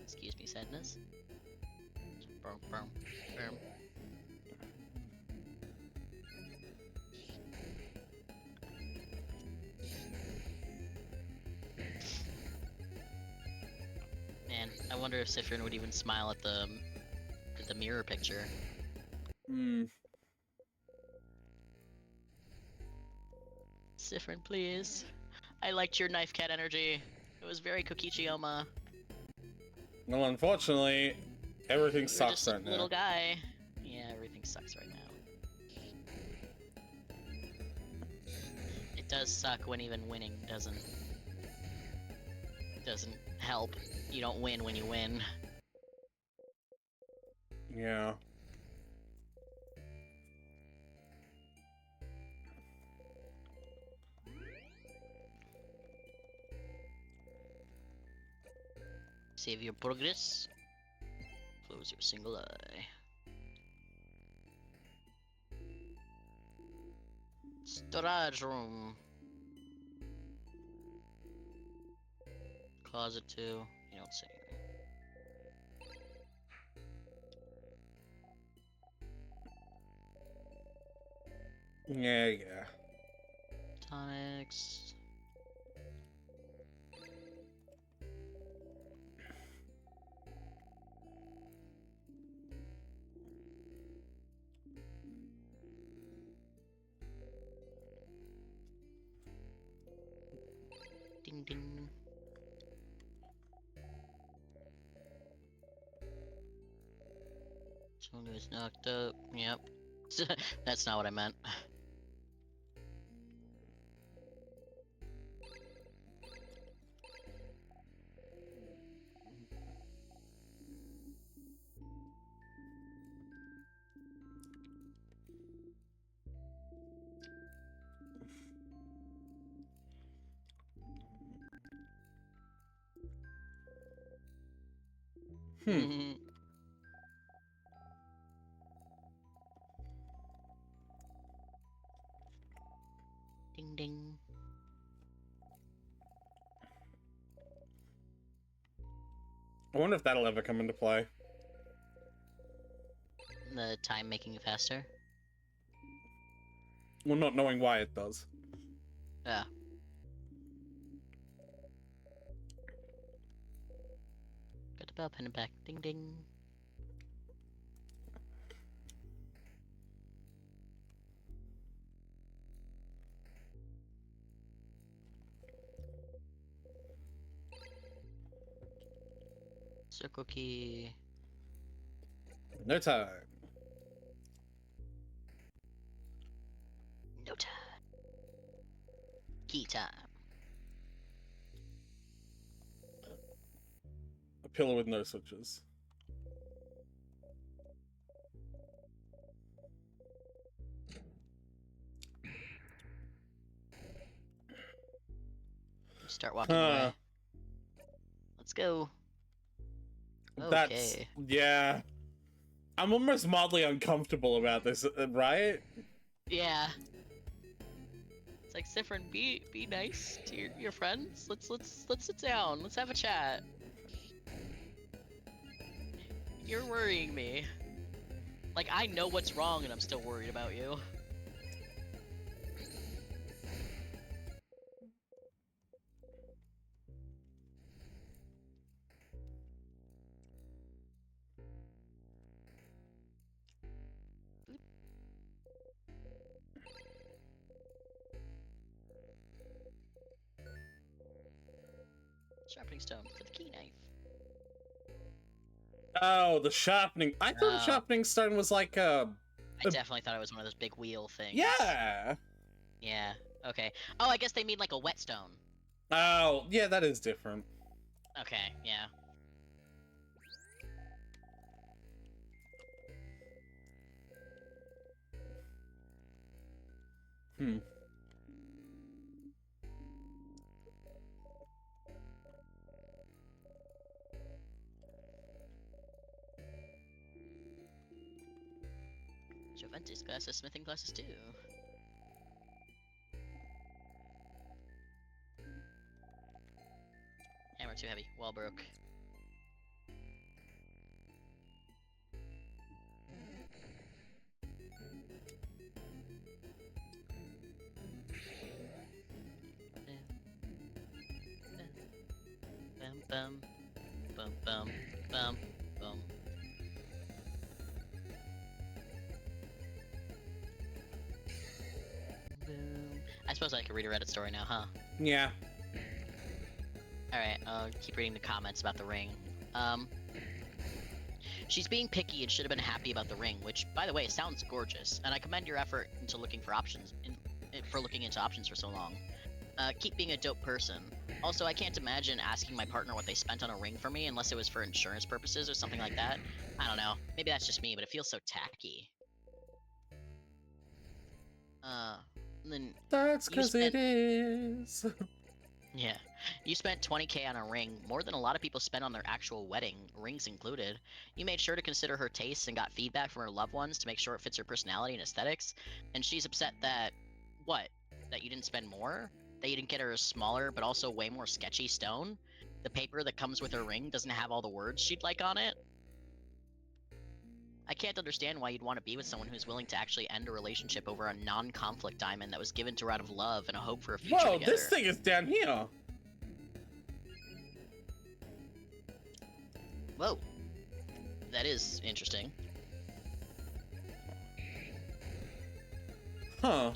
Excuse me, sadness. Boom, boom, boom. Man, I wonder if Siffrin would even smile at the mirror picture. Hmm. Siffrin, please. I liked your knife cat energy. It was very Kokichiyama. Well, unfortunately, everything You're sucks just a right little now. guy. Yeah, everything sucks right now. It does suck when even winning doesn't help. You don't win when you win. Yeah. Save your progress. Close your single eye. Storage room. closet too. You don't say anything. Yeah. Tonics. Ding ding. Someone was knocked up. Yep. That's not what I meant. Ding ding. I wonder if that'll ever come into play. The time making you faster? Well, not knowing why it does. Yeah. Got the bell pen back. Ding ding. Circle key. No time. No time. Key time. A pillar with no switches. Start walking away. Let's go. That's Okay. yeah. I'm almost mildly uncomfortable about this, right? Yeah. It's like Sifrin, be nice to your friends. Let's sit down. Let's have a chat. You're worrying me. Like I know what's wrong and I'm still worried about you. Sharpening stone for the key knife. Oh, the sharpening. I thought the sharpening stone was like I definitely thought it was one of those big wheel things. Yeah. Yeah. Okay. Oh, I guess they mean like a whetstone. Oh, yeah, that is different. Okay. Yeah. Juventus glasses, smithing glasses too. Hammer too heavy. Wall broke. Bum bum bum bum bum. Boom. I suppose I could read a Reddit story now, huh? Yeah. Alright, I'll keep reading the comments about the ring. She's being picky and should have been happy about the ring, which, by the way, sounds gorgeous, and I commend your effort into looking for options, for looking into options for so long. Keep being a dope person. Also, I can't imagine asking my partner what they spent on a ring for me unless it was for insurance purposes or something like that. I don't know. Maybe that's just me, but it feels so tacky. Then That's because it is. yeah. You spent 20k on a ring, more than a lot of people spend on their actual wedding, rings included. You made sure to consider her tastes and got feedback from her loved ones to make sure it fits her personality and aesthetics. And she's upset that, what? That you didn't spend more? That you didn't get her a smaller, but also way more sketchy stone? the paper that comes with her ring doesn't have all the words she'd like on it. I can't understand why you'd want to be with someone who's willing to actually end a relationship over a non-conflict diamond that was given to her out of love and a hope for a future Whoa, together. this thing is down here. Whoa. That is interesting. Huh.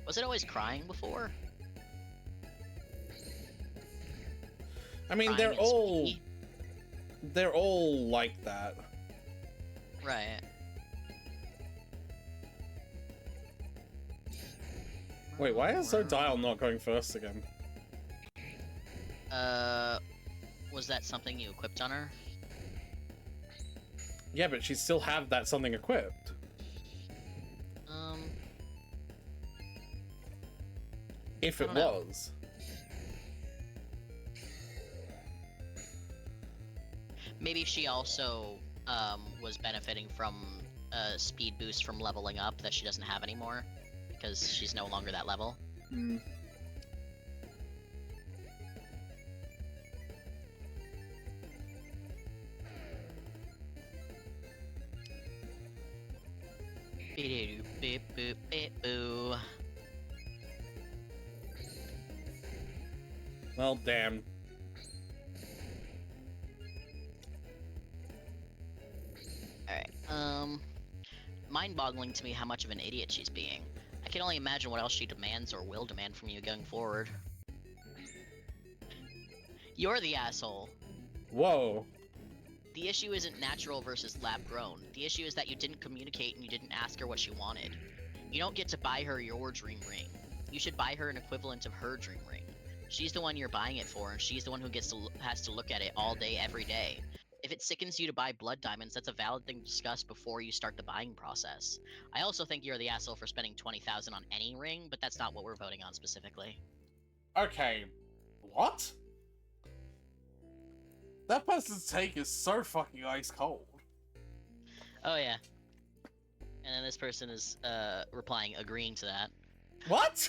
Was it always crying before? I mean, Crying and squeaky? they're all like that. Right. Wait, why is Zodial not going first again? Was that something you equipped on her? Yeah, but she still have that something equipped. If I it don't know. was. Maybe she also was benefiting from a speed boost from leveling up that she doesn't have anymore because she's no longer that level. Hmm. Beep-boop-beep-boo. Well, damn. Alright, mind-boggling to me how much of an idiot she's being. I can only imagine what else she demands or will demand from you going forward. You're the asshole. Whoa. The issue isn't natural versus lab-grown. The issue is that you didn't communicate and you didn't ask her what she wanted. You don't get to buy her your dream ring. You should buy her an equivalent of her dream ring. She's the one you're buying it for, and she's the one who has to look at it all day, every day. If it sickens you to buy blood diamonds, that's a valid thing to discuss before you start the buying process. I also think you're the asshole for spending $20,000 on any ring, but that's not what we're voting on specifically. Okay. What? That person's take is so fucking ice cold. Oh yeah. And then this person is replying, agreeing to that. What?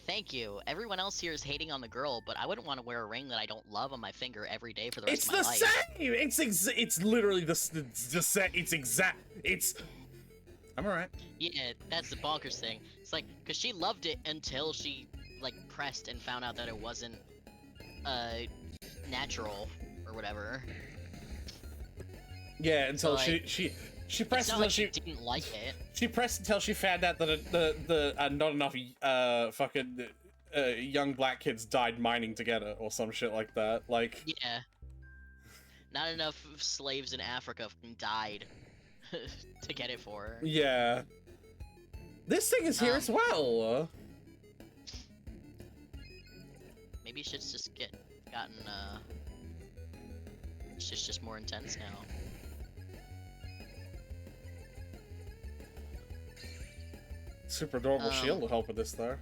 Thank you. Everyone else here is hating on the girl, but I wouldn't want to wear a ring that I don't love on my finger every day for the rest It's of my the life. same. It's literally the same. It's exact. It's. I'm alright. Yeah, that's the bonkers thing. It's like, cause she loved it until she like pressed and found out that it wasn't natural or whatever. Yeah, until So, like, she It's pressed not until like she didn't like it. she pressed until she found out that the not enough fucking young black kids died mining together or some shit like that. Like, Yeah. Not enough slaves in Africa fucking died to get it for her. yeah. This thing is here as well. Maybe shit's just gotten shit's just more intense now. Super adorable shield will help with this though.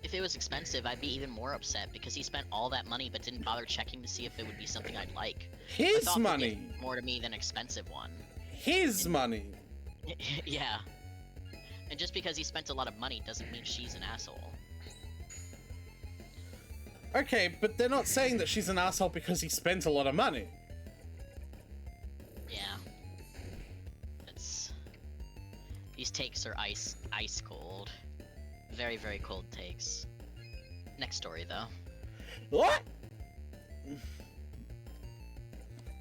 If it was expensive, I'd be even more upset because he spent all that money but didn't bother checking to see if it would be something I'd like. A His thoughtful money. gift more to me than expensive one. His money. Yeah. And just because he spent a lot of money doesn't mean she's an asshole. Okay, but they're not saying that she's an asshole because he spent a lot of money. Yeah. It's... These takes are ice cold. Very, very cold takes. Next story, though. What?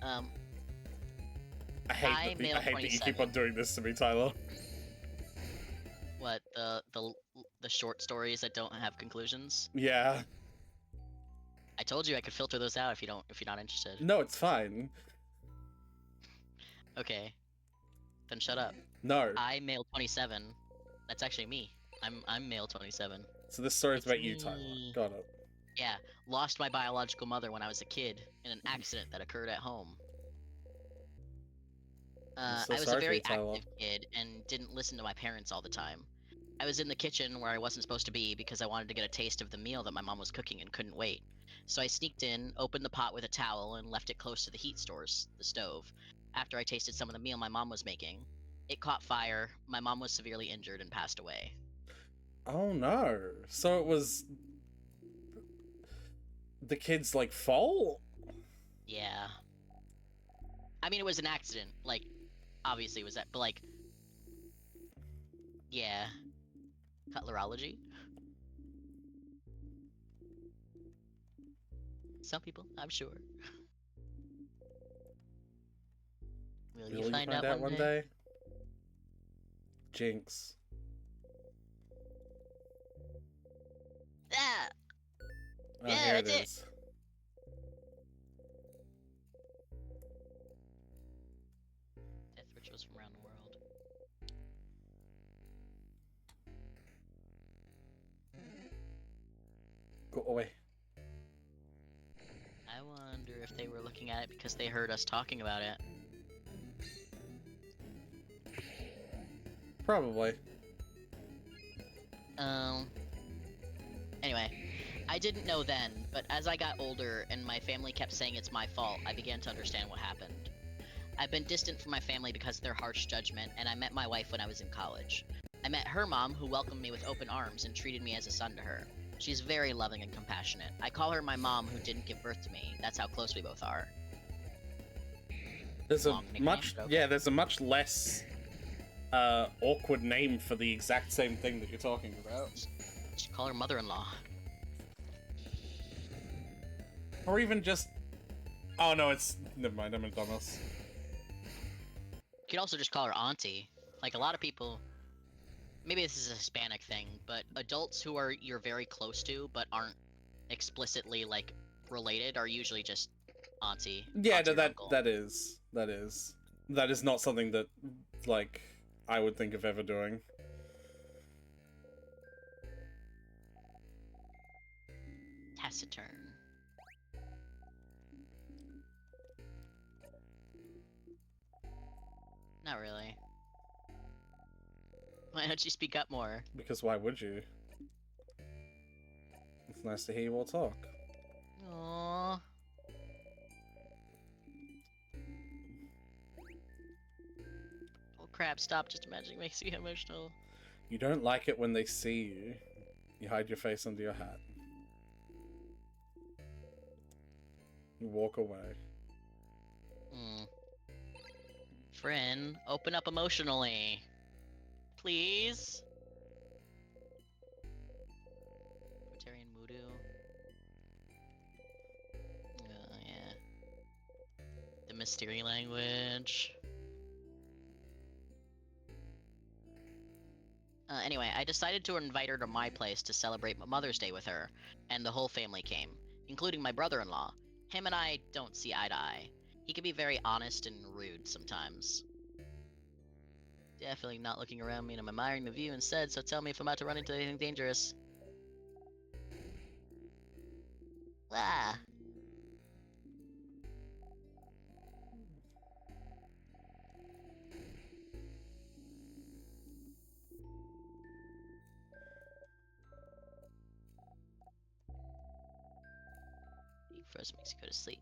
I hate that you keep on doing this to me, Tyler. What, the short stories that don't have conclusions? Yeah. I told you I could filter those out if you're not interested. No, it's fine. Okay. Then shut up. No. I male 27. That's actually me. I'm male 27. So this story's It's about you, Tyler. me. Got it. Yeah, lost my biological mother when I was a kid in an accident that occurred at home. I'm so I was a sorry for very you, Tyler. active kid and didn't listen to my parents all the time. I was in the kitchen where I wasn't supposed to be because I wanted to get a taste of the meal that my mom was cooking and couldn't wait. So I sneaked in, opened the pot with a towel, and left it close to the the stove. After I tasted some of the meal my mom was making, it caught fire, my mom was severely injured and passed away. Oh no. So it was the kid's like fault? Yeah. I mean, it was an accident. Like, obviously it was that, but like, yeah. Cutlerology? Some people, I'm sure. Will you find out one day? Jinx. Ah! Oh, Yeah, here it that's it. is. Death rituals from around the world. Go away. I wonder if they were looking at it because they heard us talking about it. Probably. Anyway, I didn't know then, but as I got older and my family kept saying it's my fault, I began to understand what happened. I've been distant from my family because of their harsh judgment, and I met my wife when I was in college. I met her mom, who welcomed me with open arms and treated me as a son to her. She's very loving and compassionate. I call her my mom who didn't give birth to me. That's how close we both are. There's a Long nickname, much but okay. yeah, there's a much less awkward name for the exact same thing that you're talking about. Should call her mother-in-law. Or even just oh no, it's never mind, I'm a dumbass. You could also just call her auntie. Like a lot of people, maybe this is a Hispanic thing, but adults who are you're very close to but aren't explicitly like related are usually just auntie. Yeah, auntie no, or uncle. that is not something that like I would think of ever doing. Taciturn. Not really. Why don't you speak up more? Because why would you? It's nice to hear you all talk. Aww. Oh crap, stop just imagining makes me emotional. You don't like it when they see you. You hide your face under your hat. You walk away. Friend, open up emotionally. Please? Quatarian Moodoo. Oh, yeah. The Mystery language. Anyway, I decided to invite her to my place to celebrate Mother's Day with her, and the whole family came, including my brother-in-law. Him and I don't see eye to eye. He can be very honest and rude sometimes. Definitely not looking around me and I'm admiring the view instead, so tell me if I'm about to run into anything dangerous. Ah! Being frozen makes you go to sleep.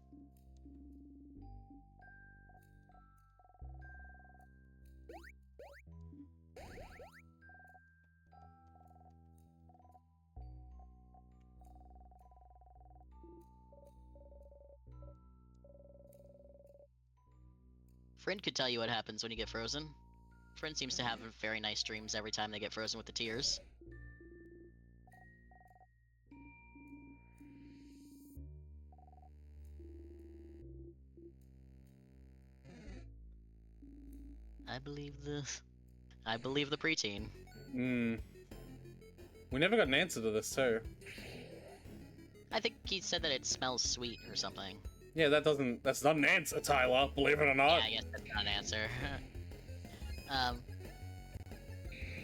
Friend could tell you what happens when you get frozen. Friend seems to have very nice dreams every time they get frozen with the tears. I believe the preteen. We never got an answer to this too. I think he said that it smells sweet or something. Yeah, that's not an answer, Tyler, believe it or not. Yeah, I guess that's not an answer.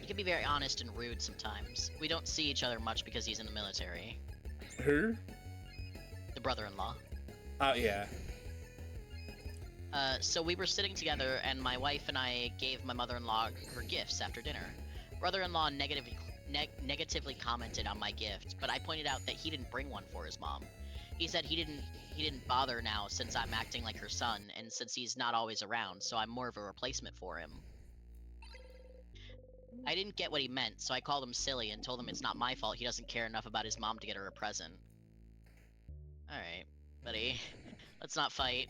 He can be very honest and rude sometimes. We don't see each other much because he's in the military. Who? The brother-in-law. Yeah. So we were sitting together, and my wife and I gave my mother-in-law her gifts after dinner. Brother-in-law negatively commented on my gift, but I pointed out that he didn't bring one for his mom. He said he didn't bother now since I'm acting like her son, and since he's not always around, so I'm more of a replacement for him. I didn't get what he meant, so I called him silly and told him it's not my fault he doesn't care enough about his mom to get her a present. Alright, buddy. Let's not fight.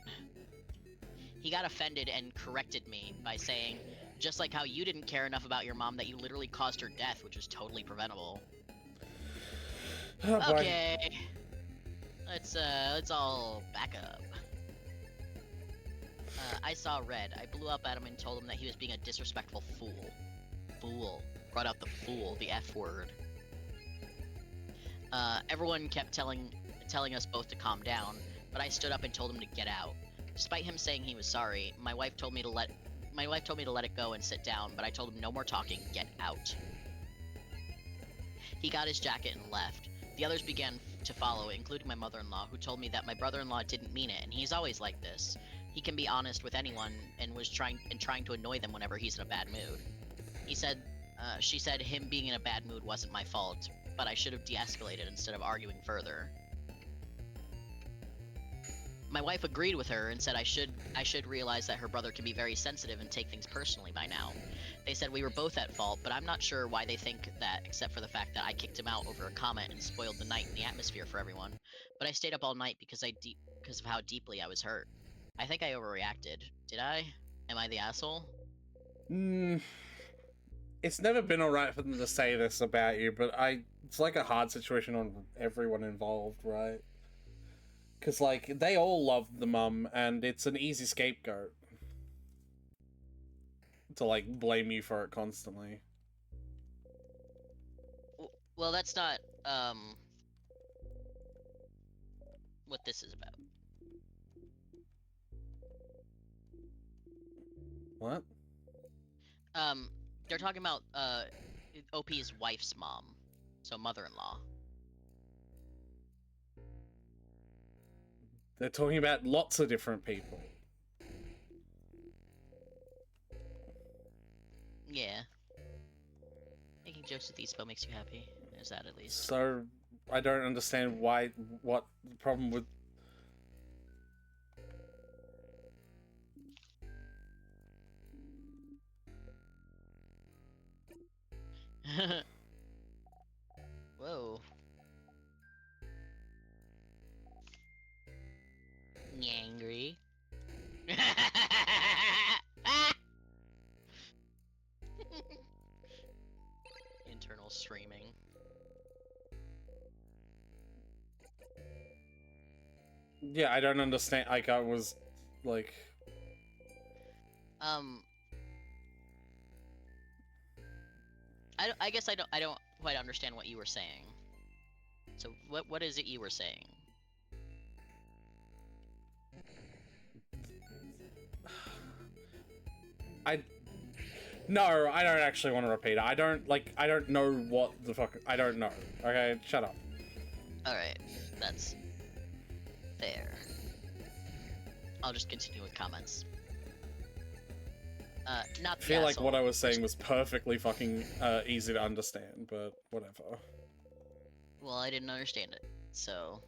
He got offended and corrected me by saying, just like how you didn't care enough about your mom that you literally caused her death, which was totally preventable. Oh, boy. Okay. Let's all back up. I saw red. I blew up at him and told him that he was being a disrespectful fool. Fool. Brought out the fool, the F word. Everyone kept telling us both to calm down, but I stood up and told him to get out. Despite him saying he was sorry, my wife told me to let it go and sit down, but I told him no more talking, get out. He got his jacket and left. The others began to follow, including my mother-in-law, who told me that my brother-in-law didn't mean it, and he's always like this. He can be honest with anyone and was trying to annoy them whenever he's in a bad mood. She said him being in a bad mood wasn't my fault, but I should have de-escalated instead of arguing further. My wife agreed with her and said I should realize that her brother can be very sensitive and take things personally by now. They said we were both at fault, but I'm not sure why they think that, except for the fact that I kicked him out over a comment and spoiled the night and the atmosphere for everyone. But I stayed up all night because of how deeply I was hurt. I think I overreacted. Did I? Am I the asshole? It's never been alright for them to say this about you, but it's like a hard situation on everyone involved, right? Because, like, they all love the mum, and it's an easy scapegoat to, like, blame you for it constantly. Well, that's not, what this is about. What? They're talking about, OP's wife's mom. So mother-in-law. They're talking about lots of different people. Yeah. Making jokes with Espo makes you happy. There's that at least. So, I don't understand what the problem with... Whoa. Angry. Internal streaming. Yeah, I don't understand. Like, I was, like... I guess I don't quite understand what you were saying. So what is it you were saying? No, I don't actually want to repeat it. I don't know what the fuck... I don't know. Okay, shut up. Alright, that's fair. I'll just continue with comments. Not I feel like what I was saying was perfectly fucking easy to understand, but whatever. Well, I didn't understand it, so...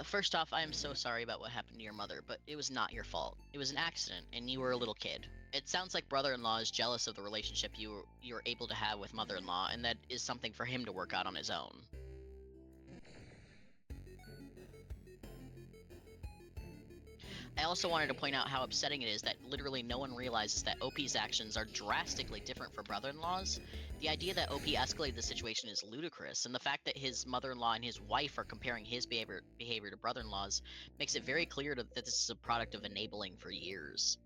First off, I am so sorry about what happened to your mother, but it was not your fault. It was an accident, and you were a little kid. It sounds like brother-in-law is jealous of the relationship you were able to have with mother-in-law, and that is something for him to work out on his own. I also wanted to point out how upsetting it is that literally no one realizes that OP's actions are drastically different for brother-in-laws. The idea that OP escalated the situation is ludicrous, and the fact that his mother-in-law and his wife are comparing his behavior to brother-in-law's makes it very clear that this is a product of enabling for years.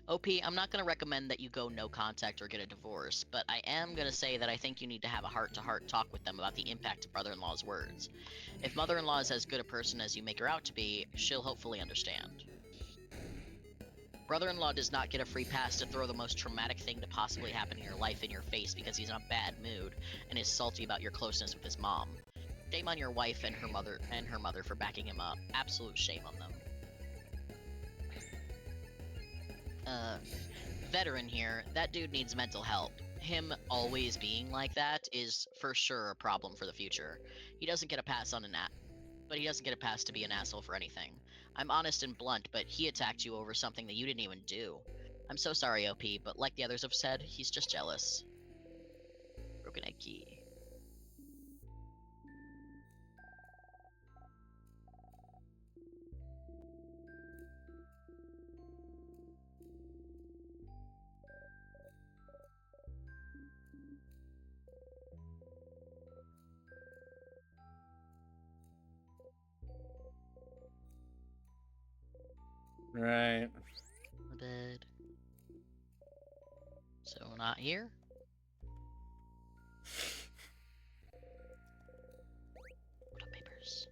OP, I'm not going to recommend that you go no contact or get a divorce, but I am going to say that I think you need to have a heart-to-heart talk with them about the impact of brother-in-law's words. If mother-in-law is as good a person as you make her out to be, she'll hopefully understand. Brother-in-law does not get a free pass to throw the most traumatic thing to possibly happen in your life in your face because he's in a bad mood and is salty about your closeness with his mom. Shame on your wife and her mother for backing him up. Absolute shame on them. Veteran here, that dude needs mental help. Him always being like that is for sure a problem for the future. He doesn't get a pass on but he doesn't get a pass to be an asshole for anything. I'm honest and blunt, but he attacked you over something that you didn't even do. I'm so sorry, OP, but like the others have said, he's just jealous. Broken egg key. Right. My bed. So not here? What up, papers?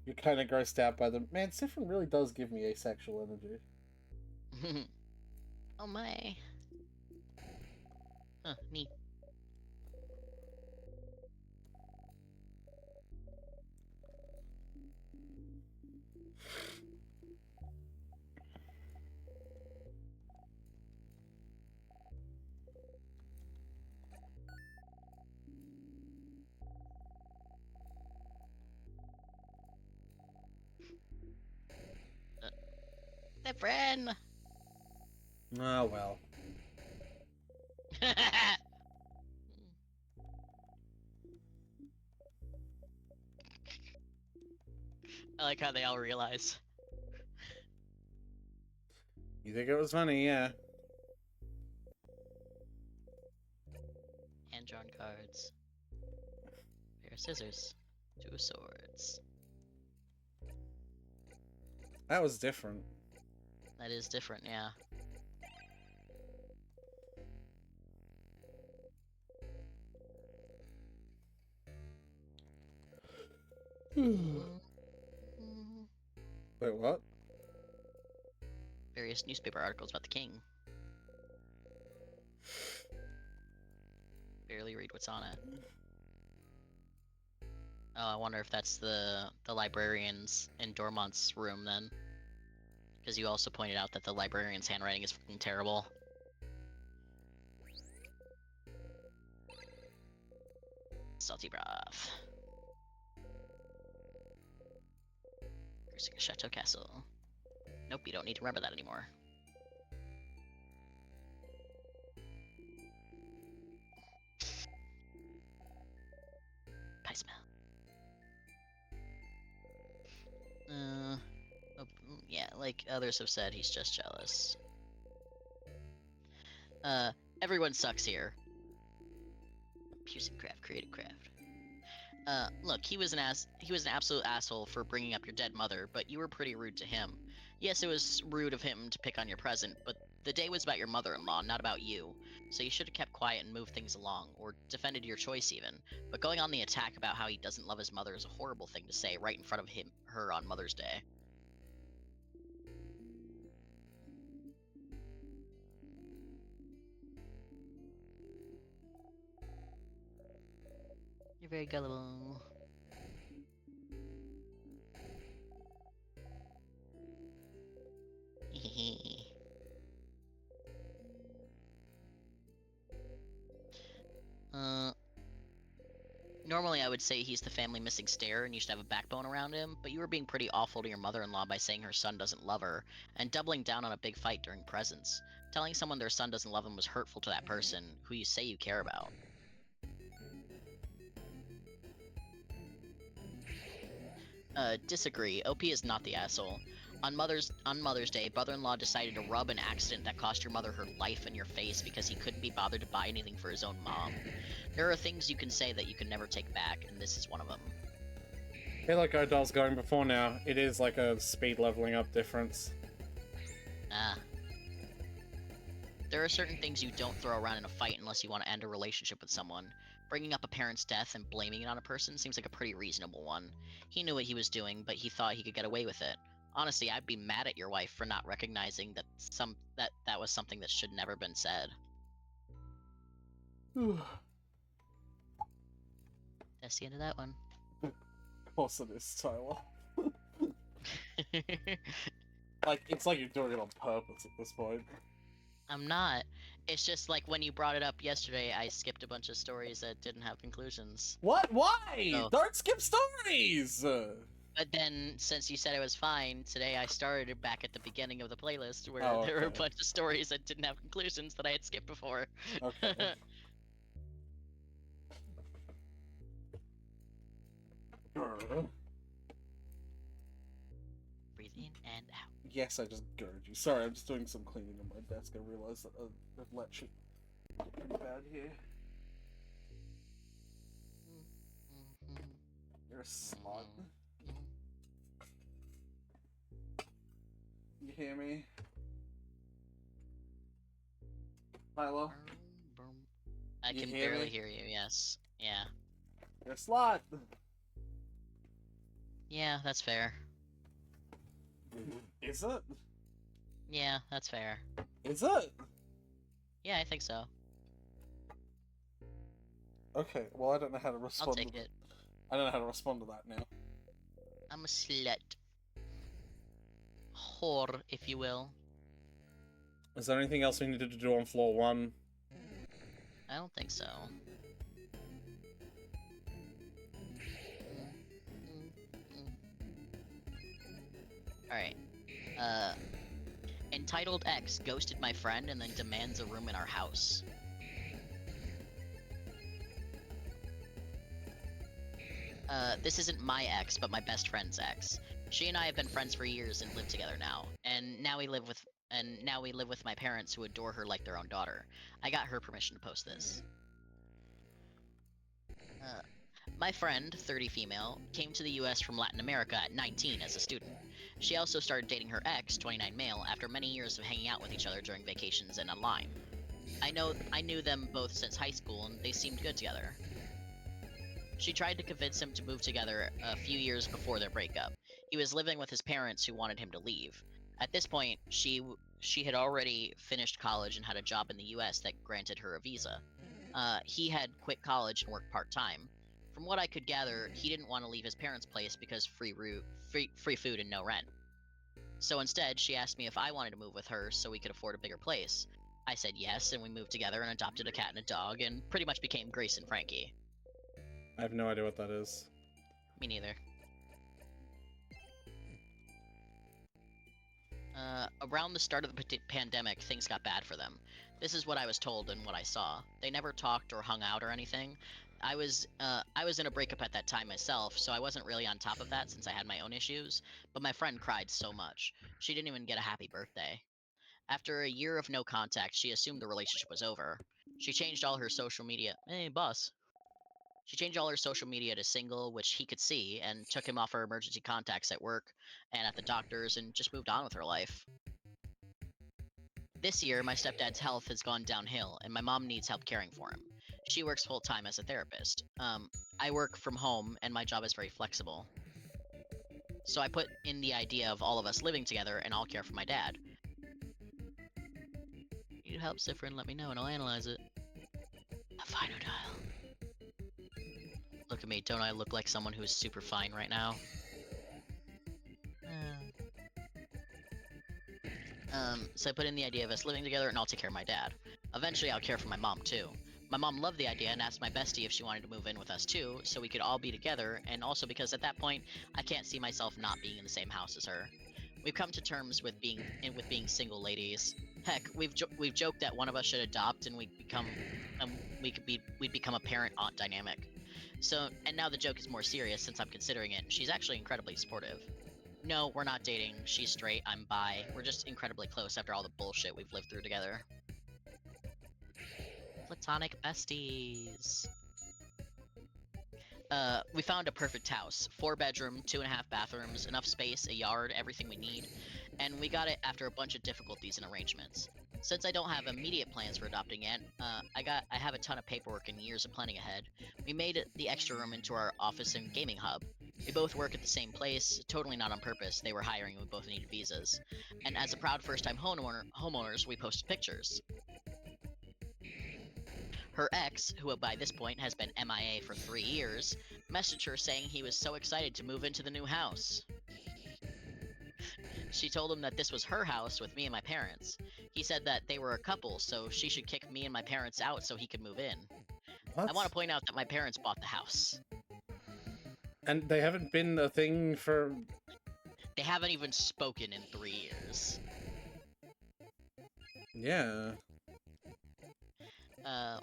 You're kind of grossed out by them. Man, Siphon really does give me asexual energy. Oh my. Huh, neat. Different. Oh, well. I like how they all realize. You think it was funny, yeah. Hand-drawn cards. Pair of scissors. 2 swords. That was different. That is different, yeah. Wait, what? Various newspaper articles about the king. Barely read what's on it. Oh, I wonder if that's the librarian's in Dormont's room then. Because you also pointed out that the librarian's handwriting is fucking terrible. Salty broth. Cursing Chateau Castle. Nope, you don't need to remember that anymore. Pie smell. Yeah, like others have said, he's just jealous. Everyone sucks here. Pearson Craft, Creative Craft. Look, he was an absolute asshole for bringing up your dead mother, but you were pretty rude to him. Yes, it was rude of him to pick on your present, but the day was about your mother-in-law, not about you. So you should have kept quiet and moved things along, or defended your choice even. But going on the attack about how he doesn't love his mother is a horrible thing to say right in front of her on Mother's Day. You're very gullible. Normally I would say he's the family missing stair and you should have a backbone around him, but you were being pretty awful to your mother-in-law by saying her son doesn't love her, and doubling down on a big fight during presents. Telling someone their son doesn't love them was hurtful to that person, who you say you care about. Disagree. OP is not the asshole. On Mother's Day, brother-in-law decided to rub an accident that cost your mother her life in your face because he couldn't be bothered to buy anything for his own mom. There are things you can say that you can never take back, and this is one of them. Hey, look, Odell's going before now. It is like a speed leveling up difference. Ah. There are certain things you don't throw around in a fight unless you want to end a relationship with someone. Bringing up a parent's death and blaming it on a person seems like a pretty reasonable one. He knew what he was doing, but he thought he could get away with it. Honestly, I'd be mad at your wife for not recognizing that that was something that should never been said. That's the end of that one. Of course it is, Tyler. Like, it's like you're doing it on purpose at this point. I'm not. It's just like when you brought it up yesterday, I skipped a bunch of stories that didn't have conclusions. What? Why? Oh. Don't skip stories! But then, since you said it was fine, today I started back at the beginning of the playlist where Oh, there were a okay. bunch of stories that didn't have conclusions that I had skipped before. Okay. Breathe in and out. Yes, I just gurged you. Sorry, I'm just doing some cleaning on my desk. I realized that I've let shit get pretty bad here. You're a slut. You hear me? Milo? I You can hear barely me? hear you, yes. Yeah. You're a slut! Yeah, that's fair. Is it? Yeah, that's fair. Is it? Yeah, I think so. Okay, well I don't know how to respond. I'll take it. I don't know how to respond to that now. I'm a slut. Whore, if you will. Is there anything else we needed to do on floor 1? I don't think so. Alright. Entitled X ghosted my friend and then demands a room in our house. This isn't my ex, but my best friend's ex. She and I have been friends for years and live together now. And now we live with my parents who adore her like their own daughter. I got her permission to post this. My friend, 30 female, came to the US from Latin America at 19 as a student. She also started dating her ex, 29 male, after many years of hanging out with each other during vacations and online. I knew them both since high school and they seemed good together. She tried to convince him to move together a few years before their breakup. He was living with his parents who wanted him to leave. At this point, she had already finished college and had a job in the US that granted her a visa. He had quit college and worked part-time. From what I could gather, he didn't want to leave his parents' place because free food and no rent. So instead, she asked me if I wanted to move with her so we could afford a bigger place. I said yes, and we moved together and adopted a cat and a dog, and pretty much became Grace and Frankie. I have no idea what that is. Me neither. Around the start of the pandemic, things got bad for them. This is what I was told and what I saw. They never talked or hung out or anything. I was in a breakup at that time myself, so I wasn't really on top of that since I had my own issues, but my friend cried so much. She didn't even get a happy birthday. After a year of no contact, she assumed the relationship was over. She changed all her social media. Hey, boss. She changed all her social media to single, which he could see, and took him off her emergency contacts at work and at the doctors and just moved on with her life. This year, my stepdad's health has gone downhill, and my mom needs help caring for him. She works full-time as a therapist. I work from home, and my job is very flexible. So I put in the idea of all of us living together, and I'll care for my dad. Need help, Sifrin, let me know, and I'll analyze it. A final dial. Look at me, don't I look like someone who's super fine right now? So I put in the idea of us living together and I'll take care of my dad. Eventually I'll care for my mom too. My mom loved the idea and asked my bestie if she wanted to move in with us too, so we could all be together, and also because at that point, I can't see myself not being in the same house as her. We've come to terms with being single ladies. Heck, we've joked that one of us should adopt and we'd become a parent-aunt dynamic. So, and now the joke is more serious since I'm considering it. She's actually incredibly supportive. No, we're not dating. She's straight, I'm bi. We're just incredibly close after all the bullshit we've lived through together. Platonic besties. We found a perfect house. 4-bedroom, 2.5 bathrooms, enough space, a yard, everything we need. And we got it after a bunch of difficulties and arrangements. Since I don't have immediate plans for adopting yet, I have a ton of paperwork and years of planning ahead. We made the extra room into our office and gaming hub. We both work at the same place, totally not on purpose. They were hiring and we both needed visas. And as a proud first-time homeowners, we posted pictures. Her ex, who by this point has been MIA for 3 years, messaged her saying he was so excited to move into the new house. She told him that this was her house with me and my parents. He said that they were a couple, so she should kick me and my parents out so he could move in. What? I want to point out that my parents bought the house. And they haven't been a thing for... They haven't even spoken in 3 years. Yeah. I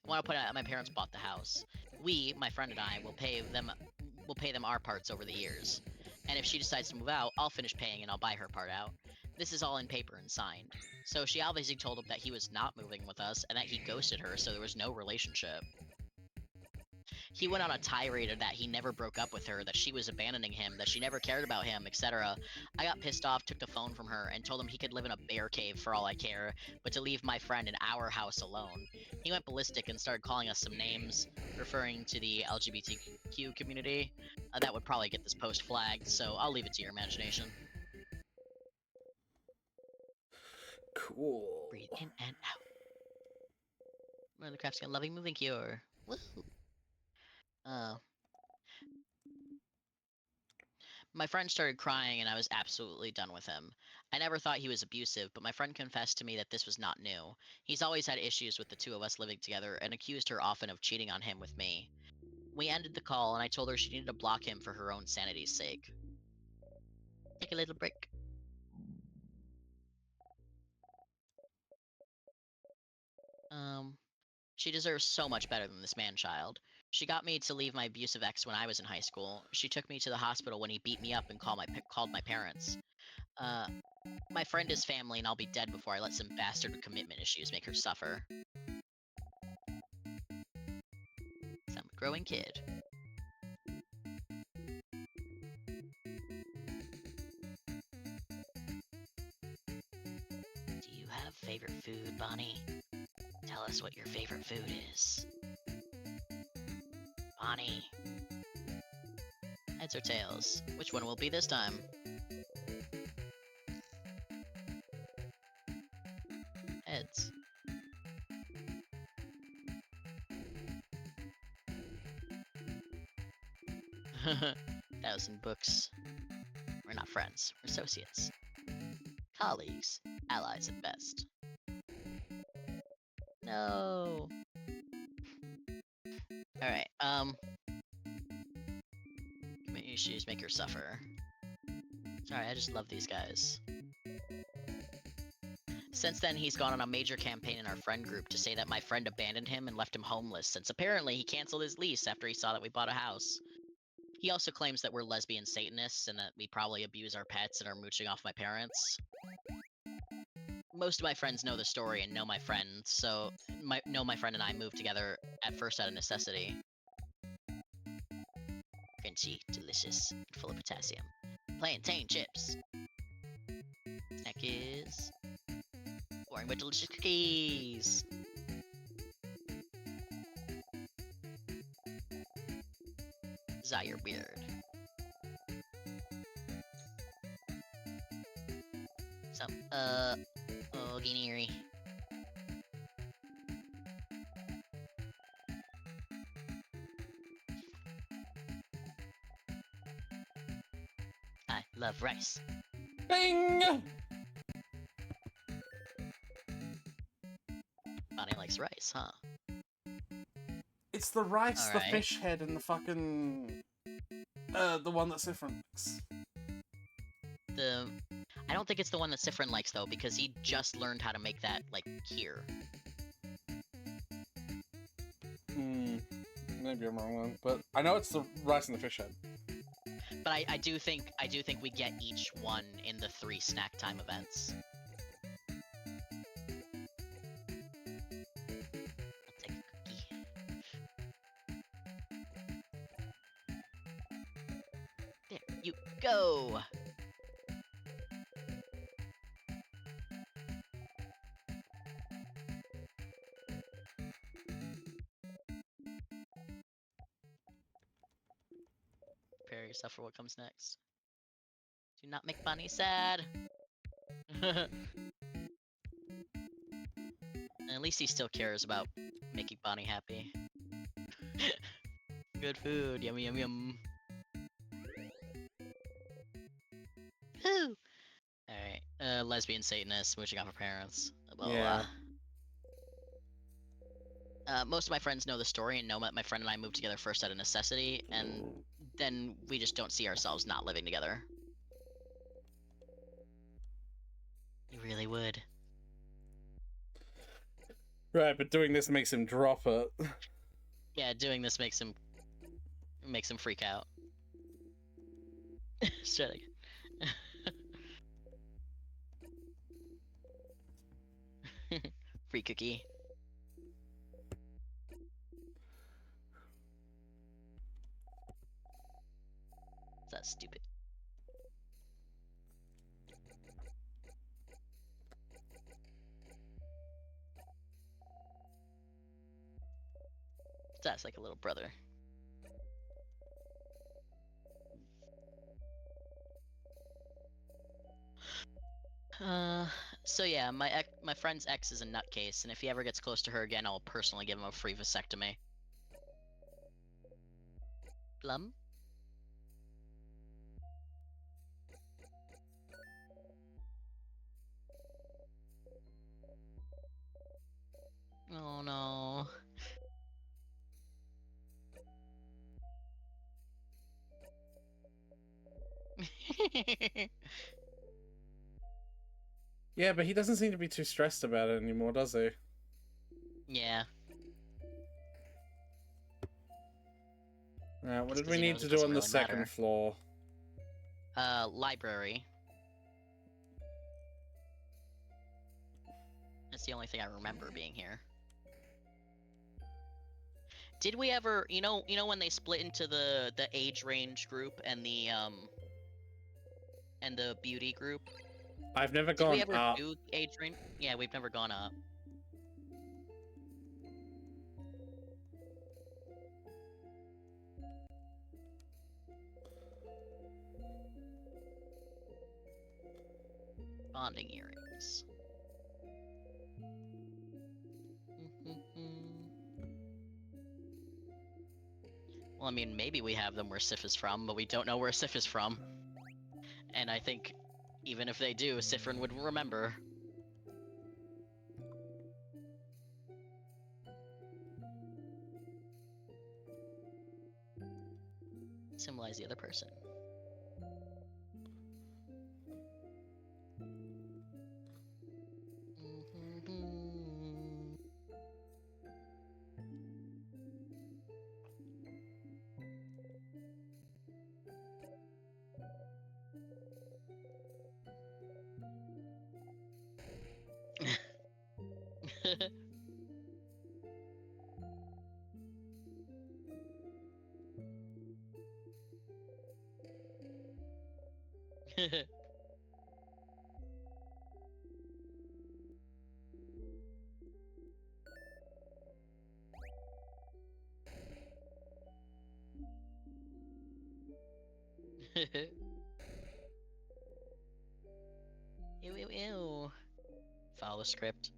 want to point out that my parents bought the house. We, my friend and I, will pay them our parts over the years. And if she decides to move out, I'll finish paying and I'll buy her part out. This is all in paper and signed. So she obviously told him that he was not moving with us and that he ghosted her, so there was no relationship. He went on a tirade that he never broke up with her, that she was abandoning him, that she never cared about him, etc. I got pissed off, took the phone from her, and told him he could live in a bear cave for all I care, but to leave my friend in our house alone. He went ballistic and started calling us some names, referring to the LGBTQ community. That would probably get this post flagged, so I'll leave it to your imagination. Cool. Breathe in and out. Mother Crafts got loving moving cure. Woo! My friend started crying and I was absolutely done with him. I never thought he was abusive, but my friend confessed to me that this was not new. He's always had issues with the two of us living together and accused her often of cheating on him with me. We ended the call and I told her she needed to block him for her own sanity's sake. Take a little break. She deserves so much better than this man-child. She got me to leave my abusive ex when I was in high school. She took me to the hospital when he beat me up and called my parents. My friend is family and I'll be dead before I let some bastard with commitment issues make her suffer. Some growing kid. Do you have favorite food, Bonnie? Tell us what your favorite food is. Bonnie. Heads or tails? Which one will it be this time? Heads. Thousand books. We're not friends. We're associates. Colleagues. Allies at best. No. Alright, commitment issues make her suffer. Sorry, I just love these guys. Since then, he's gone on a major campaign in our friend group to say that my friend abandoned him and left him homeless, since apparently he canceled his lease after he saw that we bought a house. He also claims that we're lesbian Satanists and that we probably abuse our pets and are mooching off my parents. Most of my friends know the story and know my friend, so know my friend and I moved together at first out of necessity. Crunchy, delicious, and full of potassium. Plantain chips. Snack is boring but delicious cookies. Zaire beard. Some oh, Guineary. I love rice. Bing! Bonnie likes rice, huh? It's the rice, Alright. the fish head, and the fucking... the one that Sifrin likes. I don't think it's the one that Sifrin likes, though, because he just learned how to make that, like, here. Maybe I'm wrong then, but I know it's the rice and the fish head. But I do think we get each one in the 3 snack time events. I'll take a cookie. There you go! Prepare yourself for what comes next. Do not make Bonnie sad! At least he still cares about making Bonnie happy. Good food, yum yum yum. Woo! lesbian Satanist, mooching off her parents. Blah, blah, Yeah. blah. Most of my friends know the story and know that my friend and I moved together first out of necessity, and then we just don't see ourselves not living together. You really would. Right, but doing this makes him drop it. Yeah, doing this makes him freak out. Shut up. Free cookie. That's stupid. That's like a little brother. So yeah, my friend's ex is a nutcase, and if he ever gets close to her again, I'll personally give him a free vasectomy. Plum? Oh no. Yeah, but he doesn't seem to be too stressed about it anymore, does he? Yeah. What Just did 'cause we he need knows to it do doesn't on the really second matter. floor? Library. That's the only thing I remember being here. Did we ever, you know when they split into the age range group and the beauty group? I've never Did we gone ever up. do age range? Yeah, we've never gone up. Bonding earrings. Well, I mean, maybe we have them where Sif is from, but we don't know where Sif is from. And I think, even if they do, Sifrin would remember. Symbolize the other person. Ew, ew, ew. Follow the script.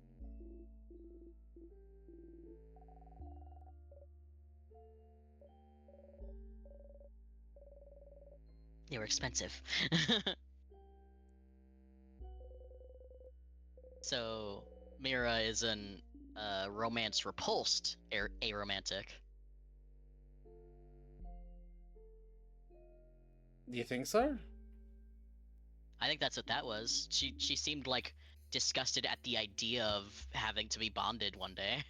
They were expensive. So, Mira is an romance repulsed aromantic. Do you think so? I think that's what that was. She seemed like disgusted at the idea of having to be bonded one day.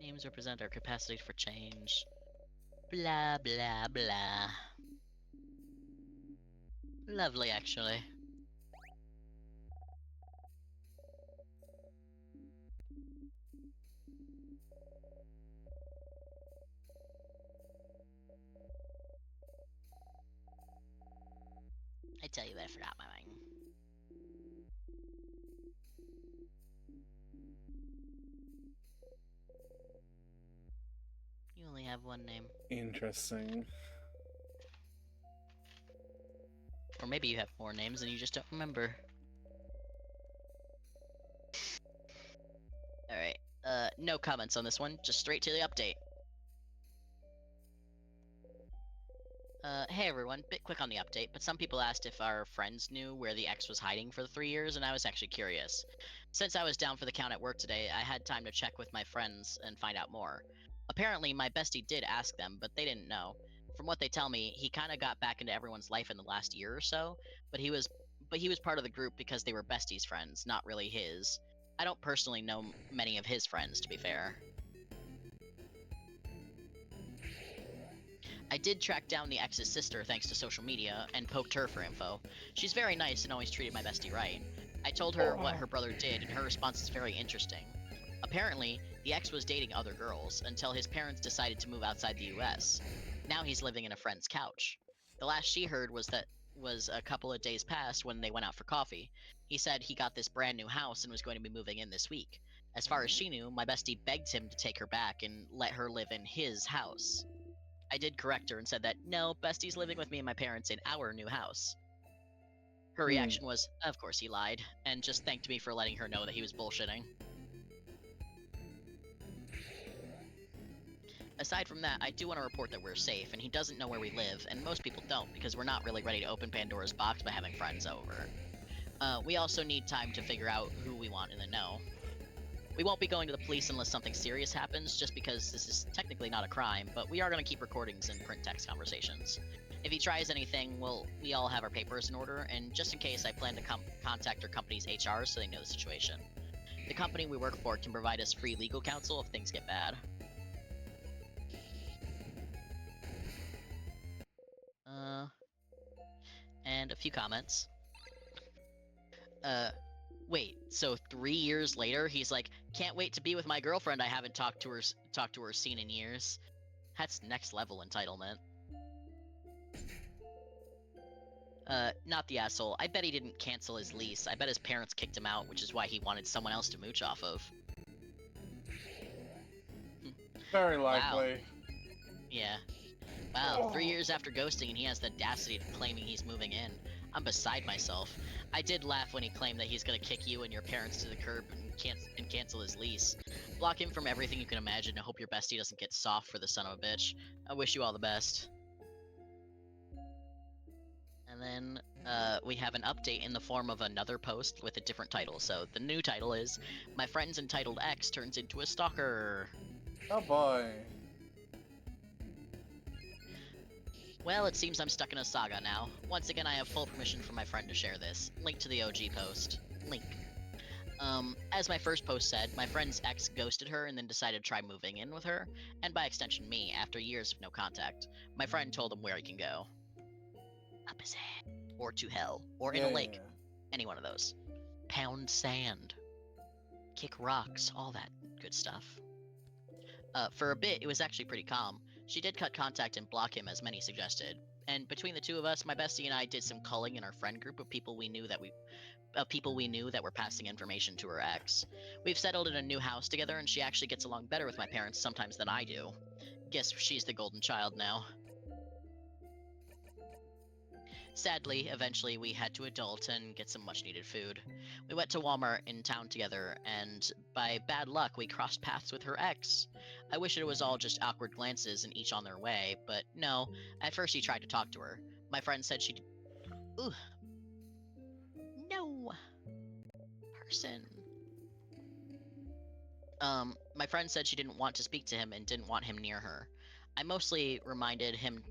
Names represent our capacity for change. Blah blah blah. Lovely, actually. I tell you that I forgot my mind. You only have one name. Interesting. Or maybe you have more names and you just don't remember. Alright, no comments on this one, just straight to the update. Hey everyone, bit quick on the update, but some people asked if our friends knew where the ex was hiding for the 3 years, and I was actually curious. Since I was down for the count at work today, I had time to check with my friends and find out more. Apparently, my bestie did ask them, but they didn't know. From what they tell me, he kind of got back into everyone's life in the last year or so, but he was part of the group because they were besties' friends, not really his. I don't personally know many of his friends, to be fair. I did track down the ex's sister thanks to social media and poked her for info. She's very nice and always treated my bestie right. I told her what her brother did, and her response is very interesting. Apparently, the ex was dating other girls until his parents decided to move outside the US. Now he's living in a friend's couch. The last she heard was a couple of days past when they went out for coffee. He said he got this brand new house and was going to be moving in this week. As far as she knew, my bestie begged him to take her back and let her live in his house. I did correct her and said that, no, Bestie's living with me and my parents in our new house. Her reaction was, of course he lied, and just thanked me for letting her know that he was bullshitting. Aside from that, I do want to report that we're safe, and he doesn't know where we live, and most people don't, because we're not really ready to open Pandora's box by having friends over. We also need time to figure out who we want in the know. We won't be going to the police unless something serious happens, just because this is technically not a crime, but we are going to keep recordings and print text conversations. If he tries anything, we all have our papers in order, and just in case, I plan to contact our company's HR so they know the situation. The company we work for can provide us free legal counsel if things get bad. And a few comments. Wait, so 3 years later, he's like, can't wait to be with my girlfriend I haven't talked to her seen in years. That's next level entitlement. Not the asshole. I bet he didn't cancel his lease. I bet his parents kicked him out, which is why he wanted someone else to mooch off of. Very likely. Wow. Yeah. Wow, 3 years after ghosting and he has the audacity of claiming he's moving in. I'm beside myself. I did laugh when he claimed that he's gonna kick you and your parents to the curb and cancel his lease. Block him from everything you can imagine and hope your bestie doesn't get soft for the son of a bitch. I wish you all the best. And then, we have an update in the form of another post with a different title. So the new title is, My Friend's Entitled Ex Turns Into a Stalker. Oh boy. Well, it seems I'm stuck in a saga now. Once again, I have full permission from my friend to share this. Link to the OG post. Link. As my first post said, my friend's ex ghosted her and then decided to try moving in with her, and by extension me, after years of no contact. My friend told him where he can go. Up his head. Or to hell. Or in a lake. Any one of those. Pound sand. Kick rocks. All that good stuff. For a bit, it was actually pretty calm. She did cut contact and block him as many suggested. And between the two of us, my bestie and I did some culling in our friend group of people we knew that were passing information to her ex. We've settled in a new house together, and she actually gets along better with my parents sometimes than I do. Guess she's the golden child now. Sadly, eventually we had to adult and get some much needed food. We went to Walmart in town together, and by bad luck, we crossed paths with her ex. I wish it was all just awkward glances and each on their way, but no. At first, he tried to talk to her. My friend said she'd. Ooh. No. Person. My friend said she didn't want to speak to him and didn't want him near her. I mostly reminded him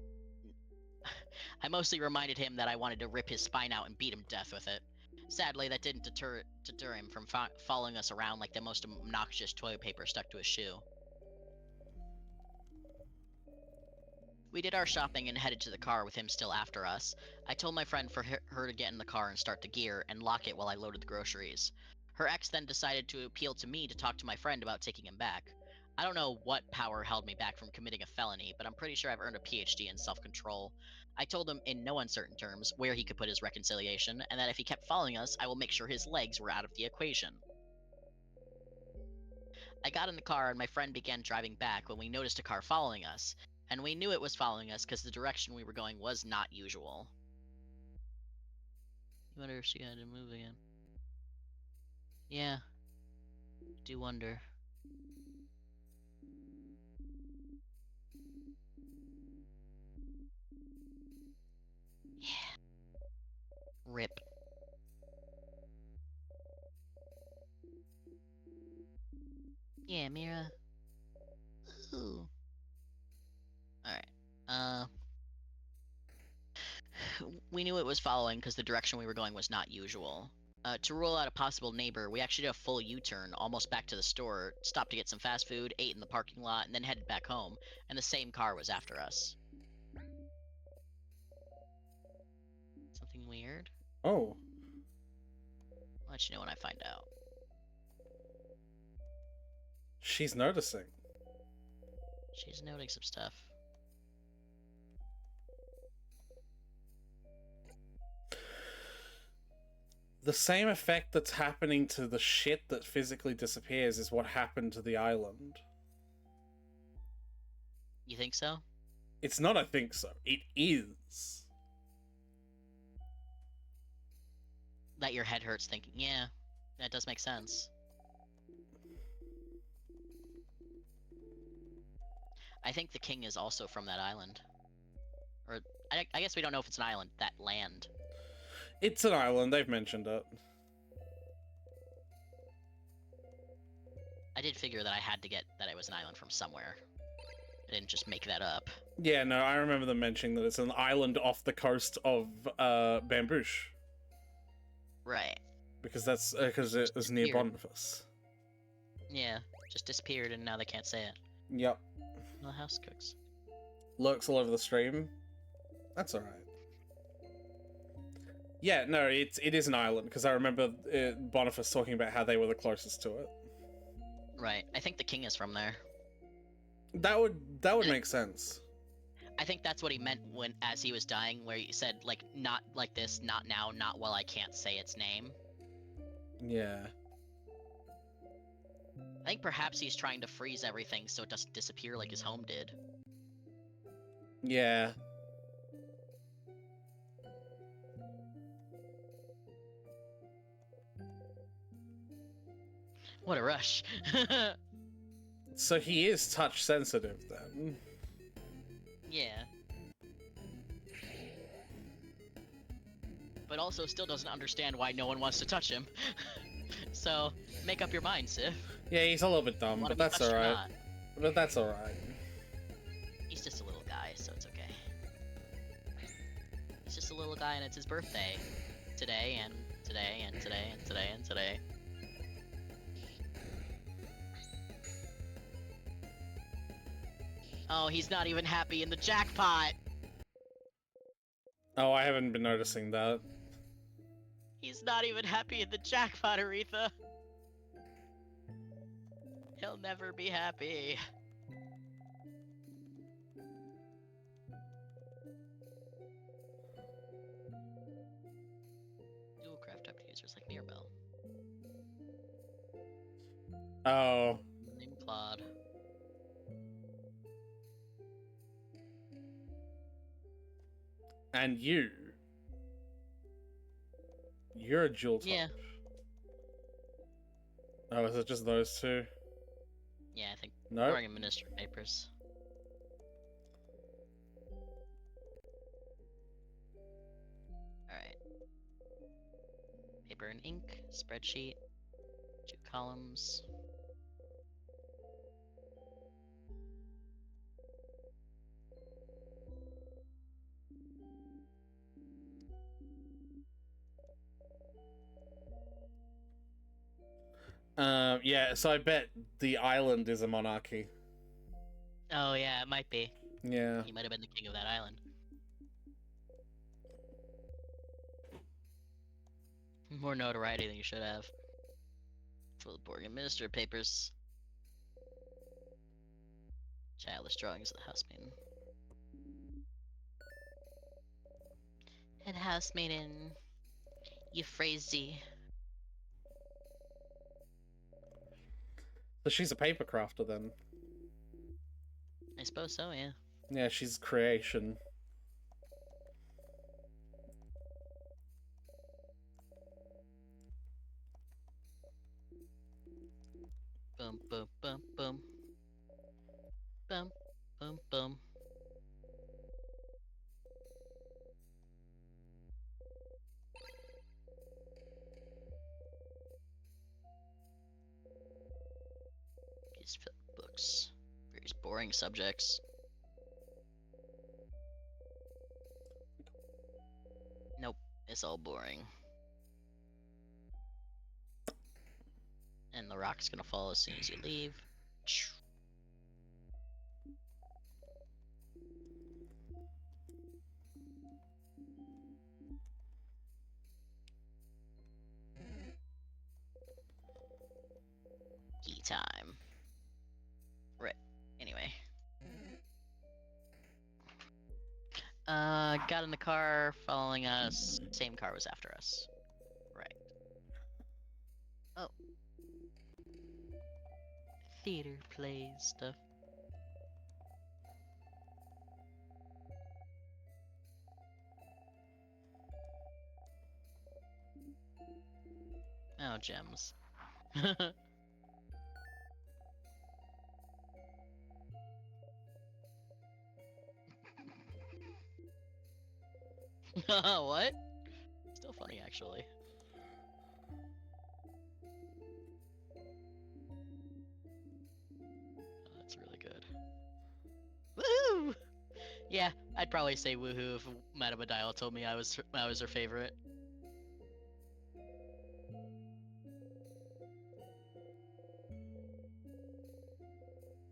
that I wanted to rip his spine out and beat him to death with it. Sadly, that didn't deter him from following us around like the most obnoxious toilet paper stuck to his shoe. We did our shopping and headed to the car with him still after us. I told my friend for her to get in the car and start the gear and lock it while I loaded the groceries. Her ex then decided to appeal to me to talk to my friend about taking him back. I don't know what power held me back from committing a felony, but I'm pretty sure I've earned a PhD in self-control. I told him in no uncertain terms where he could put his reconciliation, and that if he kept following us, I will make sure his legs were out of the equation. I got in the car and my friend began driving back when we noticed a car following us, and we knew it was following us because the direction we were going was not usual. You wonder if she had to move again. Yeah. Do wonder. Rip. Yeah, Mira. Ooh. Alright. We knew it was following because the direction we were going was not usual. To rule out a possible neighbor, we actually did a full U-turn, almost back to the store, stopped to get some fast food, ate in the parking lot, and then headed back home, and the same car was after us. Something weird? Oh. I'll let you know when I find out. She's noticing. She's noting some stuff. The same effect that's happening to the shit that physically disappears is what happened to the island. You think so? It's not I think so. It is. That your head hurts thinking, yeah, that does make sense. I think the king is also from that island. Or, I guess we don't know if it's an island, that land. It's an island, they've mentioned it. I did figure that I had to get that it was an island from somewhere. I didn't just make that up. Yeah, no, I remember them mentioning that it's an island off the coast of Bambouche. Right. Because that's because it was near Disappeared. Boniface. Yeah, just disappeared and now they can't say it. Yep. Well, the house cooks. Lurks all over the stream. That's alright. Yeah, no, it is an island, because I remember Boniface talking about how they were the closest to it. Right. I think the king is from there. That would make sense. I think that's what he meant when, as he was dying, where he said, like, not like this, not now, not while I can't say its name. Yeah. I think perhaps he's trying to freeze everything so it doesn't disappear like his home did. Yeah. What a rush. So he is touch sensitive then. Yeah. But also still doesn't understand why no one wants to touch him. So, make up your mind, Sif. Yeah, he's a little bit dumb, Wanna but be that's touched or alright. not? But that's alright. He's just a little guy, so it's okay. He's just a little guy and it's his birthday. Today, and today, and today, and today, and today. Oh, he's not even happy in the jackpot! Oh, I haven't been noticing that. He's not even happy in the jackpot, Aretha! He'll never be happy. Dual craft up users like Mirabelle. Oh. Name Claude. And you. You're a jewel type. Yeah. Oh, is it just those two? Yeah, I think No. wearing administrative papers. Alright. Paper and ink, spreadsheet, 2 columns. Yeah, so I bet the island is a monarchy. Oh yeah, it might be. Yeah. He might have been the king of that island. More notoriety than you should have. For the Borg administrative papers. Childish drawings of the housemaiden. Head housemaiden. Euphrasie. So she's a paper crafter then. I suppose so, yeah. Yeah, she's creation. Boom, boom, boom, boom. Boom, boom, boom. boring subjects. Nope, it's all boring. And the rock's gonna fall as soon as you leave. Key time. Right. Anyway. Got in the car, following us. Same car was after us. Right. Oh. Theater plays stuff. Oh, gems. What? Still funny, actually. Oh, that's really good. Woohoo! Yeah, I'd probably say woohoo if Madame Dial told me I was her favorite.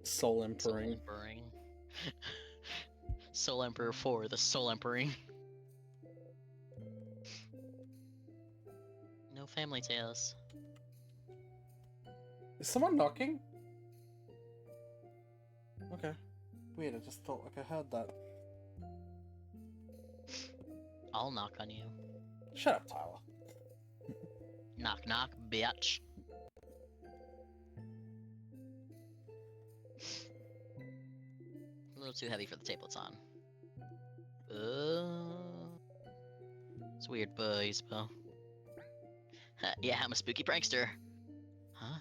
Soul Emperor. Soul Emperor 4, the Soul Emperor. No family tales. Is someone knocking? Okay. Weird, I just felt like I heard that. I'll knock on you. Shut up, Tyler. Knock knock, bitch. A little too heavy for the table it's on. It's weird, boys, Bo. Yeah, I'm a spooky prankster. Huh?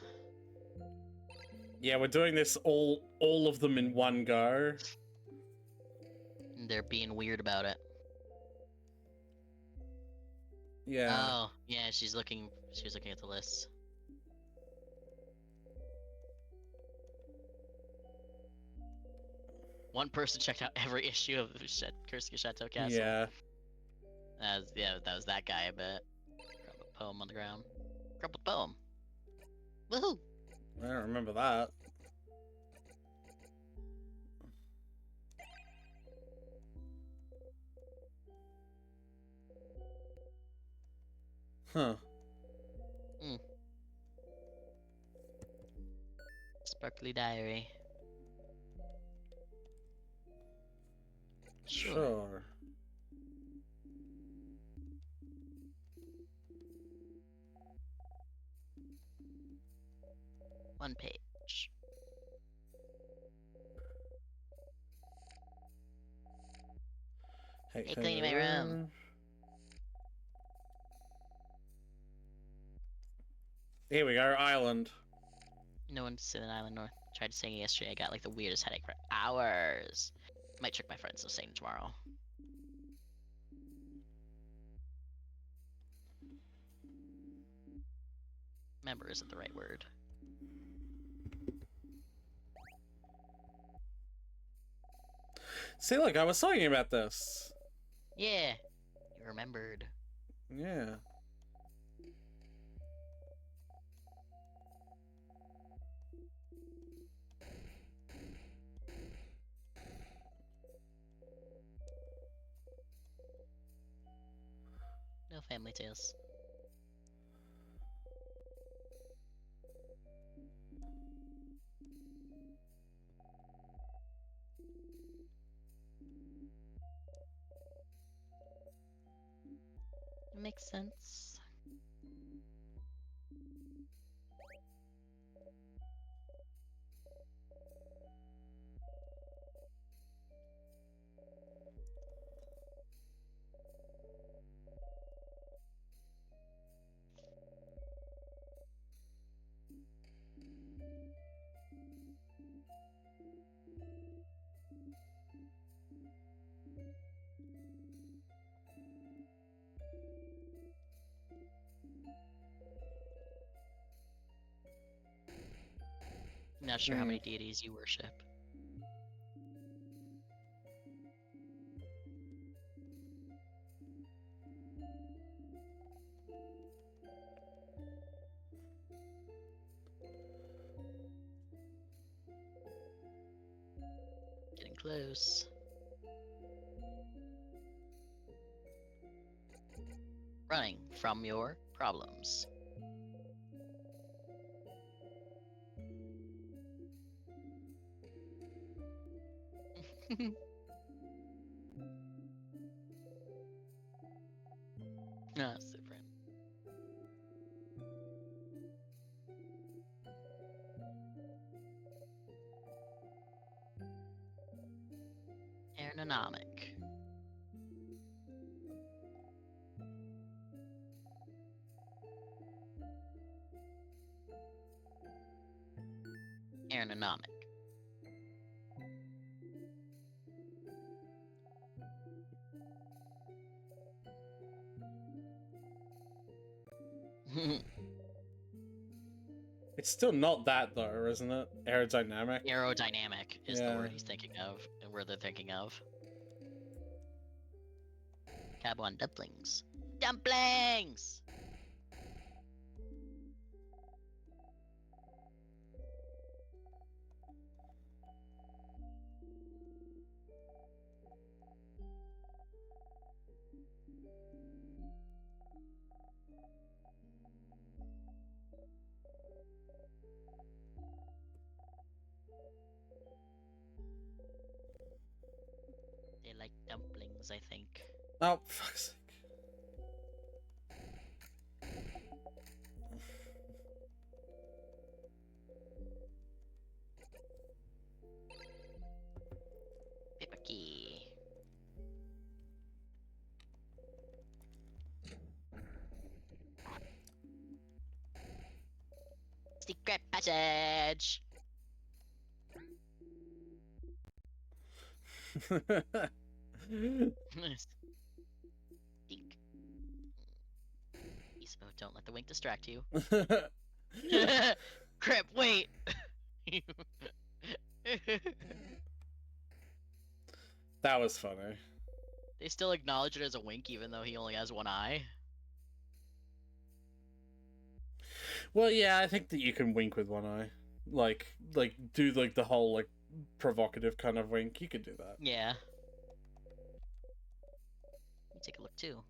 Yeah, we're doing this all of them in one go. And they're being weird about it. Yeah. Oh, yeah, she was looking at the lists. One person checked out every issue of Kursuga Chateau Castle. Yeah. That was that guy, I bet. Grab a poem on the ground. Grab a poem. Woohoo! I don't remember that. Huh. Sparkly diary. Sure. One page. Hey, clean my room. Here we go, island. No one's seen an island north. Tried to sing yesterday. I got like the weirdest headache for hours. Might trick my friends to sing tomorrow. Remember isn't the right word. See, look, I was talking about this. Yeah, you remembered. Yeah. No family tales. Makes sense. Not sure how many deities you worship. close. Running from your problems. Ah, super. Aeronomic. Aeronomic. It's still not that though, isn't it? Aerodynamic. Aerodynamic is the Yeah. word he's thinking of, and word they're thinking of. Cabwan dumplings. Dumplings! They like dumplings, I think. Oh, fuck's sake. Paper key. Secret passage! Dink. Ispo, don't let the wink distract you. Crap, wait! That was funny. They still acknowledge it as a wink even though he only has one eye. Well, yeah, I think that you can wink with one eye. Like do like the whole like provocative kind of wink. You could do that. Yeah. Let me take a look too.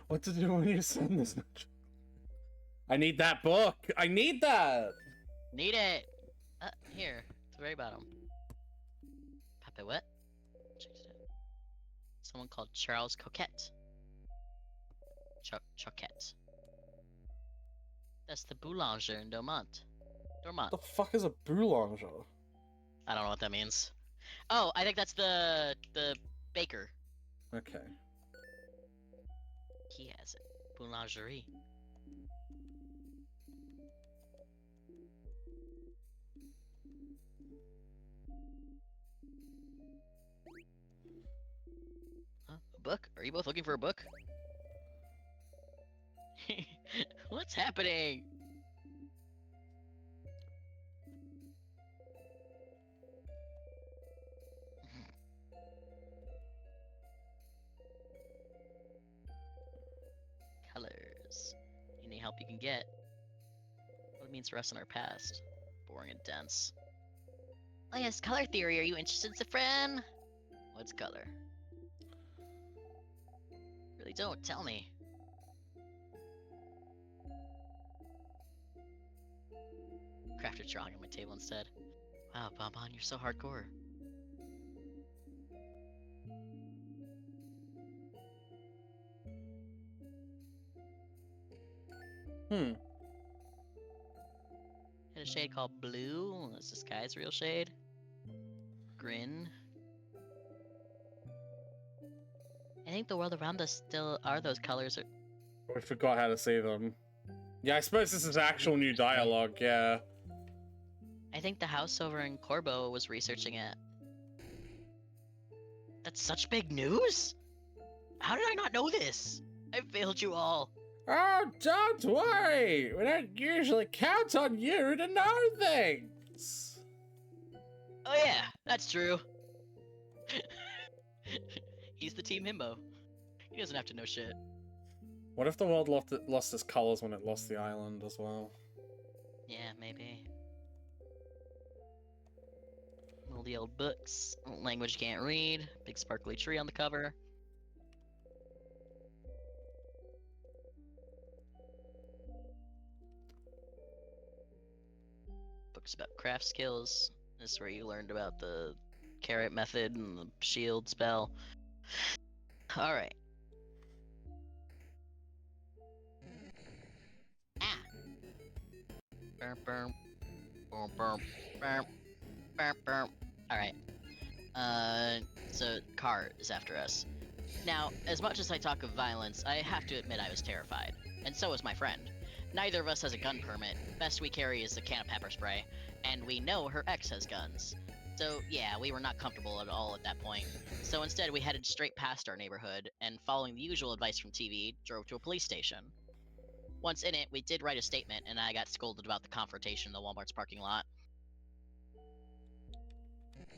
What to do when you send this much? I need that book. I need that. Need it! Here, at the very bottom. Papa, what? Check it out. Someone called Charles Coquette. Choquette. That's the boulanger in Dormont. What the fuck is a boulanger? I don't know what that means. Oh, I think that's the baker. Okay. He has it. Boulangerie. Huh? A book? Are you both looking for a book? What's happening? Colors. Any help you can get. What it means for us in our past. Boring and dense. Oh yes, color theory. Are you interested, Zafran? What's color? Really don't. Tell me. Crafted drawing on my table instead. Wow, Bonbon, you're so hardcore. Hmm. Hit a shade called blue. That's the sky's real shade. Grin. I think the world around us still are those colors. We forgot how to see them. Yeah, I suppose this is actual new dialogue. Yeah. I think the house over in Corbo was researching it. That's such big news? How did I not know this? I failed you all. Oh, don't worry. We don't usually count on you to know things. Oh yeah, that's true. He's the team himbo. He doesn't have to know shit. What if the world lost its colors when it lost the island as well? Yeah, maybe. All the old books, language you can't read, big sparkly tree on the cover. Books about craft skills. This is where you learned about the carrot method and the shield spell. Alright. Ah! Burp, burp. Burp, burp. Burp, burp, burp. Alright. So Car is after us. Now, as much as I talk of violence, I have to admit I was terrified. And so was my friend. Neither of us has a gun permit. Best we carry is the can of pepper spray. And we know her ex has guns. So yeah, we were not comfortable at all at that point. So instead we headed straight past our neighborhood, and following the usual advice from TV, drove to a police station. Once in it, we did write a statement, and I got scolded about the confrontation in the Walmart's parking lot.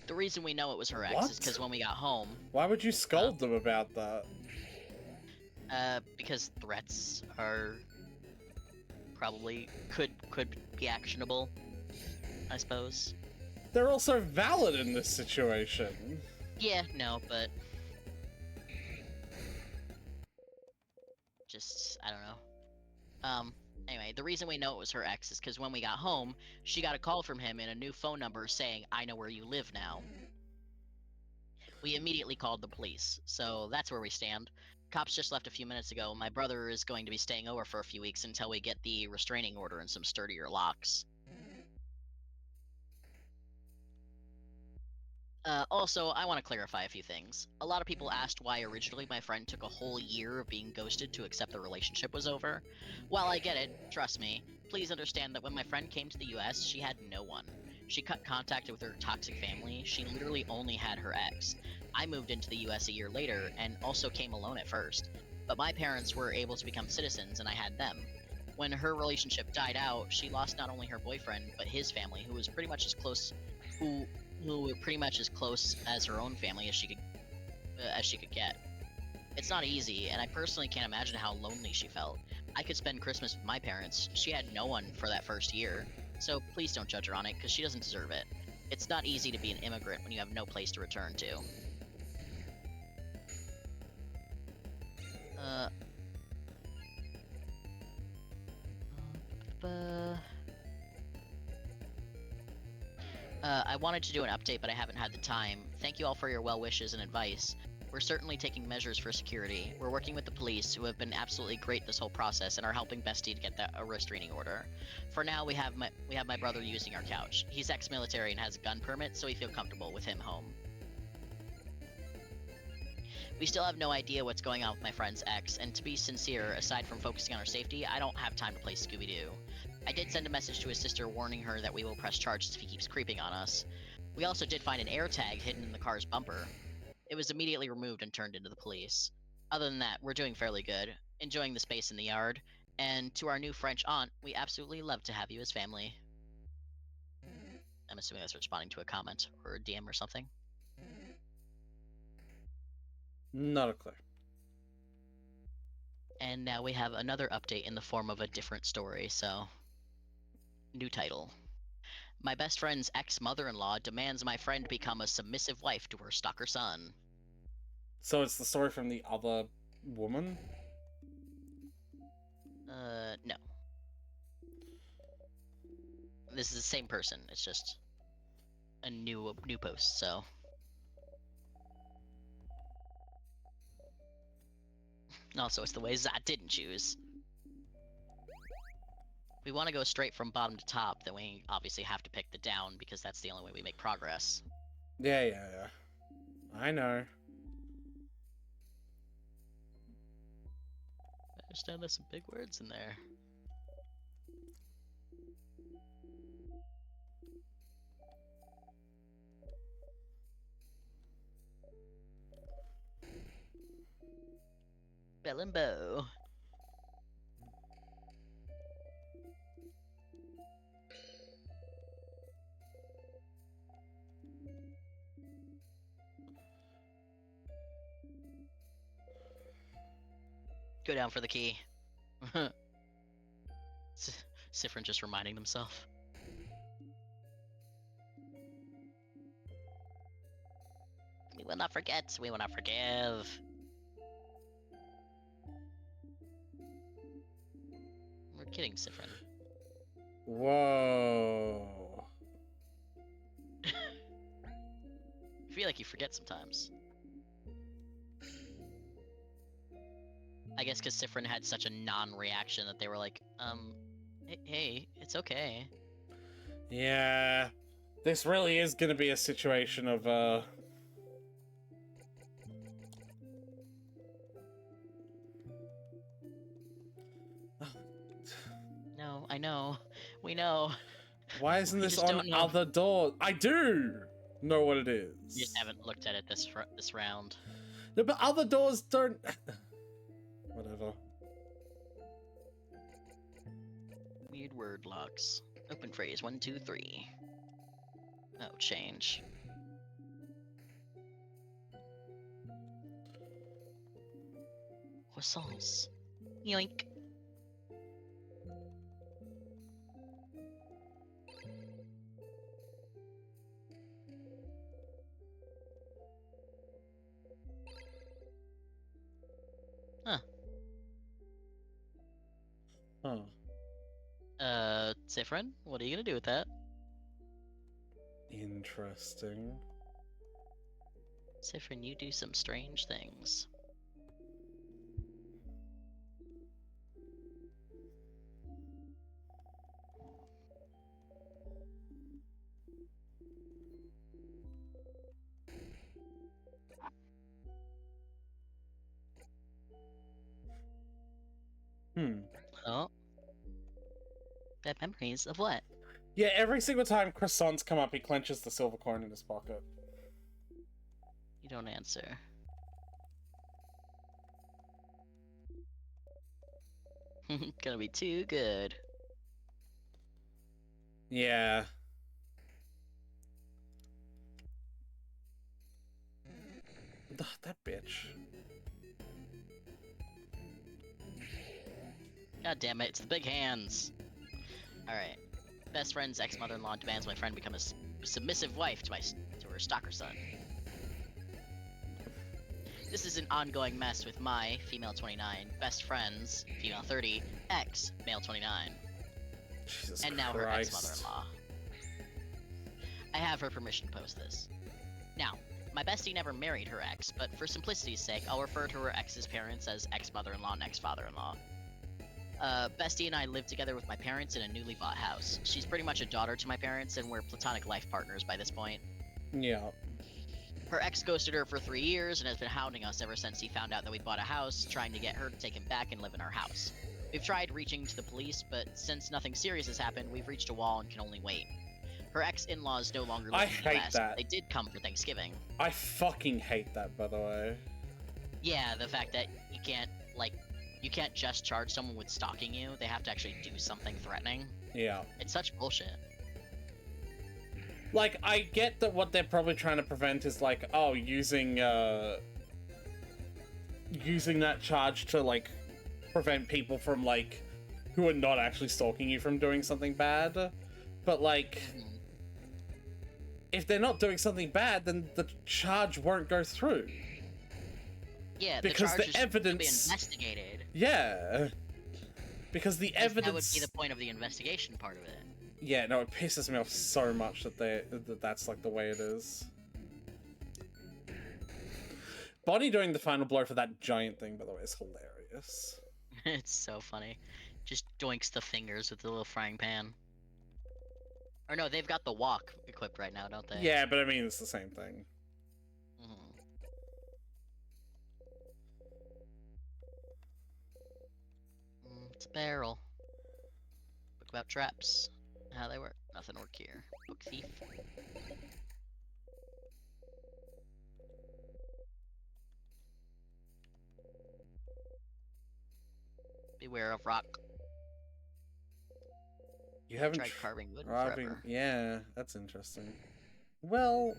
The reason we know it was her ex is because when we got home... Why would you scold them about that? Because threats are... probably could be actionable, I suppose. They're also valid in this situation. Yeah, no, but... just, I don't know. Anyway, the reason we know it was her ex is because when we got home, she got a call from him and a new phone number saying, "I know where you live now." We immediately called the police, so that's where we stand. Cops just left a few minutes ago. My brother is going to be staying over for a few weeks until we get the restraining order and some sturdier locks. Also, I want to clarify a few things. A lot of people asked why originally my friend took a whole year of being ghosted to accept the relationship was over. While I get it, trust me, please understand that when my friend came to the US, she had no one. She cut contact with her toxic family. She literally only had her ex. I moved into the US a year later and also came alone at first. But my parents were able to become citizens and I had them. When her relationship died out, she lost not only her boyfriend, but his family, who was pretty much as close who were pretty much as close as her own family as she could get. It's not easy, and I personally can't imagine how lonely she felt. I could spend Christmas with my parents. She had no one for that first year, so please don't judge her on it, because she doesn't deserve it. It's not easy to be an immigrant when you have no place to return to. I wanted to do an update, but I haven't had the time. Thank you all for your well wishes and advice. We're certainly taking measures for security. We're working with the police, who have been absolutely great this whole process and are helping Bestie to get a restraining order. For now, we have my brother using our couch. He's ex-military and has a gun permit, so we feel comfortable with him home. We still have no idea what's going on with my friend's ex, and to be sincere, aside from focusing on her safety, I don't have time to play Scooby-Doo. I did send a message to his sister warning her that we will press charges if he keeps creeping on us. We also did find an AirTag hidden in the car's bumper. It was immediately removed and turned into the police. Other than that, we're doing fairly good, enjoying the space in the yard, and to our new French aunt, we absolutely love to have you as family. I'm assuming that's responding to a comment or a DM or something. Not a clue. And now we have another update in the form of a different story, so... New title. My best friend's ex-mother-in-law demands my friend become a submissive wife to her stalker son. So it's the story from the other woman? No. This is the same person, it's just a new post, so... Also, it's the way Zat didn't choose. We want to go straight from bottom to top, then we obviously have to pick the down, because that's the only way we make progress. Yeah. I know. I understand there's some big words in there. Bell and bow. Go down for the key. Sifrin just reminding himself. We will not forget. We will not forgive. We're kidding, Sifrin. Whoa. I feel like you forget sometimes. I guess because Sifrin had such a non-reaction that they were like, hey, it's okay. Yeah. This really is gonna be a situation of, No, I know. We know. Why isn't We this just on don't know. other doors? I do know what it is. You just haven't looked at it this round. No, but other doors don't... Whatever. Weird word locks. Open phrase 1, 2, 3. Oh, change. Croissants. Yoink. Huh. Sifrin, what are you gonna do with that? Interesting. Sifrin, you do some strange things. Oh. Bad memories of what? Yeah, every single time croissants come up, he clenches the silver coin in his pocket. You don't answer. Gonna be too good. Yeah. Ugh, that bitch. God damn it, it's the big hands. Alright. Best friend's ex-mother-in-law demands my friend become a submissive wife to her stalker son. This is an ongoing mess with my, female 29, best friend's, female 30, ex, male 29. Jesus And now Christ. her ex-mother-in-law. I have her permission to post this. Now, my bestie never married her ex, but for simplicity's sake, I'll refer to her ex's parents as ex-mother-in-law and ex-father-in-law. Bestie and I live together with my parents in a newly bought house. She's pretty much a daughter to my parents, and we're platonic life partners by this point. Yeah. Her ex ghosted her for 3 years and has been hounding us ever since he found out that we bought a house, trying to get her to take him back and live in our house. We've tried reaching to the police, but since nothing serious has happened, we've reached a wall and can only wait. Her ex-in-laws no longer live I in the hate US, that. but they did come for Thanksgiving. I fucking hate that, by the way. Yeah, the fact that you can't just charge someone with stalking you, they have to actually do something threatening. Yeah. It's such bullshit. Like, I get that what they're probably trying to prevent is, like, oh, using that charge to, like, prevent people from, like, who are not actually stalking you from doing something bad. But, like, if they're not doing something bad, then the charge won't go through. Yeah, Because the the charge evidence- is to be investigated. Yeah. Because the evidence... That would be the point of the investigation part of it. Yeah, no, it pisses me off so much that that's like the way it is. Bonnie doing the final blow for that giant thing, by the way, is hilarious. It's so funny. Just doinks the fingers with the little frying pan. Or no, they've got the wok equipped right now, don't they? Yeah, but I mean, it's the same thing. It's a barrel. Book about traps. How they work. Nothing work here. Book thief. Beware of rock. You haven't Tried carving wood carving. forever. Yeah, that's interesting. Well,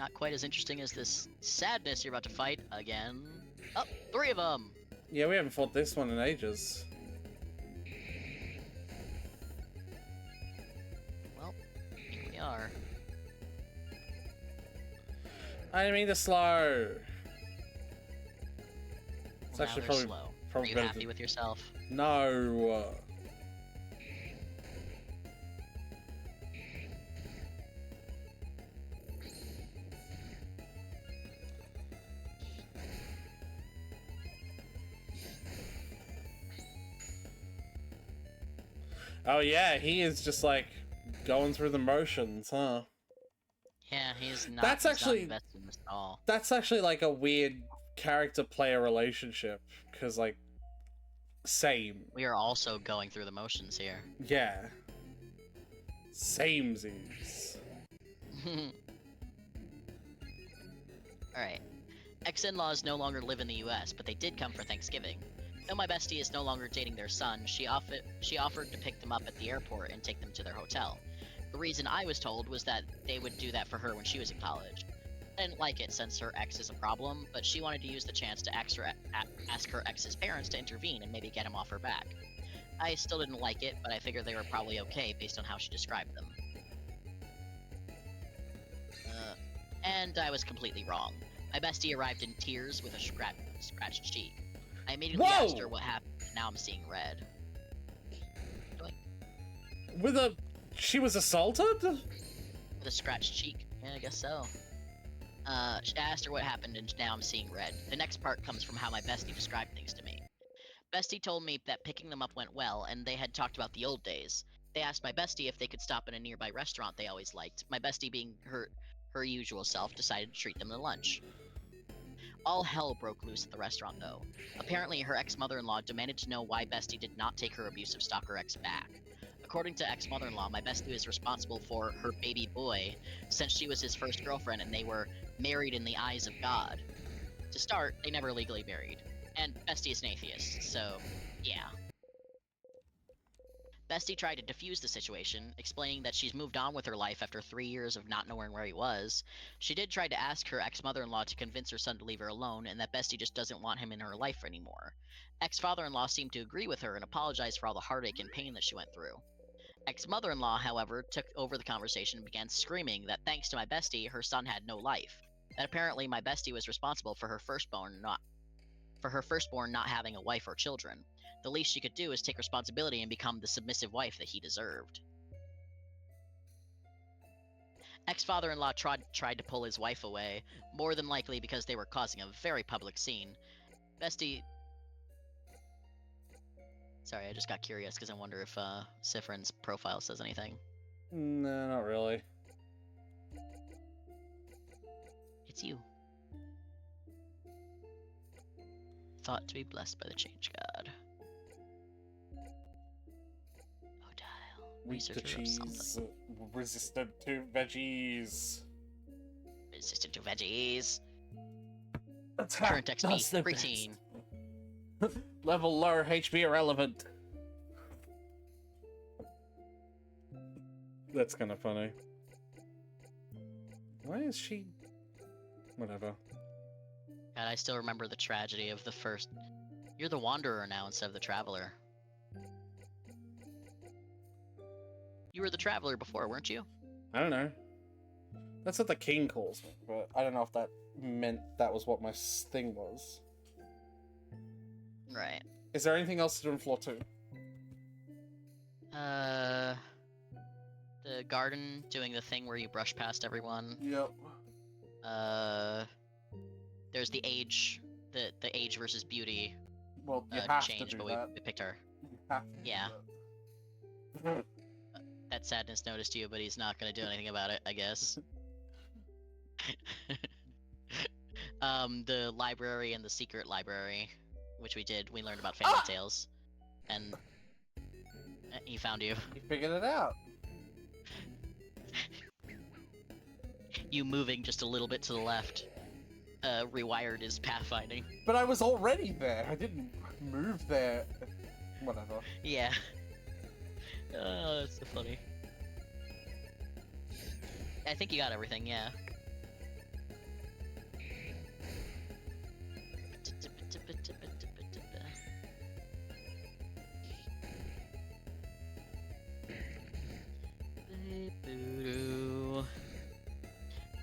Not quite as interesting as this sadness you're about to fight again. Oh, 3 of them! Yeah, we haven't fought this one in ages. Well, here we are. I didn't mean to slow. It's Well, actually now they're probably slow. Are probably you better happy to... with yourself? No. Oh yeah, he is just like going through the motions, huh? Yeah, he's not. That's he's actually- not invested in this at all. That's actually like a weird character-player relationship, because like, same. We are also going through the motions here. Yeah. Samesies. Alright. Ex-in-laws no longer live in the US, but they did come for Thanksgiving. Though my bestie is no longer dating their son, she offered to pick them up at the airport and take them to their hotel. The reason I was told was that they would do that for her when she was in college. I didn't like it since her ex is a problem, but she wanted to use the chance to ask her ex's parents to intervene and maybe get him off her back. I still didn't like it, but I figured they were probably okay based on how she described them. And I was completely wrong. My bestie arrived in tears with a scratched cheek. I immediately asked her what happened, and now I'm seeing red. With a... She was assaulted? With a scratched cheek. Yeah, I guess so. I asked her what happened, and now I'm seeing red. The next part comes from how my bestie described things to me. Bestie told me that picking them up went well, and they had talked about the old days. They asked my bestie if they could stop in a nearby restaurant they always liked. My bestie, being her usual self, decided to treat them to lunch. All hell broke loose at the restaurant, though. Apparently, her ex-mother-in-law demanded to know why bestie did not take her abusive stalker ex back. According to ex-mother-in-law, my bestie was responsible for her baby boy since she was his first girlfriend and they were married in the eyes of God. To start, they never legally married. And bestie is an atheist, so yeah. Bestie tried to defuse the situation, explaining that she's moved on with her life after 3 years of not knowing where he was. She did try to ask her ex-mother-in-law to convince her son to leave her alone, and that Bestie just doesn't want him in her life anymore. Ex-father-in-law seemed to agree with her and apologized for all the heartache and pain that she went through. Ex-mother-in-law, however, took over the conversation and began screaming that thanks to my bestie, her son had no life. That apparently my bestie was responsible for her firstborn not having a wife or children. The least she could do is take responsibility and become the submissive wife that he deserved. Ex-father-in-law tried to pull his wife away, more than likely because they were causing a very public scene. Bestie... Sorry, I just got curious because I wonder if Sifrin's profile says anything. No, not really. It's you. Thought to be blessed by the change god. Odile. Weak to Researcher of cheese. something. Resistant to veggies. Resistant to veggies. Attack Current does XP. the Preteen. best. Level lower, HP irrelevant. That's kind of funny. Why is she... Whatever. God, I still remember the tragedy of the first... You're the Wanderer now instead of the Traveler. You were the Traveler before, weren't you? I don't know. That's what the king calls me, but I don't know if that meant that was what my thing was. Right. Is there anything else to do in floor 2? The garden, doing the thing where you brush past everyone. Yep. There's the age, the age versus beauty Well, you have change, to do but that. we picked her. You have to do Yeah. that. That sadness noticed you, but he's not gonna do anything about it, I guess. The library and the secret library, which we did, we learned about Family Tales, and he found you. You figured it out. You moving just a little bit to the left, rewired his pathfinding. But I was already there. I didn't move there. Whatever. Yeah. Oh, that's so funny. I think you got everything, yeah.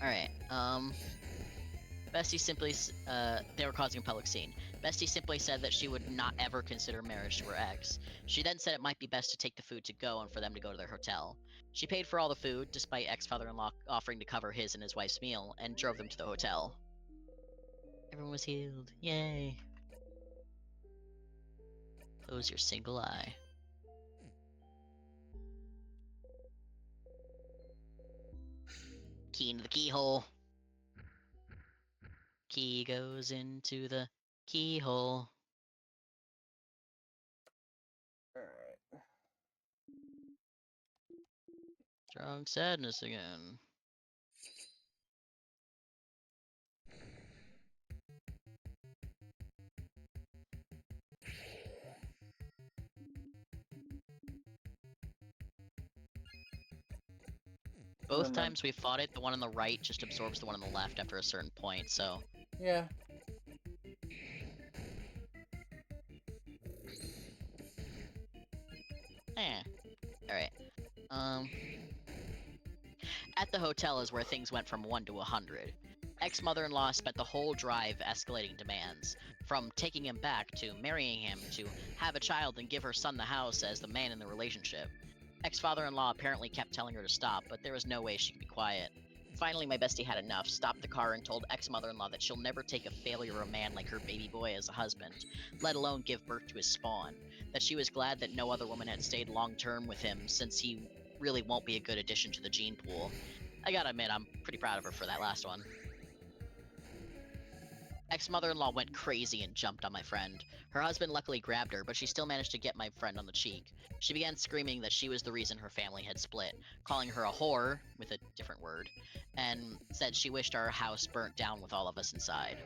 Alright, Bestie simply, they were causing a public scene. Bestie simply said that she would not ever consider marriage to her ex. She then said it might be best to take the food to go and for them to go to their hotel. She paid for all the food, despite ex-father-in-law offering to cover his and his wife's meal, and drove them to the hotel. Everyone was healed. Yay. Close your single eye. Key into the keyhole. Key goes into the keyhole. Alright. Strong sadness again. Both times we fought it, the one on the right just absorbs the one on the left after a certain point, so... Yeah. Alright. At the hotel is where things went from 1 to 100. Ex-mother-in-law spent the whole drive escalating demands, from taking him back to marrying him to have a child and give her son the house as the man in the relationship. Ex-father-in-law apparently kept telling her to stop, but there was no way she could be quiet. Finally, my bestie had enough, stopped the car, and told ex-mother-in-law that she'll never take a failure of a man like her baby boy as a husband, let alone give birth to his spawn. That she was glad that no other woman had stayed long-term with him, since he really won't be a good addition to the gene pool. I gotta admit, I'm pretty proud of her for that last one. Ex-mother-in-law went crazy and jumped on my friend. Her husband luckily grabbed her, but she still managed to get my friend on the cheek. She began screaming that she was the reason her family had split, calling her a whore, with a different word, and said she wished our house burnt down with all of us inside.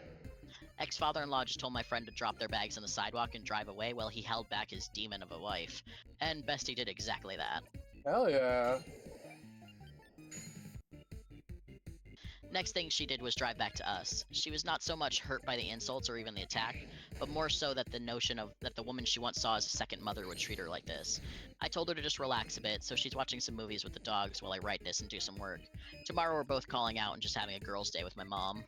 Ex-father-in-law just told my friend to drop their bags on the sidewalk and drive away while he held back his demon of a wife. And Bestie did exactly that. Hell yeah. Next thing she did was drive back to us. She was not so much hurt by the insults or even the attack, but more so that the notion of that the woman she once saw as a second mother would treat her like this. I told her to just relax a bit, so she's watching some movies with the dogs while I write this and do some work. Tomorrow we're both calling out and just having a girls' day with my mom.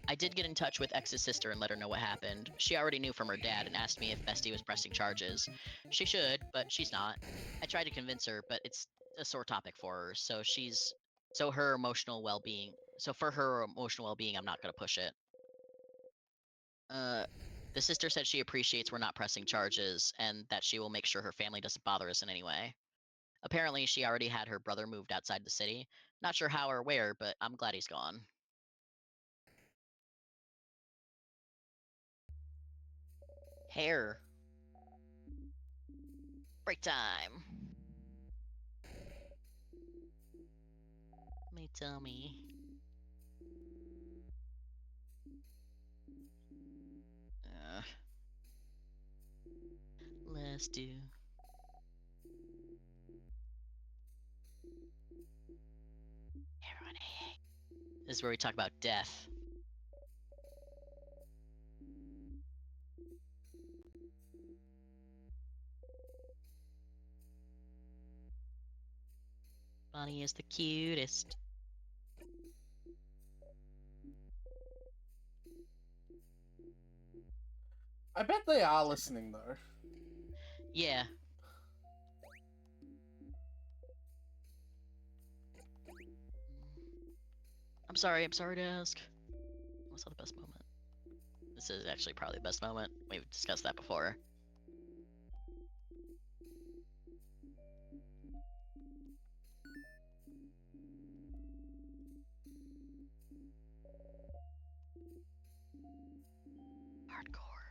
I did get in touch with X's sister and let her know what happened. She already knew from her dad and asked me if Bestie was pressing charges. She should, but she's not. I tried to convince her, but it's a sore topic for her, so for her emotional well-being, I'm not gonna push it. The sister said she appreciates we're not pressing charges, and that she will make sure her family doesn't bother us in any way. Apparently, she already had her brother moved outside the city. Not sure how or where, but I'm glad he's gone. Hair. Break time. My tummy. Let's do. Everyone, hey. This is where we talk about death. Bonnie is the cutest. I bet they are listening though. Yeah. I'm sorry to ask. What's not the best moment? This is actually probably the best moment. We've discussed that before. Hardcore.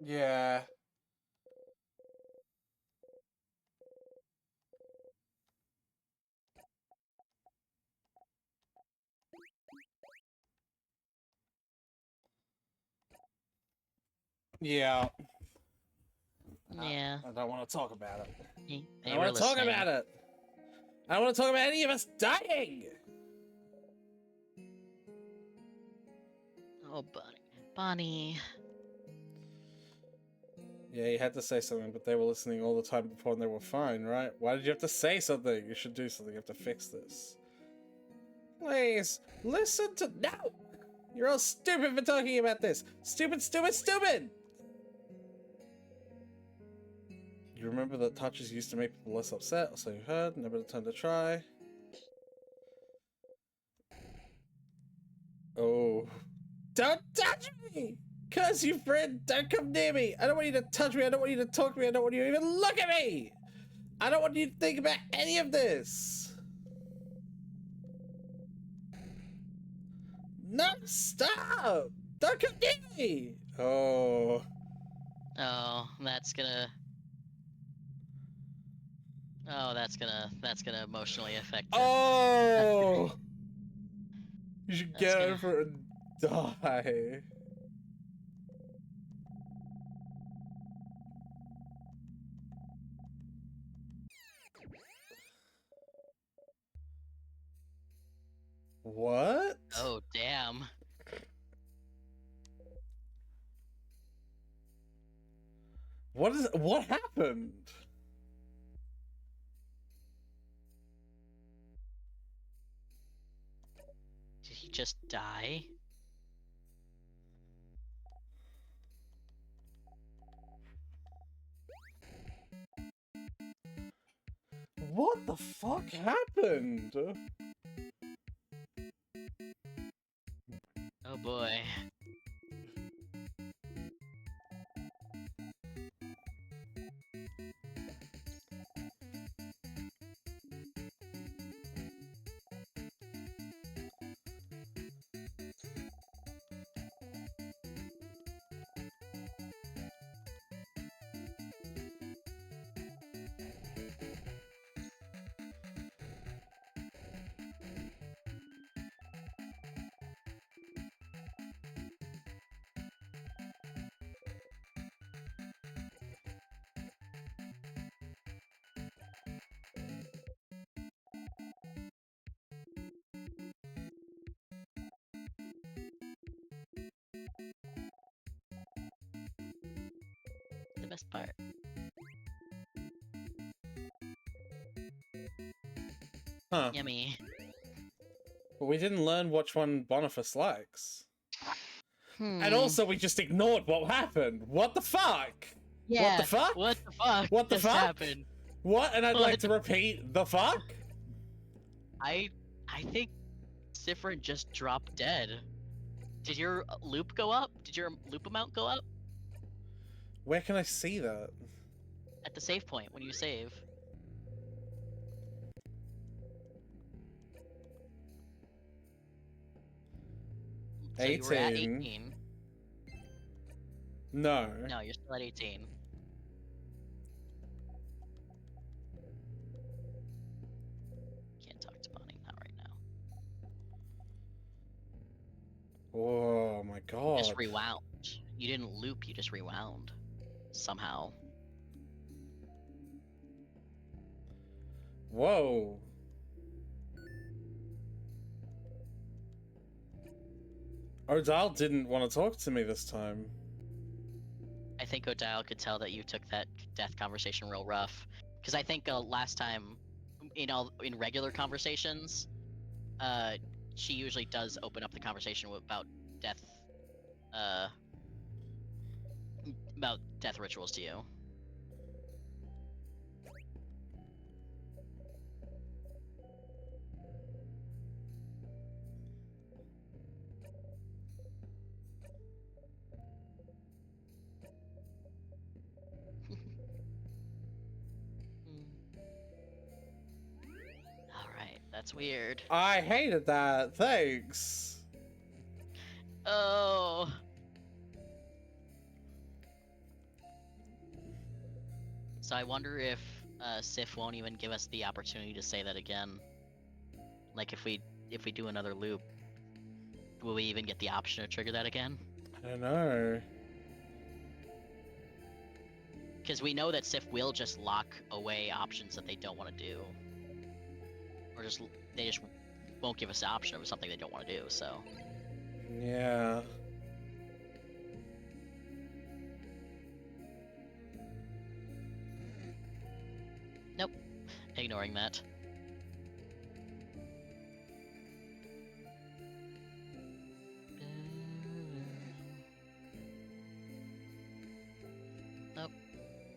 Yeah. Yeah. Yeah. I don't want to talk about it. I They don't were want to talk listening. about it. I don't want to talk about any of us dying. Oh, Bonnie. Yeah, you had to say something, but they were listening all the time before and they were fine, right? Why did you have to say something? You should do something. You have to fix this. Please, listen to... No! You're all stupid for talking about this. Stupid, stupid, stupid! You remember that touches used to make people less upset, so you heard. Never the time to try. Oh. Don't touch me! Curse you, friend! Don't come near me! I don't want you to touch me, I don't want you to talk to me, I don't want you to even look at me! I don't want you to think about any of this! No, stop! Don't come near me! Oh. Oh, that's gonna emotionally affect her. Oh! You should That's get gonna- over it and die. What? Oh, damn. What happened? Did he just die? What the fuck happened? Oh boy. The best part. Huh. Yummy. But we didn't learn which one Boniface likes. Hmm. And also, we just ignored what happened. What the fuck? yeah. What the fuck? What the fuck? What the just fuck? happened? What? And I'd What like to repeat, the fuck? I think Sifrin just dropped dead. Did your loop go up? Did your loop amount go up Where can I see that? at the save point when you save? So you were at 18. 18. No. No, you're still at 18. Can't talk to Bonnie, not right now. Oh my You god. just rewound. You didn't loop, you just rewound. Somehow. Whoa. Odile didn't want to talk to me this time. I think Odile could tell that you took that death conversation real rough. Because I think last time, in regular conversations, she usually does open up the conversation about death, about death rituals to you. Alright, that's weird. I hated that. Thanks. Oh. So I wonder if Sif won't even give us the opportunity to say that again. Like if we do another loop, will we even get the option to trigger that again? I don't know. Because we know that Sif will just lock away options that they don't want to do. Or they just won't give us an option of something they don't want to do, so. Yeah. Nope. Ignoring that. Nope.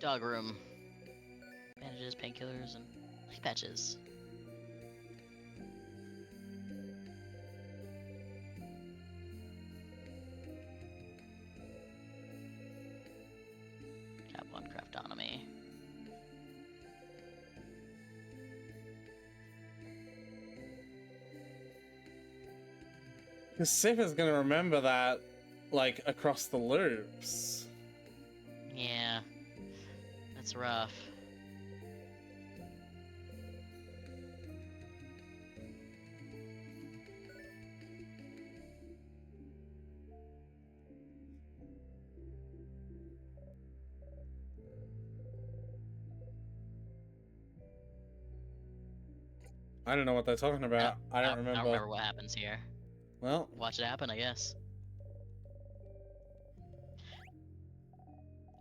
Dog room. Bandages, painkillers, and patches. Cap 1 craftonomy. Because Sif is gonna remember that, like, across the loops. Yeah. That's rough. I don't know what they're talking about. I don't remember. I don't remember what happens here. Well, Watch it happen, I guess.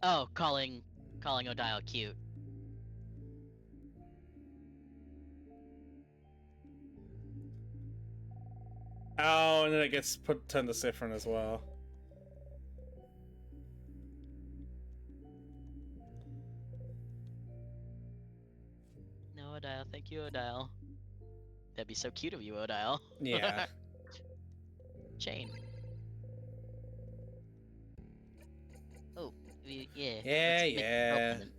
Oh, calling Odile cute. oh, and then it gets turned to Siffrin as well. No, Odile, thank you, Odile. That'd be so cute of you, Odile. Yeah. Chain. Oh, yeah. Yeah, let's make a girl yeah. present.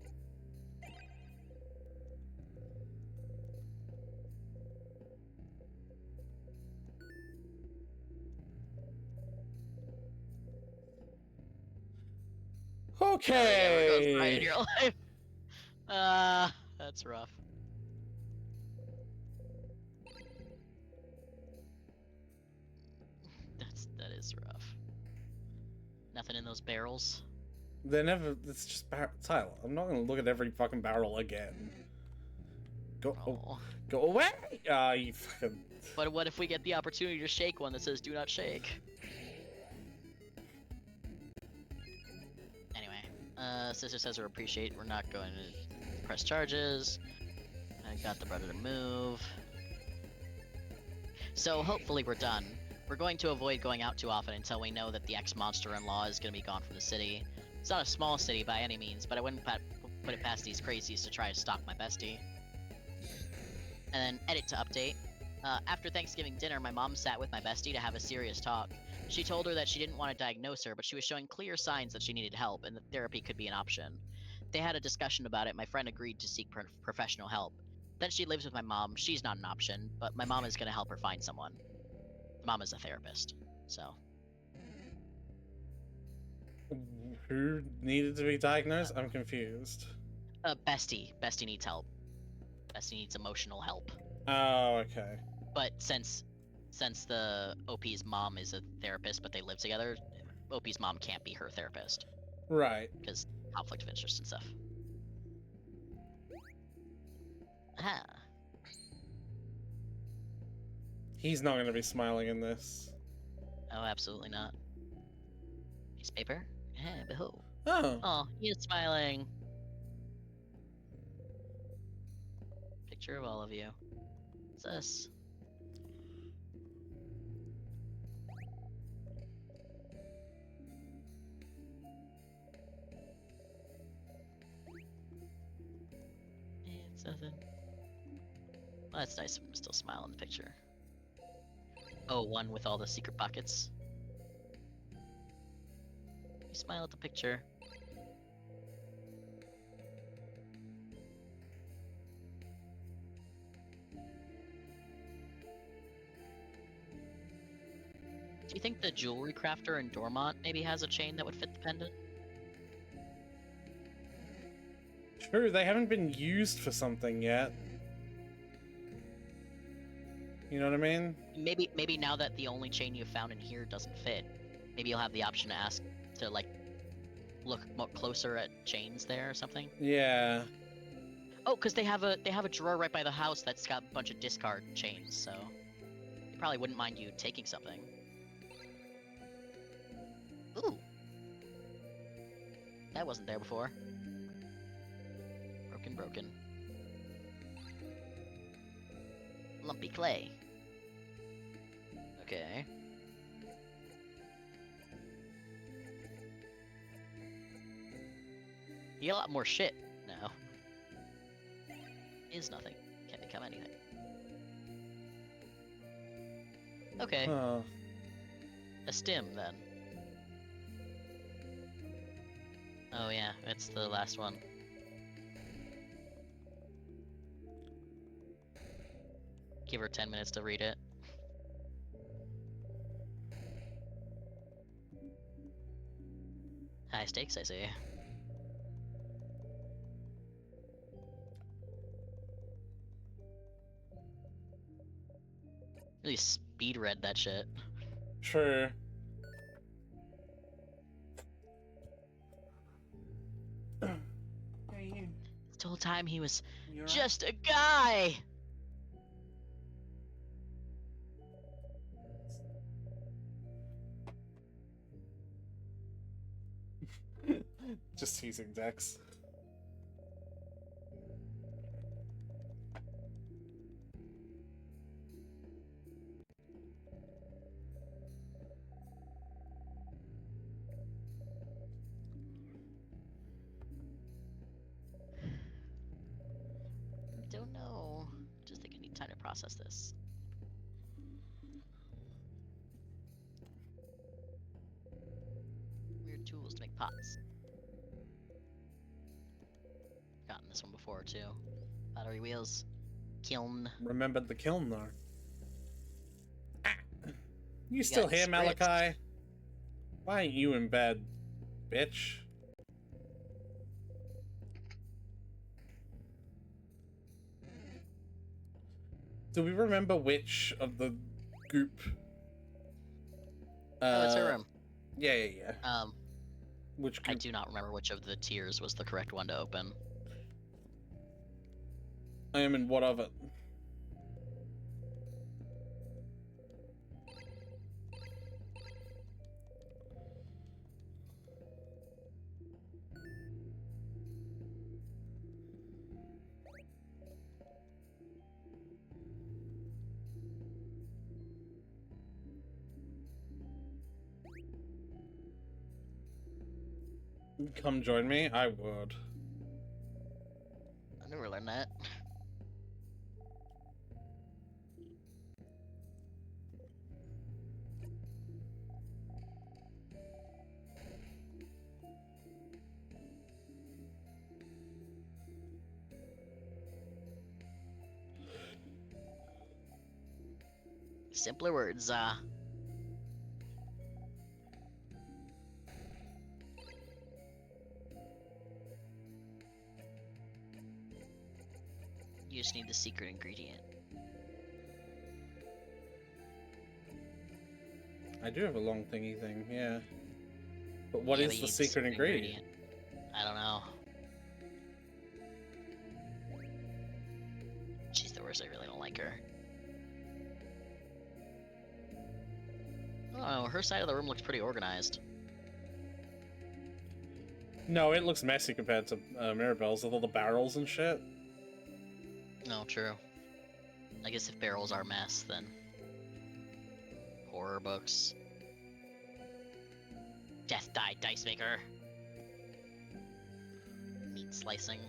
Ever goes right in Okay. your life. That's rough. That is rough. Nothing in those barrels. They're never. It's just Tyler. I'm not gonna look at every fucking barrel again. Oh. Go away! Ah, you fucking. But what if we get the opportunity to shake one that says "Do not shake"? Anyway, Sister says we appreciate. We're not going to press charges. I got the brother to move. So hopefully we're done. We're going to avoid going out too often until we know that the ex-monster-in-law is going to be gone from the city. It's not a small city by any means, but I wouldn't put it past these crazies to try to stalk my bestie. And then edit to update. After Thanksgiving dinner, my mom sat with my bestie to have a serious talk. She told her that she didn't want to diagnose her, but she was showing clear signs that she needed help and that therapy could be an option. They had a discussion about it. My friend agreed to seek professional help. Then she lives with my mom. She's not an option, but my mom is going to help her find someone. Mom is a therapist, so. Who needed to be diagnosed? I'm confused. Bestie needs help. Bestie needs emotional help. Oh, okay. But since the OP's mom is a therapist, but they live together, OP's mom can't be her therapist Right. because conflict of interest and stuff. Ah. He's not going to be smiling in this. Oh, absolutely not. Piece of paper? Yeah, behold. Oh. Oh, he is smiling. Picture of all of you. What's this? It's nothing. Well, that's nice of him to still smile in the picture. Oh, one with all the secret pockets. You smile at the picture. Do you think the jewelry crafter in Dormont maybe has a chain that would fit the pendant? True, they haven't been used for something yet. You know what I mean? Maybe now that the only chain you found in here doesn't fit, maybe you'll have the option to ask to like look closer at chains there or something? Yeah. Oh, because they have a drawer right by the house that's got a bunch of discard chains, so they probably wouldn't mind you taking something. Ooh, that wasn't there before. Broken. Lumpy clay. Okay. You get a lot more shit now. Is nothing. Can't become anything. Okay. Huh. A stim, then. Oh yeah, it's the last one. Give her 10 minutes to read it. High stakes, I see. Really speed read that shit. True. Hey, This whole time he was you're just a guy! just teasing Dex. Don't know. Just think I need time to process this. Weird tools to make pots. Gotten this one before too. Battery wheels. Kiln. Remembered the kiln though. Ah. You still got here, scripts. Malachi? Why ain't you in bed, bitch? Do we remember which of the group? Oh, it's her room. Yeah. Which I group? do not remember which of the tiers was the correct one to open. I am in what of it? Come join me? I would. I never learned that. Simpler words, You just need the secret ingredient. I do have a long thingy thing, yeah. But what Yeah, is but you the need secret ingredient? I don't know. She's the worst. I really don't like her. Oh, her side of the room looks pretty organized. No, it looks messy compared to Mirabelle's with all the barrels and shit. No, true. I guess if barrels are a mess, then horror books. Death Die Dice Maker. Meat slicing.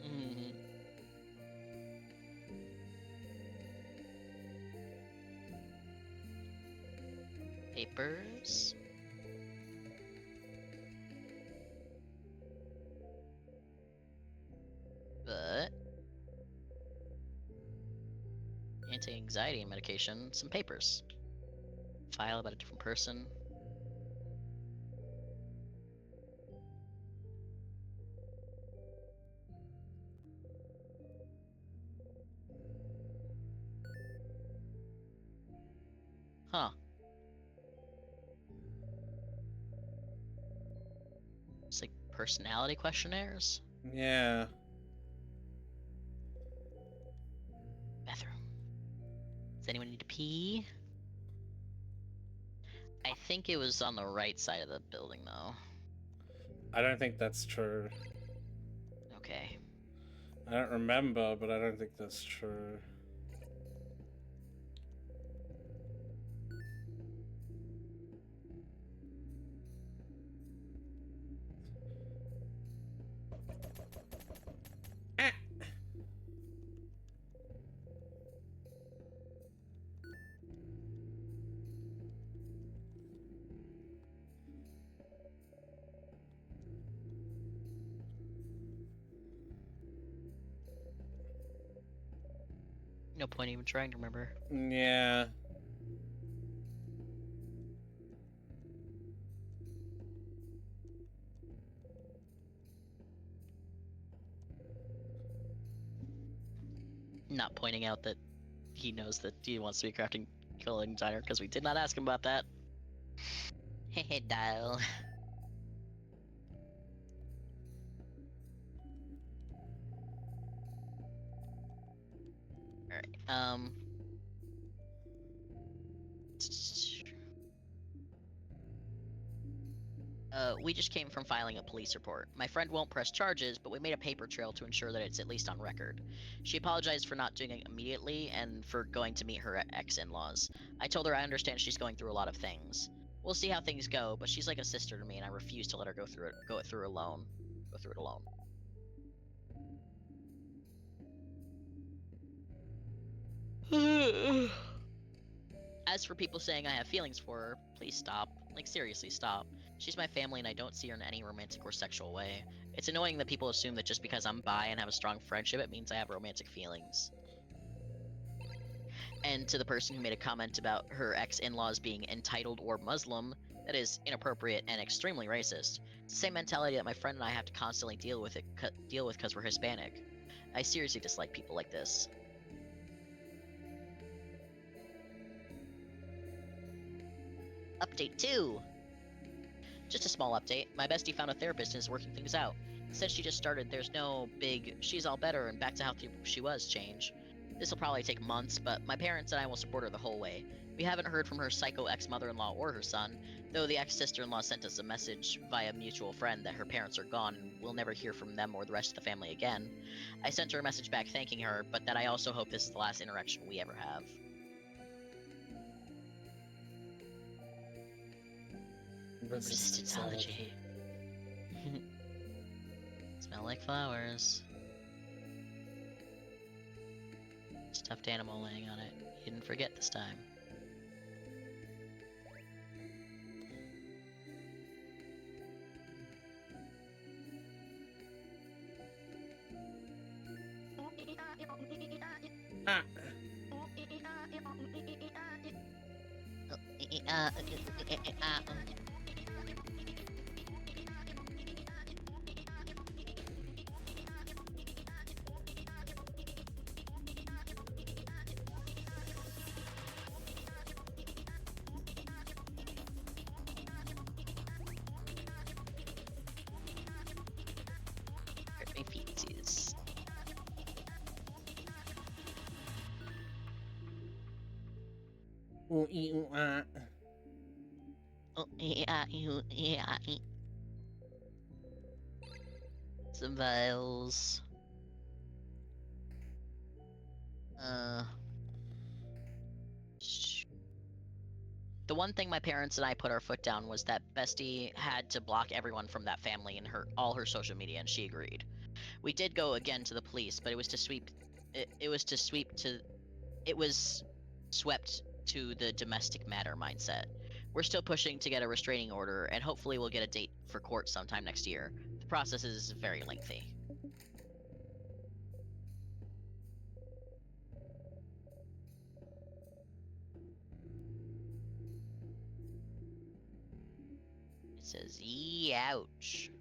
Mhm. Papers. But anti-anxiety medication, some papers. file about a different person. Huh. It's like personality questionnaires. Yeah. Bathroom. Does anyone need to pee? I think it was on the right side of the building, though. I don't think that's true. Okay. I don't remember, but I don't think that's true. Ah! No point even trying to remember. Yeah. Not pointing out that he knows that he wants to be a crafting clothing designer because we did not ask him about that. Hehe, dial. Alright, we just came from filing a police report. My friend won't press charges, but we made a paper trail to ensure that it's at least on record. She apologized for not doing it immediately and for going to meet her ex-in-laws. I told her I understand she's going through a lot of things. We'll see how things go, but she's like a sister to me, and I refuse to let her go through it alone. As for people saying I have feelings for her, please stop. Like, seriously, stop. She's my family and I don't see her in any romantic or sexual way. It's annoying that people assume that just because I'm bi and have a strong friendship, it means I have romantic feelings. And to the person who made a comment about her ex-in-laws being entitled or Muslim, that is inappropriate and extremely racist. It's the same mentality that my friend and I have to constantly deal with because we're Hispanic. I seriously dislike people like this. Update 2! Just a small update. My bestie found a therapist and is working things out. Since she just started, there's no big she's all better and back to how she was change. This will probably take months, but my parents and I will support her the whole way. We haven't heard from her psycho ex-mother-in-law or her son, though the ex-sister-in-law sent us a message via a mutual friend that her parents are gone and we'll never hear from them or the rest of the family again. I sent her a message back thanking her, but that I also hope this is the last interaction we ever have. Resistance-ology. Smell like flowers. Stuffed animal laying on it. You didn't forget this time. Ah. My feetsies. Ooh, ee, ooh, ah. Some vials. The one thing my parents and I put our foot down was that Bestie had to block everyone from that family and all her social media, and she agreed. We did go again to the police, but it was swept to the domestic matter mindset. We're still pushing to get a restraining order, and hopefully we'll get a date for court sometime next year. The process is very lengthy. says, "Ouch."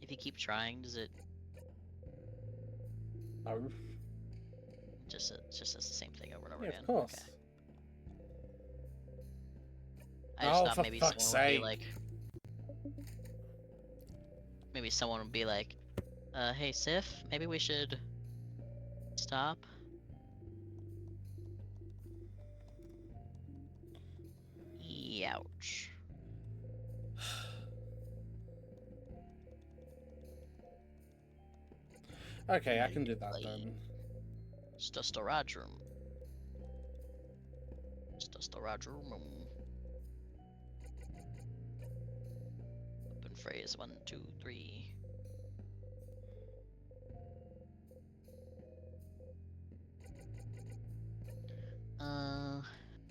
If you keep trying, does it Oh, just says the same thing over and over yeah, again? of course. Okay. I just Oh, thought for maybe fuck's someone would be sake. like, maybe someone would be like, hey Sif, maybe we should stop. Ouch. Okay, I can do that then. Just a storage room. Just a storage room. Open phrase 1, 2, 3.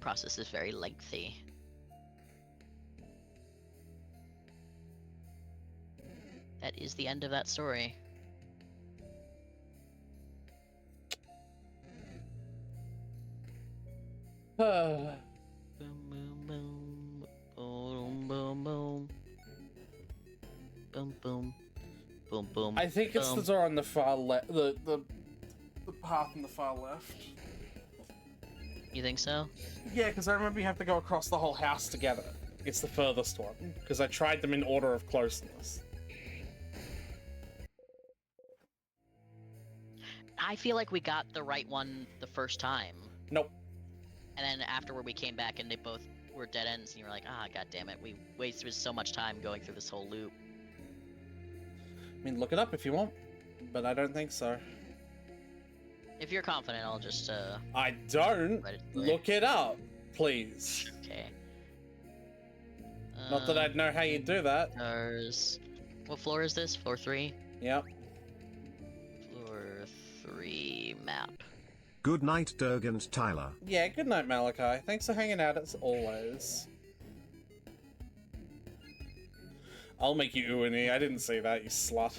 Process is very lengthy. That is the end of that story. Boom, boom, boom. Boom, boom, boom. Boom, boom. Boom, boom. I think it's the boom. door on the far left. The path on the far left. You think so? Yeah, because I remember you have to go across the whole house together. It's the furthest one, because I tried them in order of closeness. I feel like we got the right one the first time. Nope. And then afterward we came back and they both were dead ends and you were like, ah, god damn it, we wasted so much time going through this whole loop. I mean, look it up if you want, but I don't think so. If you're confident, I'll just, I don't. write it away. Look it up, please. Okay. Not that I'd know how you do that. There's... What floor is this? Floor 3? Yep. Floor 3 map. Good night, Derg and Tyler. Yeah, good night, Malachi. Thanks for hanging out as always. I'll make you Uini. I didn't say that, you slut.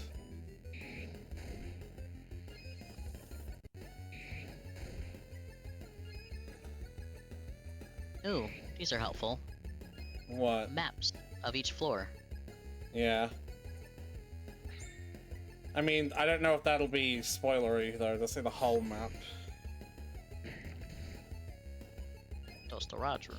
Ooh, these are helpful. What? Maps of each floor. Yeah. I mean, I don't know if that'll be spoilery, though. They'll say the whole map. Toast the Raj room.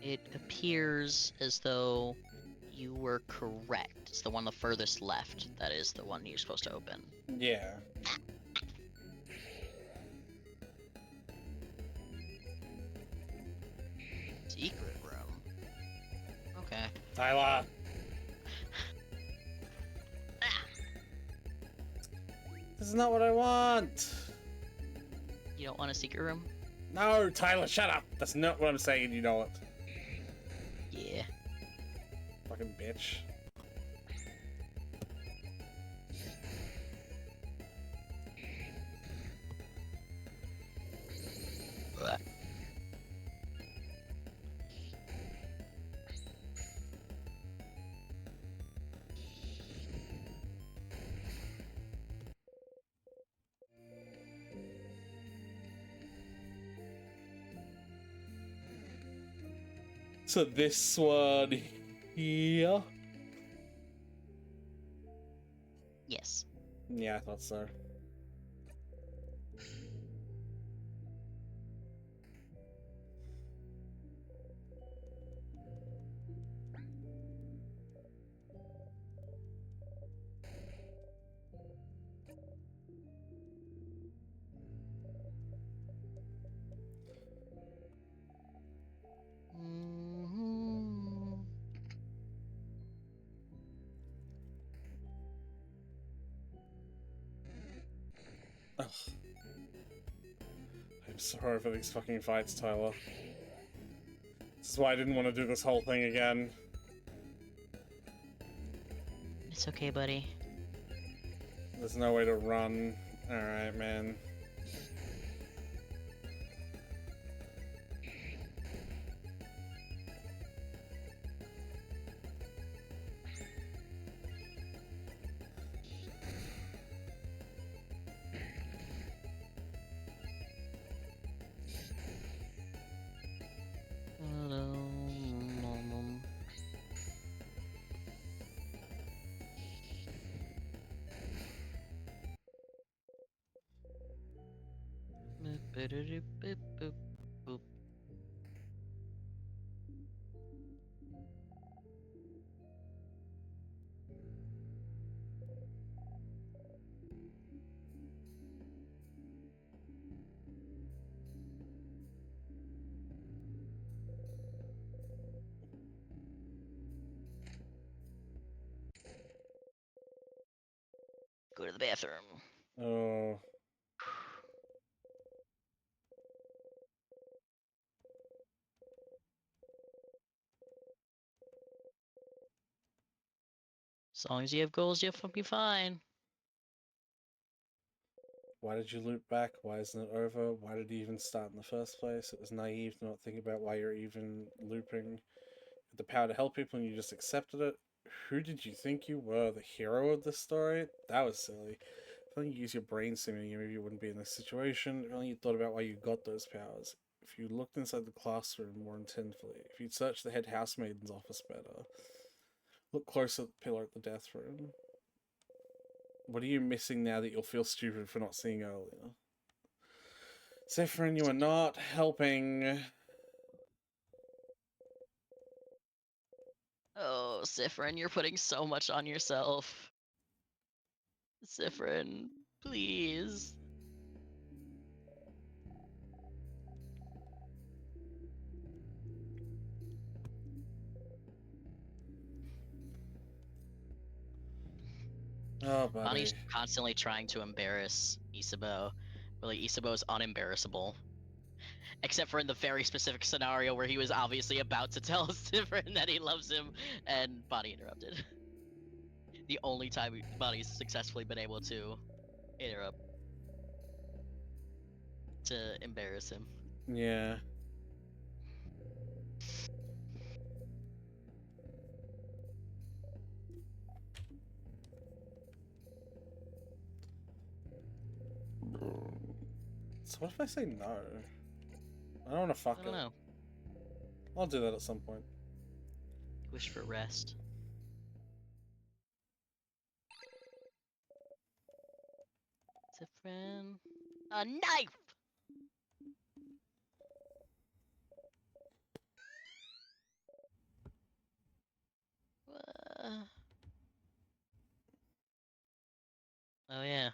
It appears as though you were correct. It's the one the furthest left. That is the one you're supposed to open. Yeah. Secret room. Okay. Tyler! Ah! This is not what I want! You don't want a secret room? No, Tyler, shut up! That's not what I'm saying, you know it. Yeah. Fucking bitch. Blech. So this one here? Yes. Yeah, I thought so. I'm sorry for these fucking fights, Tyler. This is why I didn't want to do this whole thing again. It's okay, buddy. There's no way to run. Alright, man. Go to the bathroom. Oh. As long as you have goals, you'll be fine. Why did you loop back? Why isn't it over? Why did you even start in the first place? It was naive to not think about why you're even looping. With the power to help people and you just accepted it. Who did you think you were? The hero of this story? That was silly. If only you use your brain sooner, maybe you wouldn't be in this situation. If only you thought about why you got those powers. If you looked inside the classroom more intentfully. If you'd searched the head housemaiden's office better. Look closer at the pillar at the death room. What are you missing now that you'll feel stupid for not seeing earlier? Zephyrin, you are not helping. Oh, Zephyrin, you're putting so much on yourself. Zephyrin, please. Oh, buddy. Bonnie's constantly trying to embarrass Isabeau. Really, Isabeau's unembarrassable. Except for in the very specific scenario where he was obviously about to tell Zephyrin that he loves him, and Bonnie interrupted. The only time Bonnie's successfully been able to interrupt to embarrass him. Yeah. So what if I say no? I don't want to fuck I don't it. know. I'll do that at some point. Wish for rest. Zephyrin. A knife! Uh... Oh yeah.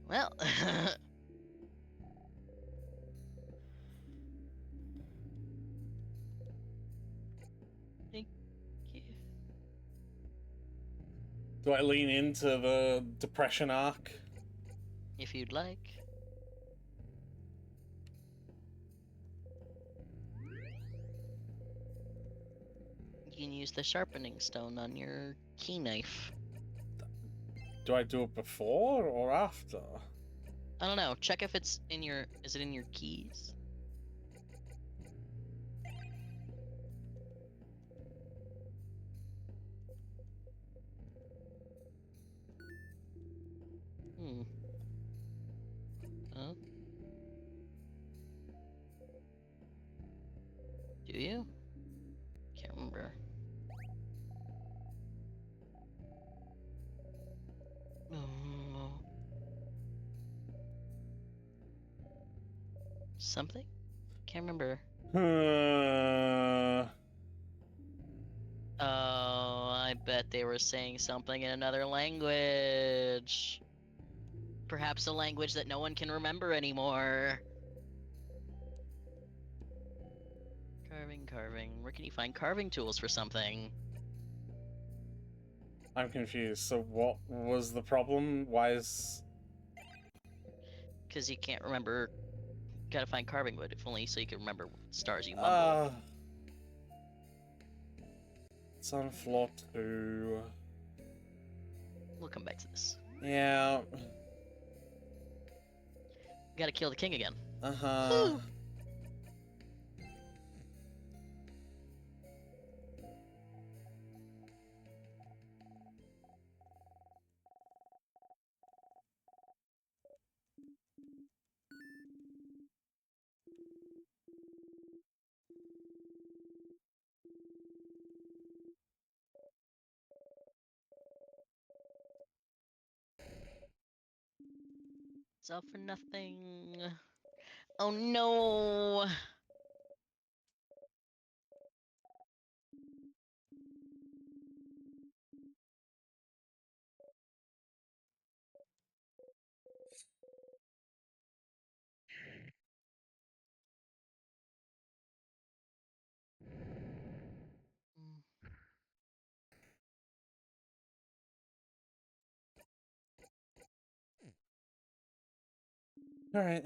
Well, thank you. Do I lean into the depression arc? If you'd like. You can use the sharpening stone on your key knife. Do I do it before or after? I don't know. Check if it's in your. Is it in your keys? Huh? Do you? Can't remember. Something? Can't remember. Oh, I bet they were saying something in another language. Perhaps a language that no one can remember anymore. Carving. Where can you find carving tools for something? I'm confused. So what was the problem? Why is... Because you can't remember. Gotta find carving wood, if only so you can remember what stars you mumble. It's on floor 2. We'll come back to this. Yeah. Gotta kill the king again. Uh-huh. It's all for nothing. Oh no! Alright.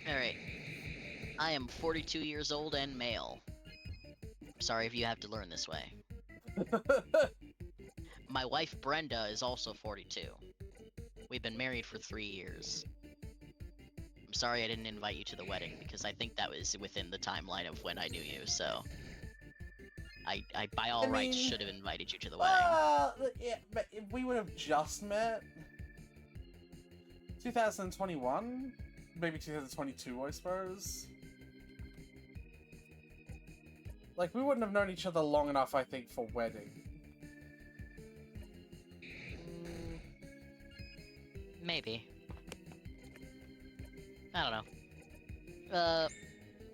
Alright. I am 42 years old and male. Sorry if you have to learn this way. My wife Brenda is also 42. We've been married for 3 years. I'm sorry I didn't invite you to the wedding because I think that was within the timeline of when I knew you, so I by all rights should have invited you to the wedding. Yeah, but if we would have just met 2021, maybe 2022, I suppose. Like, we wouldn't have known each other long enough, I think, for wedding. Maybe. I don't know.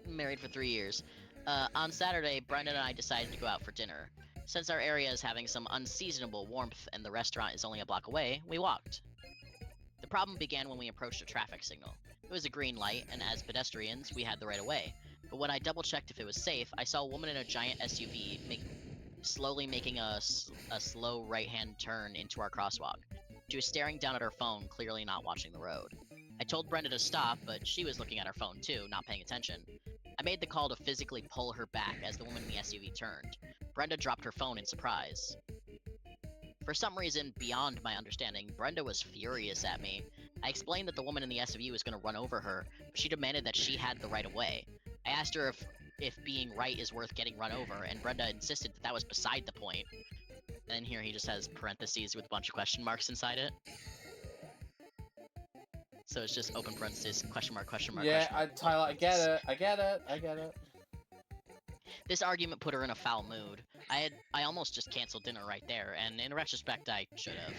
Married for 3 years. On Saturday, Brendan and I decided to go out for dinner. Since our area is having some unseasonable warmth and the restaurant is only a block away, we walked. The problem began when we approached a traffic signal. It was a green light, and as pedestrians, we had the right of way. But when I double-checked if it was safe, I saw a woman in a giant SUV slowly making a slow right-hand turn into our crosswalk. She was staring down at her phone, clearly not watching the road. I told Brenda to stop, but she was looking at her phone too, not paying attention. I made the call to physically pull her back as the woman in the SUV turned. Brenda dropped her phone in surprise. For some reason beyond my understanding, Brenda was furious at me. I explained that the woman in the SUV was going to run over her, but she demanded that she had the right of way. I asked her if being right is worth getting run over, and Brenda insisted that that was beside the point. And here he just has parentheses with a bunch of question marks inside it. So it's just open parentheses, question mark, question mark, Yeah, question mark. Tyler, I get it. This argument put her in a foul mood. I almost just canceled dinner right there, and in retrospect, I should have.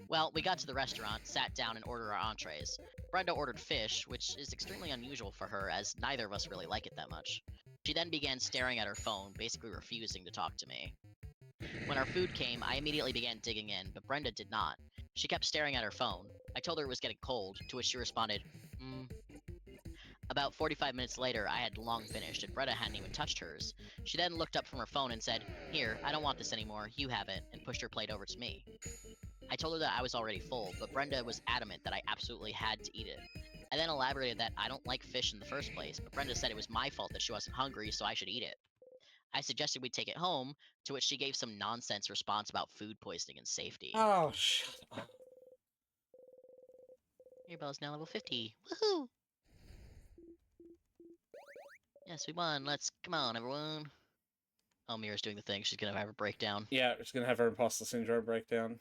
Well, we got to the restaurant, sat down, and ordered our entrees. Brenda ordered fish, which is extremely unusual for her, as neither of us really like it that much. She then began staring at her phone, basically refusing to talk to me. When our food came, I immediately began digging in, but Brenda did not. She kept staring at her phone. I told her it was getting cold, to which she responded, About 45 minutes later, I had long finished, and Brenda hadn't even touched hers. She then looked up from her phone and said, Here, I don't want this anymore, you have it, and pushed her plate over to me. I told her that I was already full, but Brenda was adamant that I absolutely had to eat it. I then elaborated that I don't like fish in the first place, but Brenda said it was my fault that she wasn't hungry, so I should eat it. I suggested we take it home, to which she gave some nonsense response about food poisoning and safety. Oh, shut up. Your bell's now level 50. Woohoo! Yes, we won. Come on, everyone. Oh, Mira's doing the thing. She's gonna have a breakdown. Yeah, she's gonna have her imposter syndrome breakdown.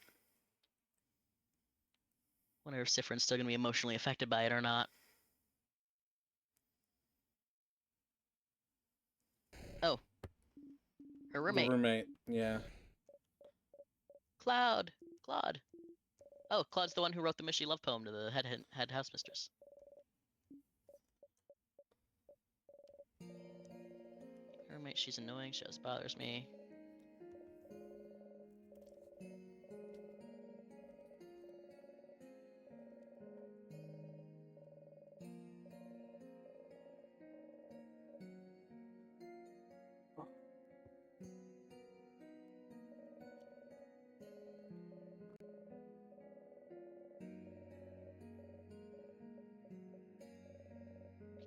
Wonder if Sifrin's still gonna be emotionally affected by it or not. Oh. Her roommate. The roommate, yeah. Claude. Oh, Claude's the one who wrote the Mishy love poem to the head house mistress. Roommate, she's annoying. She just bothers me.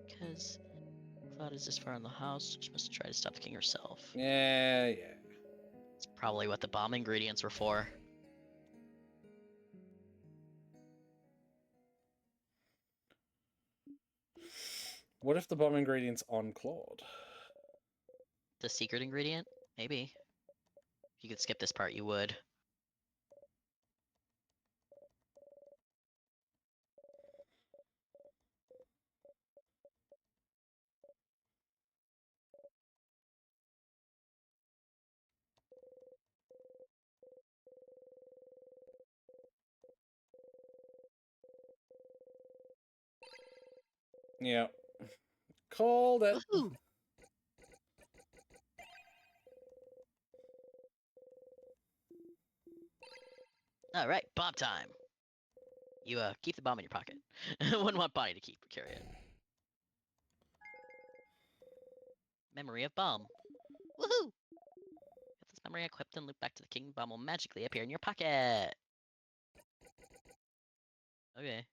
Because Claude is this far in the house, she must try to stop the king herself. Yeah, yeah. It's probably what the bomb ingredients were for. What if the bomb ingredient's on Claude? The secret ingredient? Maybe. If you could skip this part, you would. Yeah. Called it. Woohoo! Alright, bomb time. You keep the bomb in your pocket. Wouldn't want Bonnie to carry it. Memory of bomb. Woohoo! Get this memory equipped and loop back to the king. Bomb will magically appear in your pocket. Okay.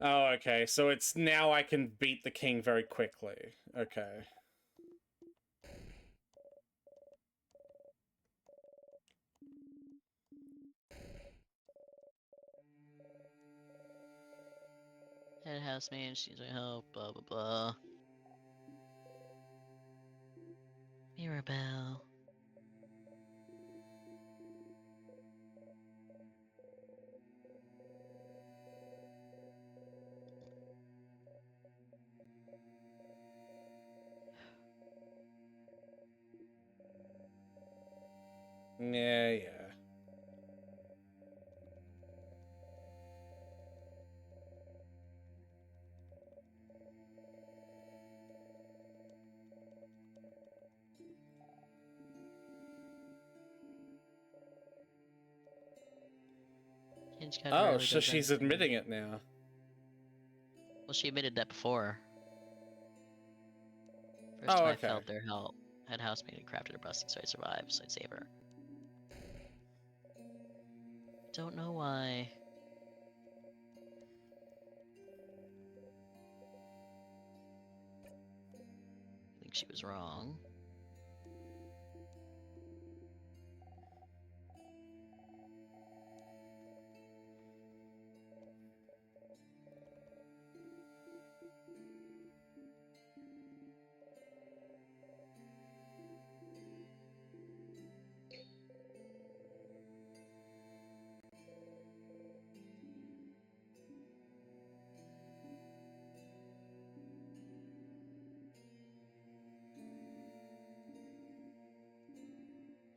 Oh, okay. So it's now I can beat the king very quickly. Okay. Head housemaid, she's my help, blah blah blah. Mirabelle. Yeah, yeah. Oh, so she's admitting it now. Well, she admitted that before. First Oh, time I okay. felt their help. Head housemaid had crafted a blessing so I'd survive, so I'd save her. Don't know why. I think she was wrong.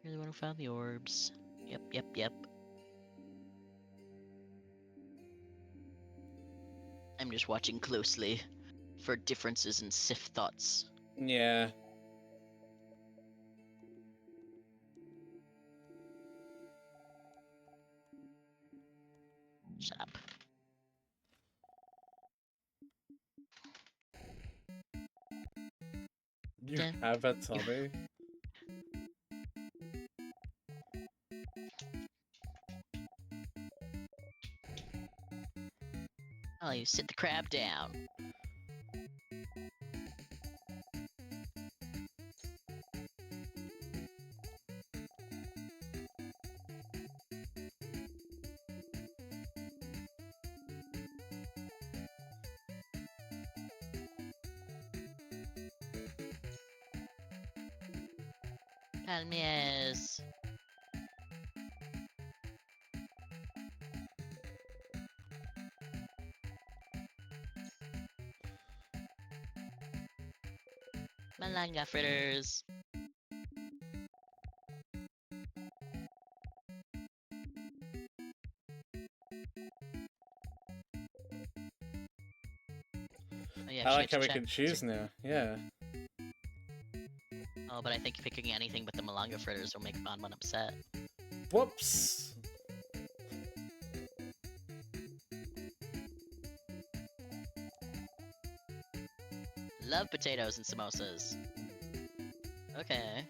You're the one who found the orbs. Yep. I'm just watching closely for differences in Sith thoughts. Yeah. Shut up. You Yeah. have a tummy? Oh, you sit the crab down. Palmies. Malanga fritters. Oh, yeah, I she like gets how we checked. can choose now. Yeah. Oh, but I think picking anything but the Malanga fritters will make Bonbon upset. Whoops. Love potatoes and samosas. Okay.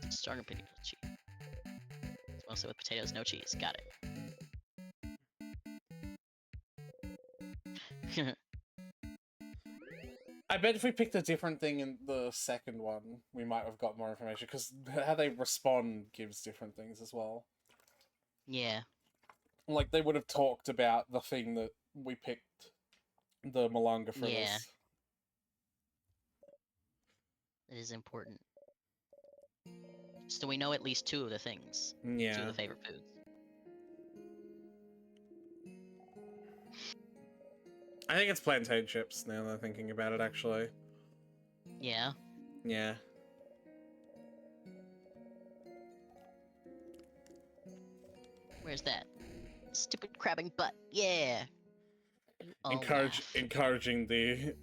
Stronger potato cheese. Samosa with potatoes, no cheese. Got it. I bet if we picked a different thing in the second one, we might have got more information, because how they respond gives different things as well. Yeah. Like, they would have talked about the thing that we picked, the Malanga fritters. Yeah. It is important. So we know at least 2 of the things. 2 Yeah. of the favorite foods. I think it's plantain chips, now that I'm thinking about it, actually. Yeah. Yeah. Where's that? Stupid crabbing butt. Yeah. You all laugh. Encouraging the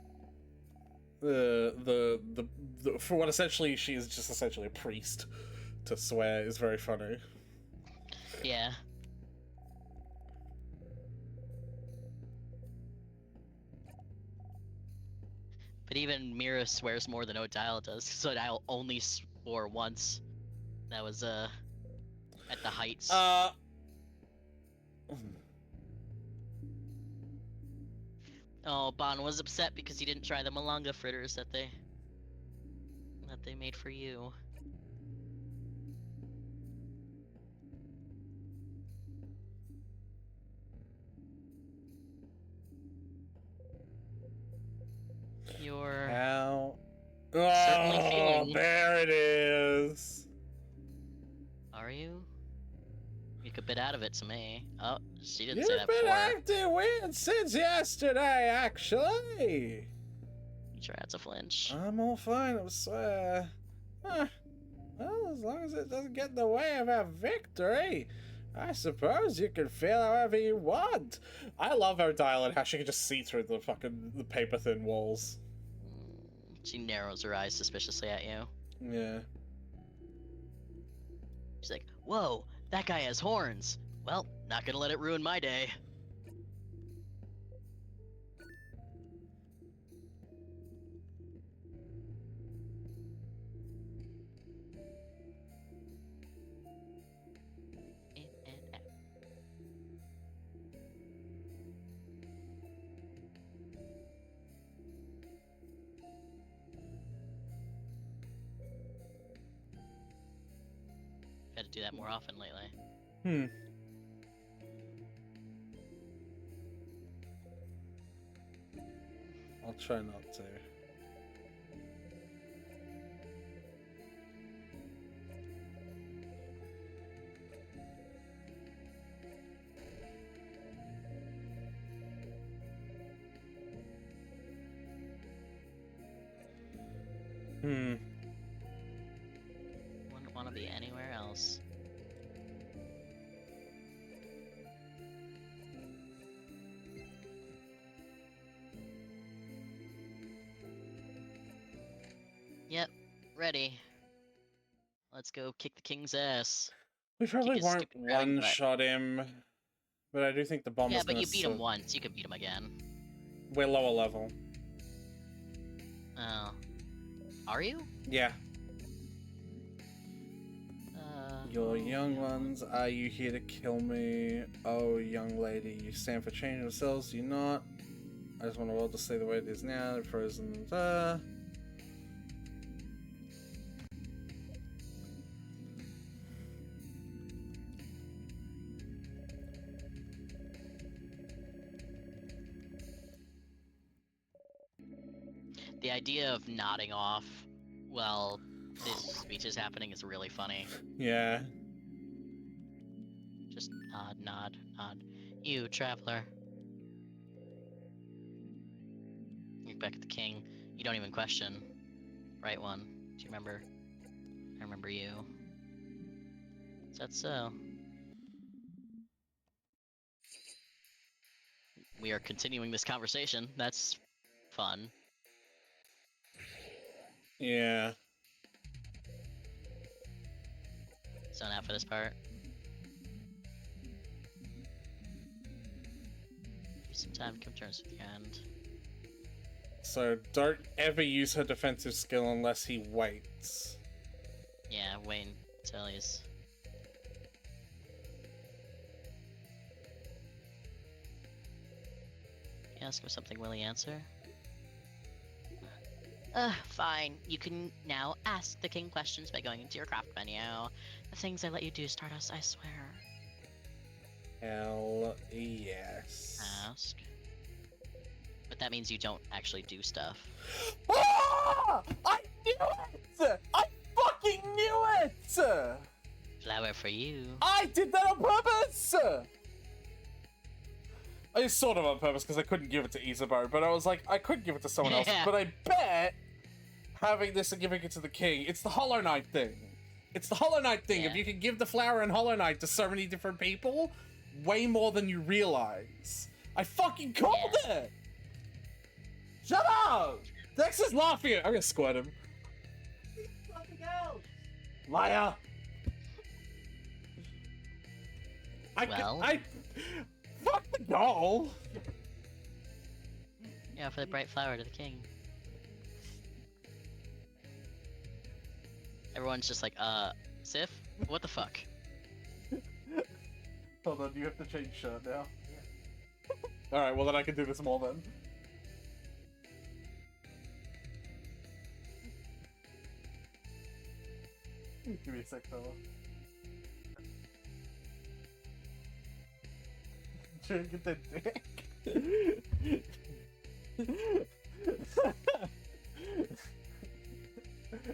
for what essentially she is just essentially a priest to swear is very funny. Yeah. But even Mira swears more than Odile does, because Odile only swore once. That was, at the heights. Oh, Bon was upset because he didn't try the Malanga fritters that they made for you. You're How? certainly Oh, feeling. there it is. Are you? You could bit out of it to me. Oh, she didn't You've say that been before. acting weird since yesterday, actually. You tried to flinch. I'm all fine, I swear. Huh. Well, as long as it doesn't get in the way of our victory, I suppose you can feel however you want. I love Odile and how she can just see through the paper thin walls. She narrows her eyes suspiciously at you. Yeah. She's like, whoa, that guy has horns. Well, not gonna let it ruin my day. Got to do that more often lately. I'll try not to. Wouldn't want to be anywhere else. Yep, ready. Let's go kick the king's ass. We probably his won't stupid grabbing butt. one-shot him, but I do think the bomb Yeah, is but gonna you beat him once. You could beat him again. We're lower level. Oh. Are you? Yeah. Your young ones, are you here to kill me? Oh, young lady, you stand for changing yourselves, do you not? I just want the world to stay the way it is now, frozen, The idea of nodding off while this speech is happening is really funny. Yeah. Just nod, nod, nod. You, traveler. look back at the king. You don't even question. Right one. Do you remember? I remember you. Is that so? We are continuing this conversation. That's fun. Yeah. Zone out for this part. Give some time to come to terms with your end. So don't ever use her defensive skill unless he waits. Yeah, wait until he's... Ask him something, will he answer? Fine. You can now ask the king questions by going into your craft menu. The things I let you do, Stardust, I swear. Hell yes. Ask. But that means you don't actually do stuff. Ah! I knew it! I fucking knew it! Flower for you. I did that on purpose! I sort of on purpose because I couldn't give it to Isabeau, but I was like, I could give it to someone else. Yeah. But I bet having this and giving it to the king, it's the Hollow Knight thing. It's the Hollow Knight thing. Yeah. If you can give the flower and Hollow Knight to so many different people, way more than you realize. I fucking called it! Shut up! Dex is laughing at. I'm gonna squirt him. Fucking out! Liar! Well. Fuck the doll! Yeah, for the bright flower to the king. Everyone's just like, Sif? What the fuck? Hold on, you have to change shirt now. Alright, well then I can do this more then. Give me a sec, fella. Drink the dick.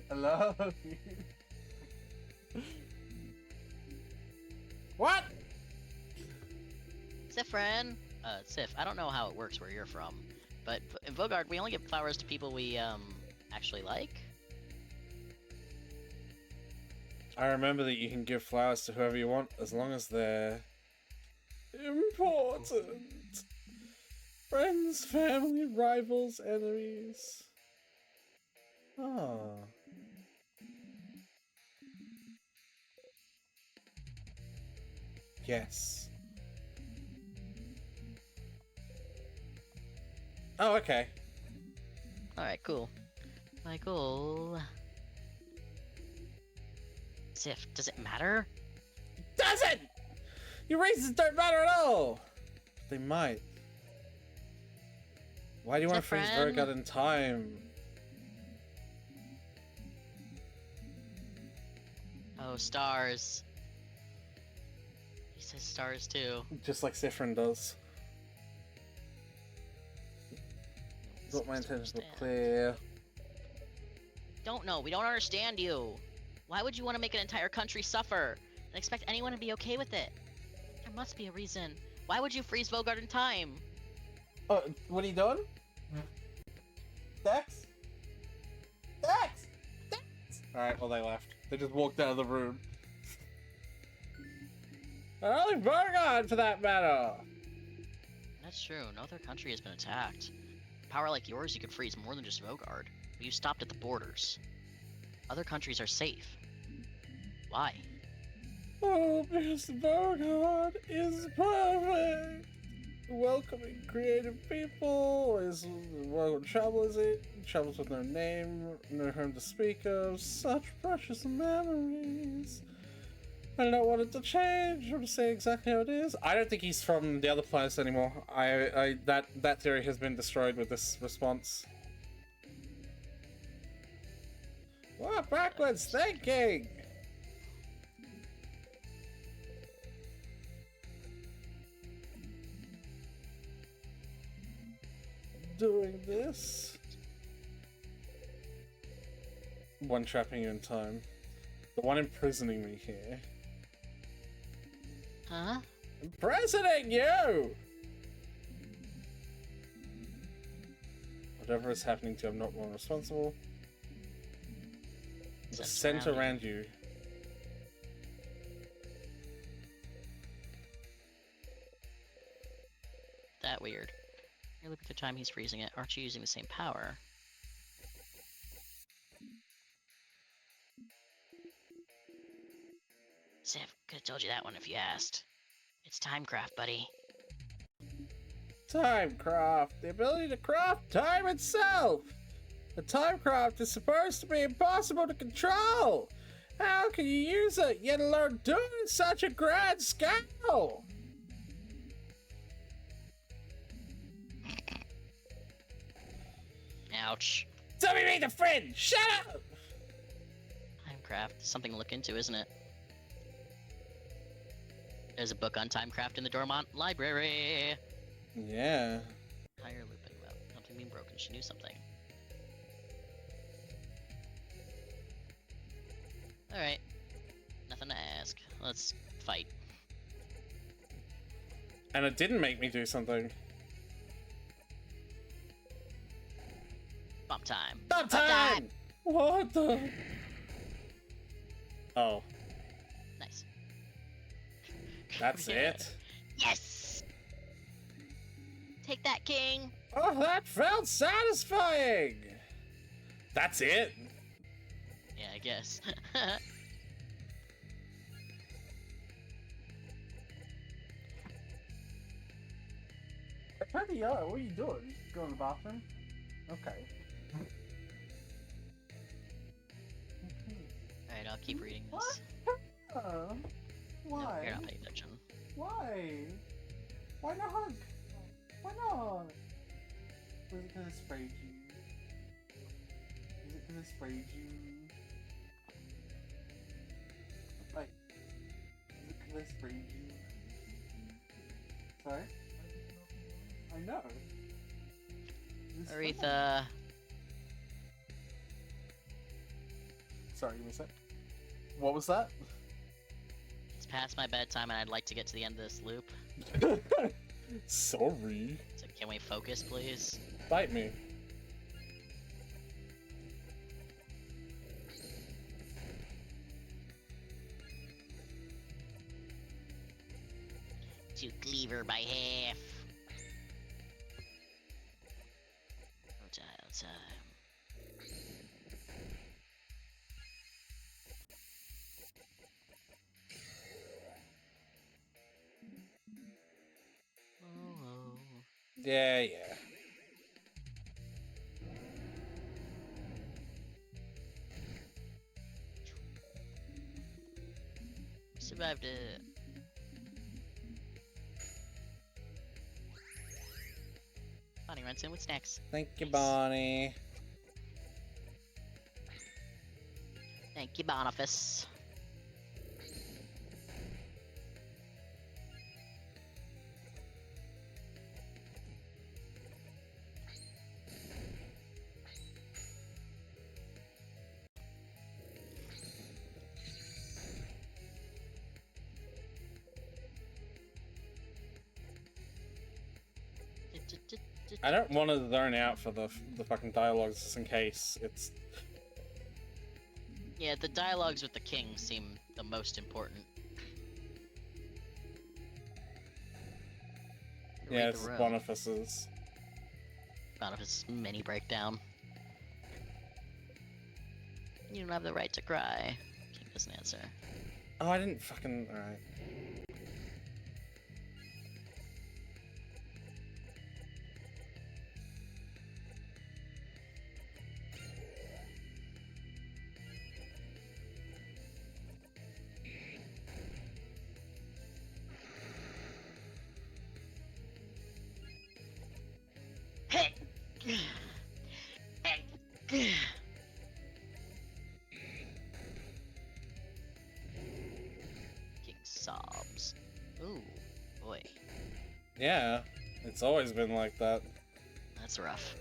I love you. What? Sifren! Sif, I don't know how it works where you're from, but in Vogard, we only give flowers to people we, actually like? I remember that you can give flowers to whoever you want as long as they're important. Friends, family, rivals, enemies. Oh. Yes. Oh, okay. Alright, cool. Michael... Sif, does it matter? Doesn't! Your races don't matter at all! They might. Why do you want to freeze Zephyrin? Vogard in time? Oh, stars. He says stars too. Just like Sifrin does. Thought my intentions were clear. Don't know. We don't understand you. Why would you want to make an entire country suffer and expect anyone to be okay with it? There must be a reason. Why would you freeze Vogard in time? Oh, what are you doing? Dex? Dex! Dex! Alright, well they left. They just walked out of the room. Only Vogard, for that matter! That's true. No other country has been attacked. Power like yours, you could freeze more than just Vogard. But you stopped at the borders. Other countries are safe. Why? Oh, because Vogard is perfect! Welcoming creative people, is welcome travelers, travels with no name, no home to speak of, such precious memories. I don't want it to change or to say exactly how it is. I don't think he's from the other planets anymore. That theory has been destroyed with this response. What backwards thinking? Doing this. One trapping you in time. The one imprisoning me here. Huh? Imprisoning you! Whatever is happening to you, I'm not one responsible. The Sense scent around you. around you. That weird. You're looking through time, he's freezing it. Aren't you using the same power? Sif, could have told you that one if you asked. It's Timecraft, buddy. Timecraft, the ability to craft time itself. The Timecraft is supposed to be impossible to control. How can you use it yet alone do it in such a grand scale? Ouch. Tell me, the friend. Shut up. Timecraft. Something to look into, isn't it? There's a book on Timecraft in the Dormont Library. Yeah. Tire looping well. Something being broken. She knew something. Alright. Nothing to ask. Let's fight. And it didn't make me do something. Bump time. Stop time! What the? Oh, Nice. that's it? Yes! Take that, King! Oh, that felt satisfying! That's it? Yeah, I guess. Pretty yellow, what are you doing? Go in the bathroom? Okay. Alright, I'll keep reading this. What? No, you're not paying attention. Why? Why not? Why not? Was it gonna spray you? Is it gonna spray you? Like, is it gonna spray you? Sorry? I know. It's Aretha. Sorry, give me a sec. What was that? It's past my bedtime and I'd like to get to the end of this loop. Sorry. So can we focus, please? Bite me. To cleaver by half. Time. Oh. Yeah. Survived it. Bonnie runs in with snacks. Thank you, Nice. Bonnie. Thank you, Boniface. I don't want to zone out for the fucking dialogues just in case it's... Yeah, the dialogues with the king seem the most important. Yeah, Read it's the room. Boniface's. Boniface's mini breakdown. You don't have the right to cry. King doesn't answer. Oh, I didn't fucking... Alright. King sobs. Ooh, boy. Yeah, it's always been like that. That's rough.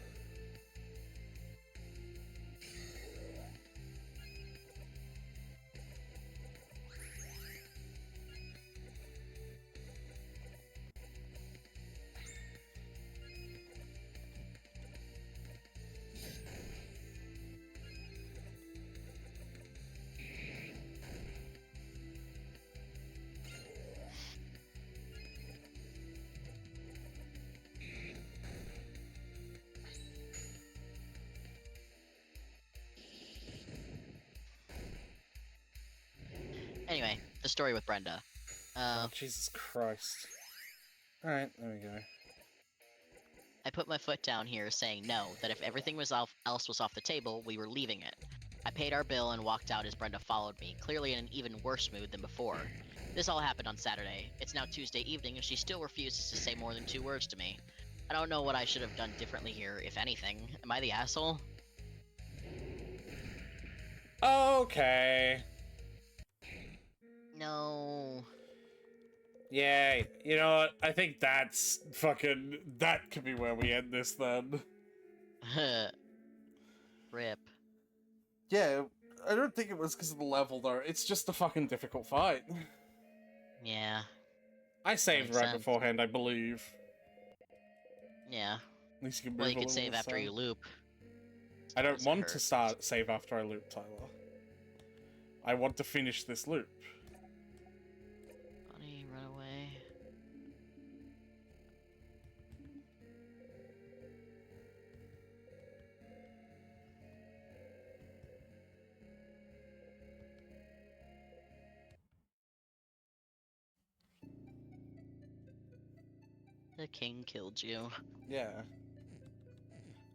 the story with Brenda. Oh, Jesus Christ. Alright, there we go. I put my foot down here saying no, that if everything else was off the table, we were leaving it. I paid our bill and walked out as Brenda followed me, clearly in an even worse mood than before. This all happened on Saturday. It's now Tuesday evening and she still refuses to say more than 2 words to me. I don't know what I should have done differently here, if anything. Am I the asshole? Okay. No. Yeah, you know what? I think that's fucking... That could be where we end this, then. Rip. Yeah, I don't think it was because of the level, though. It's just a fucking difficult fight. Yeah. I saved Makes right sense. beforehand, I believe. Yeah. At least you can move Well, you a could little save this after time. you loop. I don't Doesn't want to hurt. save after I loop, Tyler. I want to finish this loop. Bunny, run away. The king killed you. Yeah.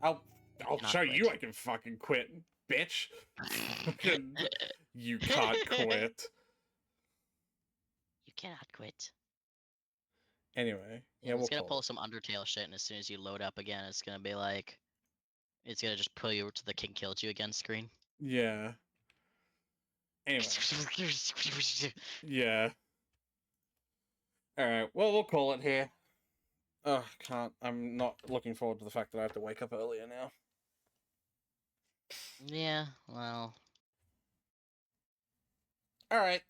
I'll cannot show you quit. I can fucking quit, bitch. Fucking you can't quit. You cannot quit. Anyway, yeah, Yeah, we'll it's gonna call pull it. some Undertale shit, and as soon as you load up again, it's gonna be like, it's gonna just pull you to the king killed you again screen. Yeah. Anyway, yeah. Alright, well, we'll call it here. Ugh, can't. I'm not looking forward to the fact that I have to wake up earlier now. Yeah, well, Alright,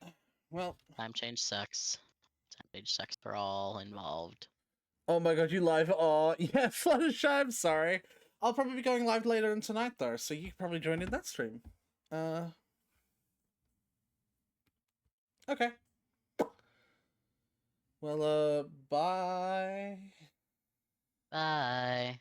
well. time change sucks. Time change sucks for all involved. Oh my god, you live? Oh, yeah, Fluttershy, I'm sorry. I'll probably be going live later in tonight, though, so you can probably join in that stream. Okay. Well, bye. Bye.